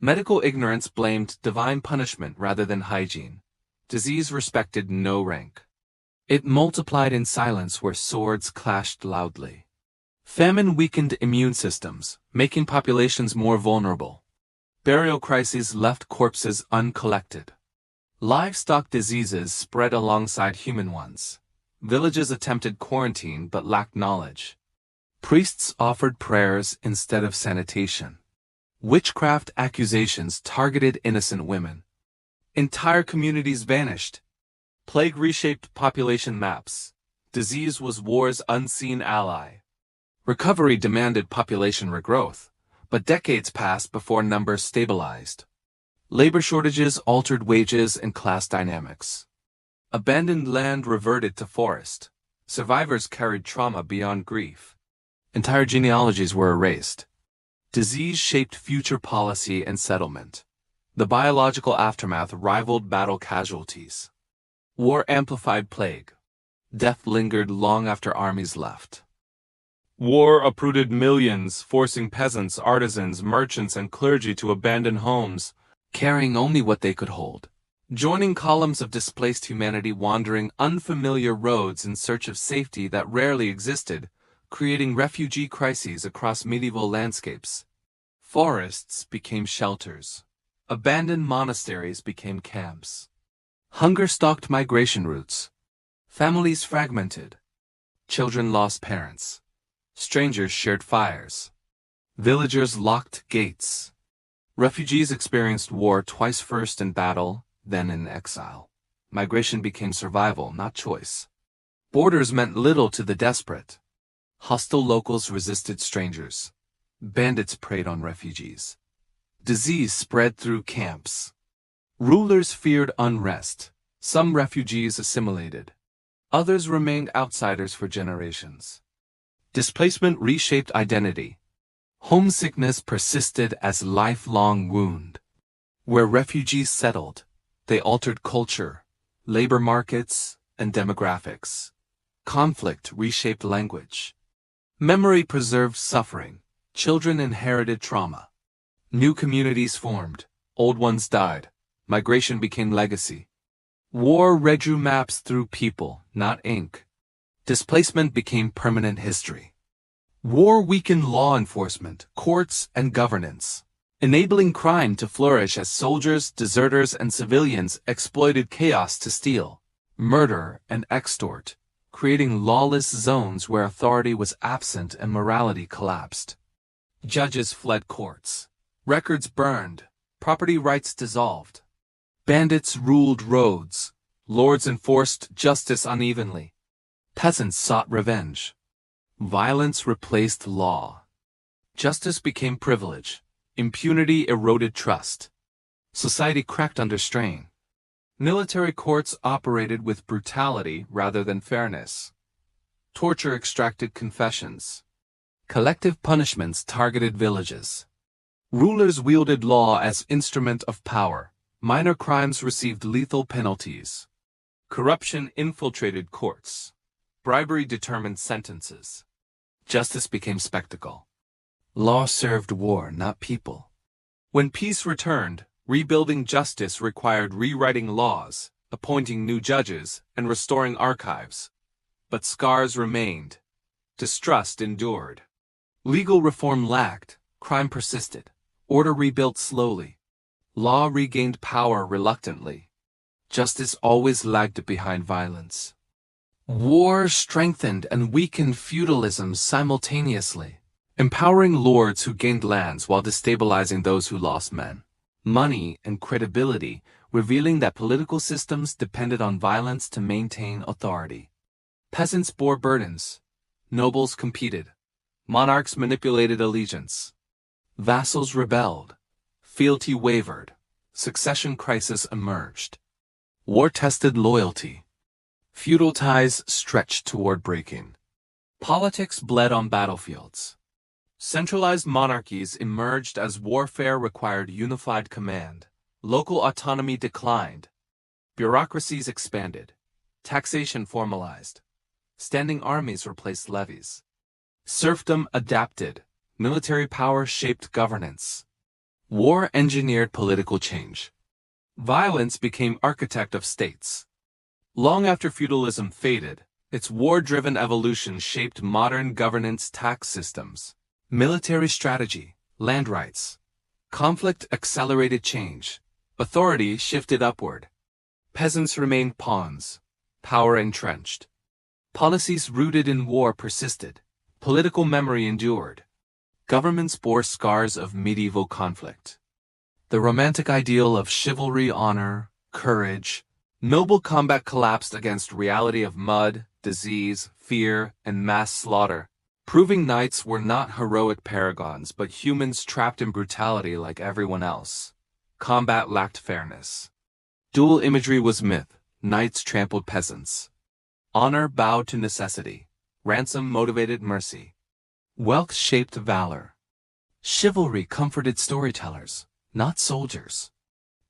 Medical ignorance blamed divine punishment rather than hygiene. Disease respected no rank. It multiplied in silence where swords clashed loudly. Famine weakened immune systems, making populations more vulnerable. Burial crises left corpses uncollected. Livestock diseases spread alongside human ones. Villages attempted quarantine but lacked knowledge. Priests offered prayers instead of sanitation. Witchcraft accusations targeted innocent women. Entire communities vanished. Plague reshaped population maps. Disease was war's unseen ally. Recovery demanded population regrowth, but decades passed before numbers stabilized. Labor shortages altered wages and class dynamics. Abandoned land reverted to forest. Survivors carried trauma beyond grief. Entire genealogies were erased. Disease shaped future policy and settlement. The biological aftermath rivaled battle casualties. War amplified plague. Death lingered long after armies left. War uprooted millions, forcing peasants, artisans, merchants, and clergy to abandon homes, carrying only what they could hold. Joining columns of displaced humanity wandering unfamiliar roads in search of safety that rarely existed, creating refugee crises across medieval landscapes. Forests became shelters. Abandoned monasteries became camps. Hunger stalked migration routes. Families fragmented. Children lost parents. Strangers shared fires. Villagers locked gates. Refugees experienced war twice, first in battle, then in exile. Migration became survival, not choice. Borders meant little to the desperate. Hostile locals resisted strangers. Bandits preyed on refugees. Disease spread through camps. Rulers feared unrest. Some refugees assimilated. Others remained outsiders for generations. Displacement reshaped identity. Homesickness persisted as a lifelong wound. Where refugees settled, they altered culture, labor markets, and demographics. Conflict reshaped language. Memory preserved suffering. Children inherited trauma. New communities formed. Old ones died. Migration became legacy. War redrew maps through people, not ink. Displacement became permanent history. War weakened law enforcement, courts, and governance, enabling crime to flourish as soldiers, deserters, and civilians exploited chaos to steal. murder, and extort, creating lawless zones where authority was absent and morality collapsed. Judges fled courts. Records burned. Property rights dissolved. Bandits ruled roads. Lords enforced justice unevenly. Peasants sought revenge. Violence replaced law. Justice became privilege. Impunity eroded trust. Society cracked under strain. Military courts operated with brutality rather than fairness. Torture extracted confessions. Collective punishments targeted villages. Rulers wielded law as instrument of power. Minor crimes received lethal penalties. Corruption infiltrated courts. Bribery determined sentences. Justice became spectacle. Law served war, not people. When peace returned, rebuilding justice required rewriting laws, appointing new judges, and restoring archives. But scars remained. Distrust endured. Legal reform lagged. Crime persisted. Order rebuilt slowly. Law regained power reluctantly. Justice always lagged behind violence. War strengthened and weakened feudalism simultaneously, empowering lords who gained lands while destabilizing those who lost men, money, and credibility, revealing that political systems depended on violence to maintain authority. Peasants bore burdens. Nobles competed. Monarchs manipulated allegiance. Vassals rebelled. Fealty wavered. Succession crisis emerged. War tested loyalty. Feudal ties stretched toward breaking. Politics bled on battlefields. Centralized monarchies emerged as warfare required unified command. Local autonomy declined. Bureaucracies expanded. Taxation formalized. Standing armies replaced levies. Serfdom adapted. Military power shaped governance. War engineered political change. Violence became architect of states. Long after feudalism faded, its war-driven evolution shaped modern governance tax systems, military strategy, land rights. Conflict accelerated change. Authority shifted upward. Peasants remained pawns. Power entrenched. Policies rooted in war persisted. Political memory endured. Governments bore scars of medieval conflict. The romantic ideal of chivalry, honor, courage, noble combat collapsed against reality of mud, disease, fear, and mass slaughter, proving knights were not heroic paragons but humans trapped in brutality like everyone else. Combat lacked fairness. Dual imagery was myth. Knights trampled peasants. Honor bowed to necessity. Ransom motivated mercy. Wealth shaped valor. Chivalry comforted storytellers, not soldiers.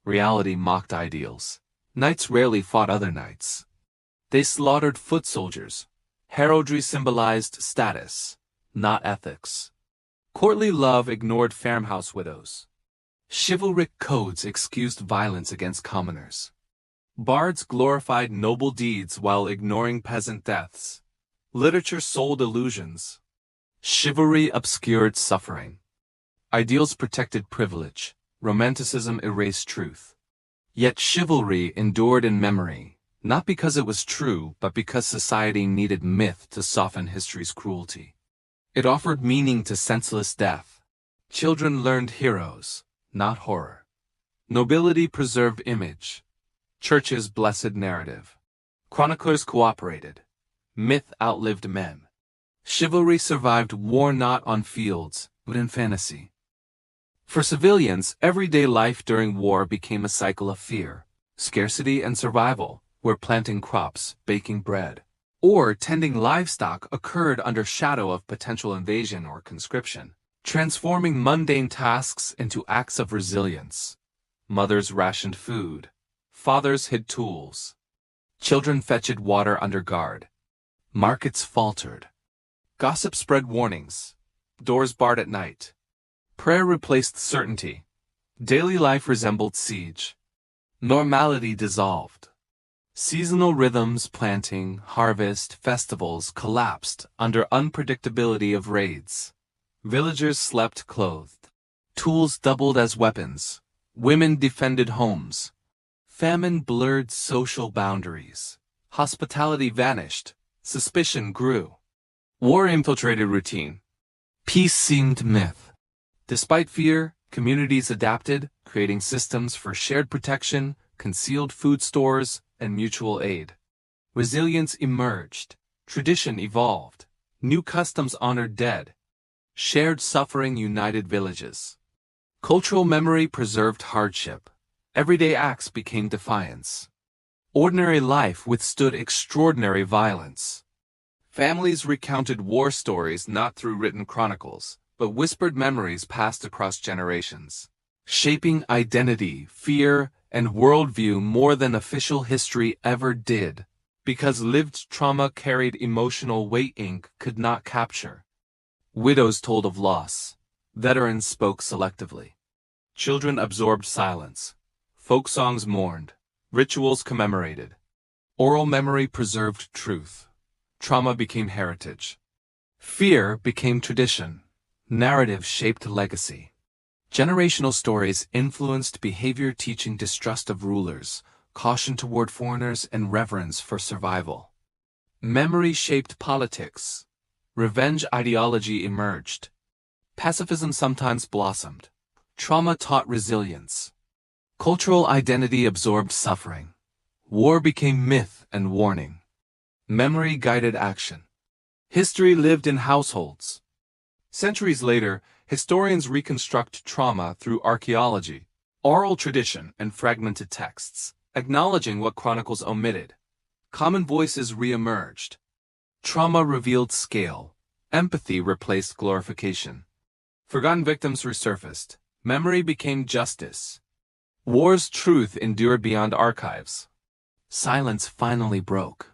Reality mocked ideals. Knights rarely fought other knights. They slaughtered foot soldiers. Heraldry symbolized status, not ethics. Courtly love ignored farmhouse widows. Chivalric codes excused violence against commoners. Bards glorified noble deeds while ignoring peasant deaths. Literature sold illusions. Chivalry obscured suffering. Ideals protected privilege. Romanticism erased truth. Yet chivalry endured in memory, not because it was true, but because society needed myth to soften history's cruelty. It offered meaning to senseless death. Children learned heroes, not horror. Nobility preserved image. Churches blessed narrative. Chroniclers cooperated. Myth outlived men. Chivalry survived war not on fields, but in fantasy. For civilians, everyday life during war became a cycle of fear, scarcity, and survival, where planting crops, baking bread, or tending livestock occurred under shadow of potential invasion or conscription, transforming mundane tasks into acts of resilience. Mothers rationed food. Fathers hid tools. Children fetched water under guard. Markets faltered. Gossip spread warnings. Doors barred at night. Prayer replaced certainty. Daily life resembled siege. Normality dissolved. Seasonal rhythms, planting, harvest, festivals collapsed under unpredictability of raids. Villagers slept clothed. Tools doubled as weapons. Women defended homes. Famine blurred social boundaries. Hospitality vanished. Suspicion grew. War infiltrated routine. Peace seemed myth. Despite fear, communities adapted, creating systems for shared protection, concealed food stores, and mutual aid. Resilience emerged. Tradition evolved. New customs honored dead. Shared suffering united villages. Cultural memory preserved hardship. Everyday acts became defiance. Ordinary life withstood extraordinary violence. Families recounted war stories not through written chronicles, but whispered memories passed across generations, shaping identity, fear, and worldview more than official history ever did, because lived trauma carried emotional weight ink could not capture. Widows told of loss. Veterans spoke selectively. Children absorbed silence. Folk songs mourned. Rituals commemorated. Oral memory preserved truth. Trauma became heritage. Fear became tradition. Narrative shaped legacy. Generational stories influenced behavior, teaching distrust of rulers, caution toward foreigners, and reverence for survival. Memory shaped politics. Revenge ideology emerged. Pacifism sometimes blossomed. Trauma taught resilience. Cultural identity absorbed suffering. War became myth and warning. Memory guided action. History lived in households. Centuries later, historians reconstruct trauma through archaeology, oral tradition, and fragmented texts, acknowledging what chronicles omitted. Common voices re-emerged. Trauma revealed scale. Empathy replaced glorification. Forgotten victims resurfaced. Memory became justice. War's truth endured beyond archives. Silence finally broke.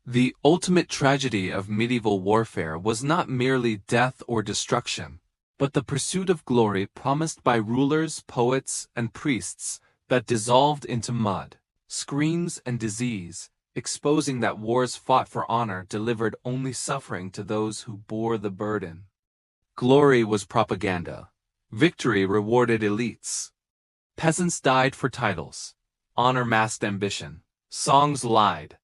The ultimate tragedy of medieval warfare was not merely death or destruction, but the pursuit of glory promised by rulers, poets, and priests that dissolved into mud, screams, and disease, exposing that wars fought for honor delivered only suffering to those who bore the burden. Glory was propaganda. Victory rewarded elites. Peasants died for titles. Honor masked ambition. Songs lied.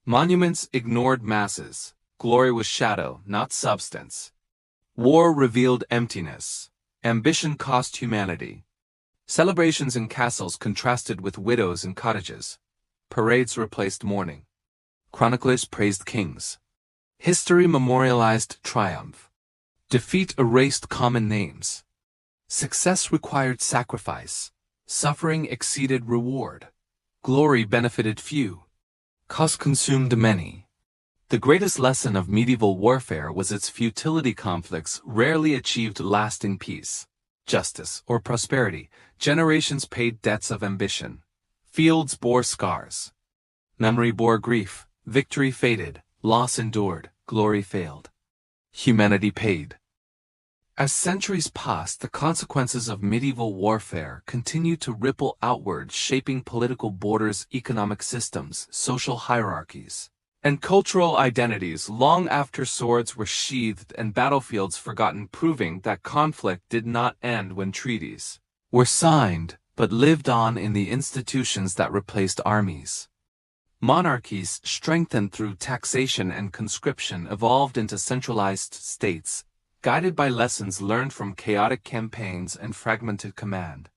Monuments ignored masses. Glory was shadow, not substance. War revealed emptiness. Ambition cost humanity. Celebrations in castles contrasted with widows in cottages. Parades replaced mourning. Chroniclers praised kings. History memorialized triumph. Defeat erased common names. Success required sacrifice. Suffering exceeded reward. Glory benefited few. Cost consumed many. The greatest lesson of medieval warfare was its futility. Conflicts rarely achieved lasting peace, justice, or prosperity. Generations paid debts of ambition. Fields bore scars. Memory bore grief. Victory faded. Loss endured. Glory failed. Humanity paid. As centuries passed, the consequences of medieval warfare continued to ripple outward, shaping political borders, economic systems, social hierarchies, and cultural identities long after swords were sheathed and battlefields forgotten, proving that conflict did not end when treaties were signed, but lived on in the institutions that replaced armies. Monarchies, strengthened through taxation and conscription, evolved into centralized states, guided by lessons learned from chaotic campaigns and fragmented command.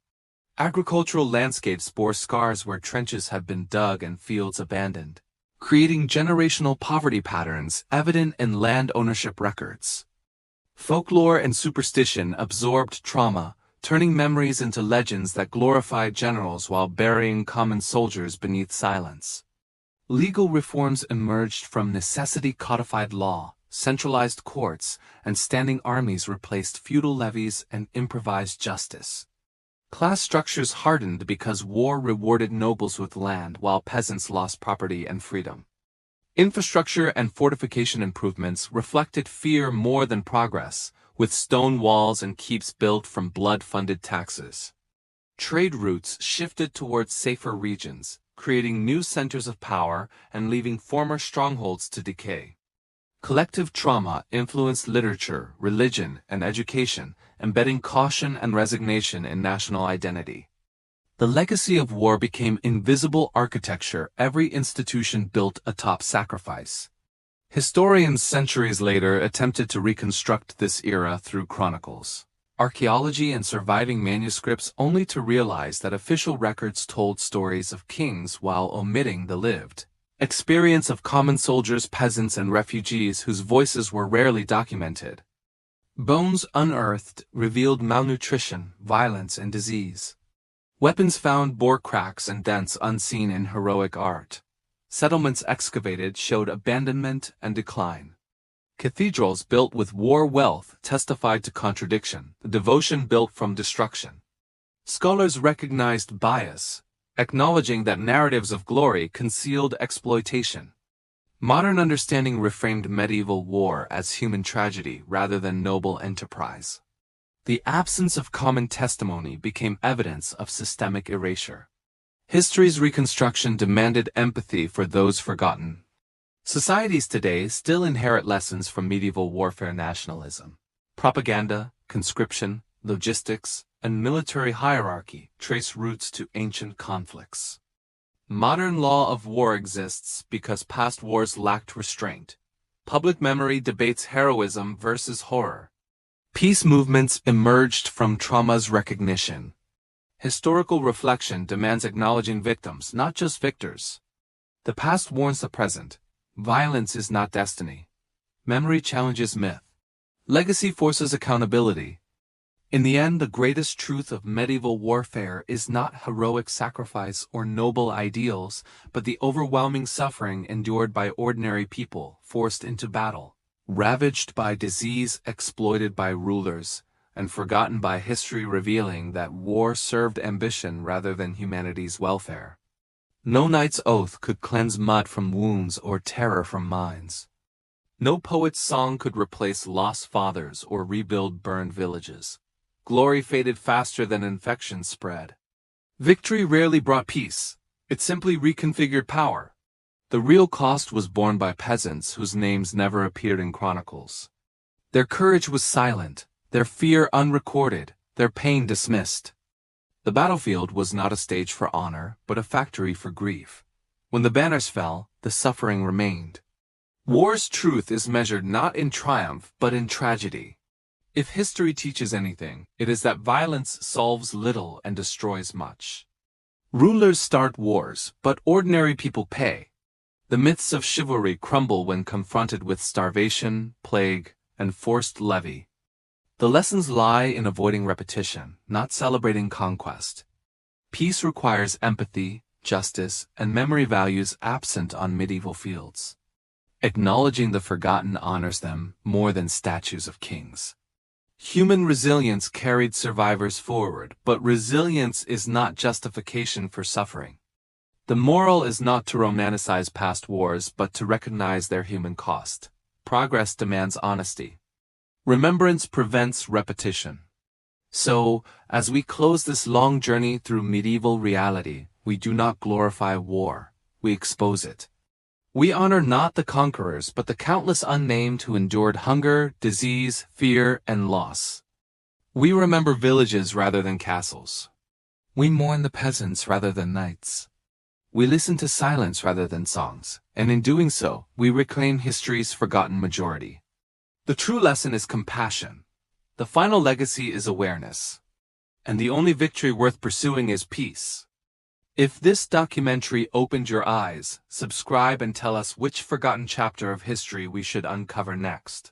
Agricultural landscapes bore scars where trenches had been dug and fields abandoned, creating generational poverty patterns evident in land ownership records. Folklore and superstition absorbed trauma, turning memories into legends that glorified generals while burying common soldiers beneath silence. Legal reforms emerged from necessity. Codified law, centralized courts, and standing armies replaced feudal levies and improvised justice. Class structures hardened because war rewarded nobles with land while peasants lost property and freedom. Infrastructure and fortification improvements reflected fear more than progress, with stone walls and keeps built from blood-funded taxes. Trade routes shifted towards safer regions, creating new centers of power and leaving former strongholds to decay. Collective trauma influenced literature, religion, and education, embedding caution and resignation in national identity. The legacy of war became invisible architecture every institution built atop sacrifice. Historians centuries later attempted to reconstruct this era through chronicles, archaeology and surviving manuscripts only to realize that official records told stories of kings while omitting the lived experience of common soldiers, peasants, and refugees whose voices were rarely documented. Bones unearthed revealed malnutrition, violence, and disease. Weapons found bore cracks and dents unseen in heroic art. Settlements excavated showed abandonment and decline. Cathedrals built with war wealth testified to contradiction, the devotion built from destruction. Scholars recognized bias, acknowledging that narratives of glory concealed exploitation. Modern understanding reframed medieval war as human tragedy rather than noble enterprise. The absence of common testimony became evidence of systemic erasure. History's reconstruction demanded empathy for those forgotten. Societies today still inherit lessons from medieval warfare: nationalism, propaganda, conscription, logistics, and military hierarchy trace roots to ancient conflicts. Modern law of war exists because past wars lacked restraint. Public memory debates heroism versus horror. Peace movements emerged from trauma's recognition. Historical reflection demands acknowledging victims, not just victors. The past warns the present. Violence is not destiny. Memory challenges myth. Legacy forces accountability. In the end, the greatest truth of medieval warfare is not heroic sacrifice or noble ideals, but the overwhelming suffering endured by ordinary people forced into battle, ravaged by disease, exploited by rulers, and forgotten by history, revealing that war served ambition rather than humanity's welfare. No knight's oath could cleanse mud from wounds or terror from minds. No poet's song could replace lost fathers or rebuild burned villages. Glory faded faster than infection spread. Victory rarely brought peace. It simply reconfigured power. The real cost was borne by peasants whose names never appeared in chronicles. Their courage was silent, their fear unrecorded, their pain dismissed. The battlefield was not a stage for honor, but a factory for grief. When the banners fell, the suffering remained. War's truth is measured not in triumph, but in tragedy. If history teaches anything, it is that violence solves little and destroys much. Rulers start wars, but ordinary people pay. The myths of chivalry crumble when confronted with starvation, plague, and forced levy. The lessons lie in avoiding repetition, not celebrating conquest. Peace requires empathy, justice, and memory, values absent on medieval fields. Acknowledging the forgotten honors them more than statues of kings. Human resilience carried survivors forward, but resilience is not justification for suffering. The moral is not to romanticize past wars, but to recognize their human cost. Progress demands honesty. Remembrance prevents repetition. So, as we close this long journey through medieval reality, we do not glorify war, we expose it. We honor not the conquerors, but the countless unnamed who endured hunger, disease, fear, and loss. We remember villages rather than castles. We mourn the peasants rather than knights. We listen to silence rather than songs, and in doing so, we reclaim history's forgotten majority. The true lesson is compassion. The final legacy is awareness. And the only victory worth pursuing is peace. If this documentary opened your eyes, subscribe and tell us which forgotten chapter of history we should uncover next.